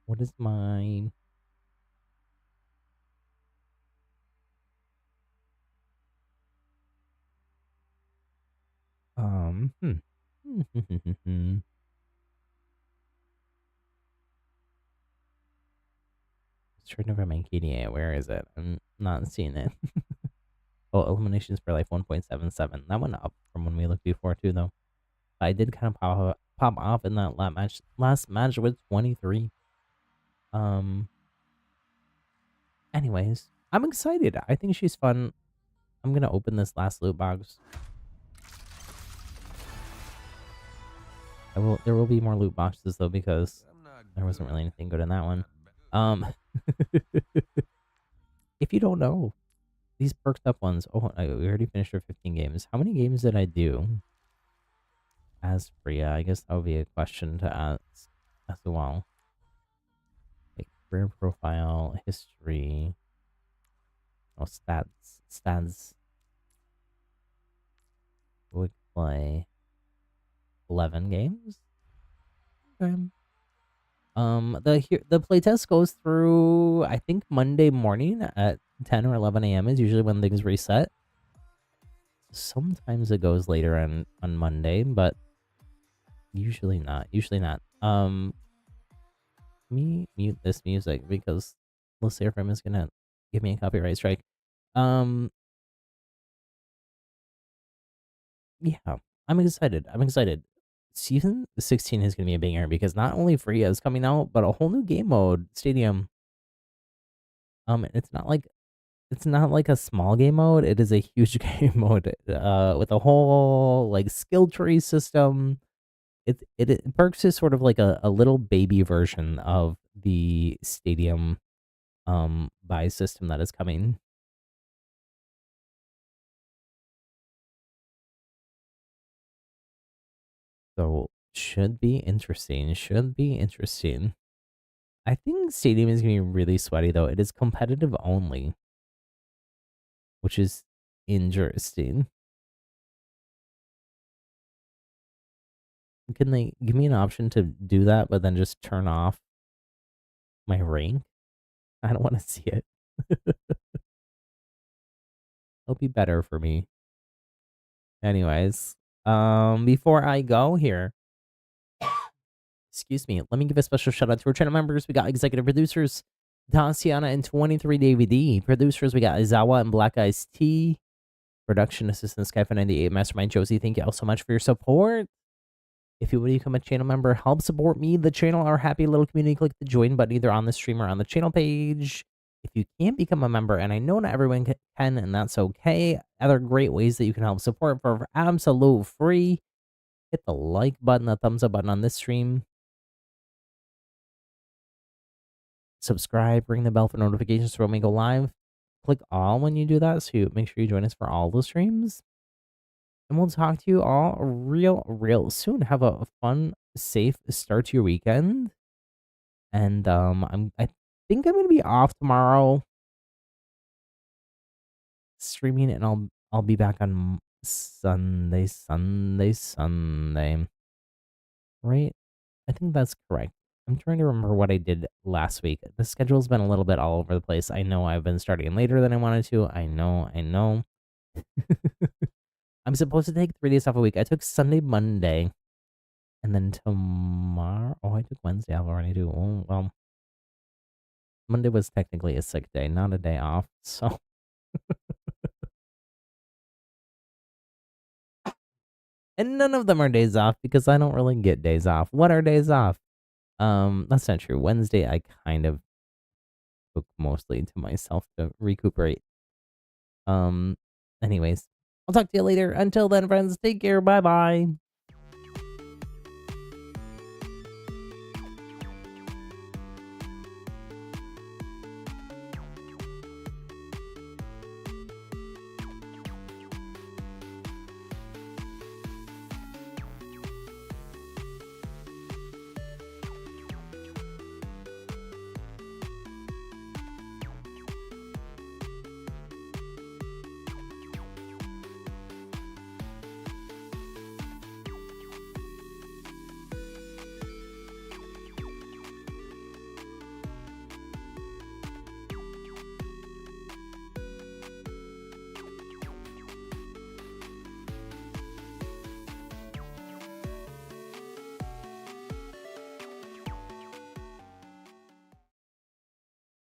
What is my... Straight over my KDA. Where is it? I'm not seeing it. Oh, eliminations per life 1.77. That went up from when we looked before too, though. I did kind of pop off in that last match with 23. Anyways, I'm excited. I think she's fun. I'm gonna open this last loot box. There will be more loot boxes though because there wasn't really anything good in that one. If you don't know, these perked up ones. Oh, we already finished our 15 games. How many games did I do as FREJA? I guess that would be a question to ask as well. Like career profile, history, oh, stats. Quick play. 11 games. Okay. The playtest goes through, I think, Monday morning at 10 or 11 a.m. is usually when things reset. Sometimes it goes later on Monday, but usually not. Usually not. Let me mute this music because Lucifer is gonna give me a copyright strike. Yeah, I'm excited. I'm excited. Season 16 is gonna be a banger because not only FREJA is coming out, but a whole new game mode, Stadium. It's not like a small game mode. It is a huge game mode. With a whole like skill tree system. It Perks is sort of like a little baby version of the Stadium buy system that is coming. So should be interesting. Should be interesting. I think Stadium is gonna be really sweaty though. It is competitive only, which is interesting. Can they give me an option to do that, but then just turn off my rank? I don't want to see it. It'll be better for me. Anyways, before I go here, excuse me, let me give a special shout out to our channel members. We got executive producers, Tatiana and 23DVD. Producers, we got Izawa and Black Eyes T. Production assistant, Skyfa98, Mastermind Josie. Thank you all so much for your support. If you would become a channel member, help support me, the channel, our happy little community, click the join button either on the stream or on the channel page. If you can't become a member, and I know not everyone can, and that's okay, other great ways that you can help support for absolute free. Hit the like button, the thumbs up button on this stream. Subscribe, ring the bell for notifications for when we go live. Click all when you do that, so you make sure you join us for all the streams. And we'll talk to you all real soon. Have a fun, safe start to your weekend. And I think I'm gonna be off tomorrow streaming, and I'll be back on Sunday. Right? I think that's correct. I'm trying to remember what I did last week. The schedule's been a little bit all over the place. I know I've been starting later than I wanted to. I know. I'm supposed to take 3 days off a week. I took Sunday, Monday, and then tomorrow. Oh, I took Wednesday off already too. Oh, well. Monday was technically a sick day, not a day off. So. And none of them are days off because I don't really get days off. What are days off? That's not true. Wednesday, I kind of took mostly to myself to recuperate. Anyways, I'll talk to you later. Until then, friends, take care. Bye bye.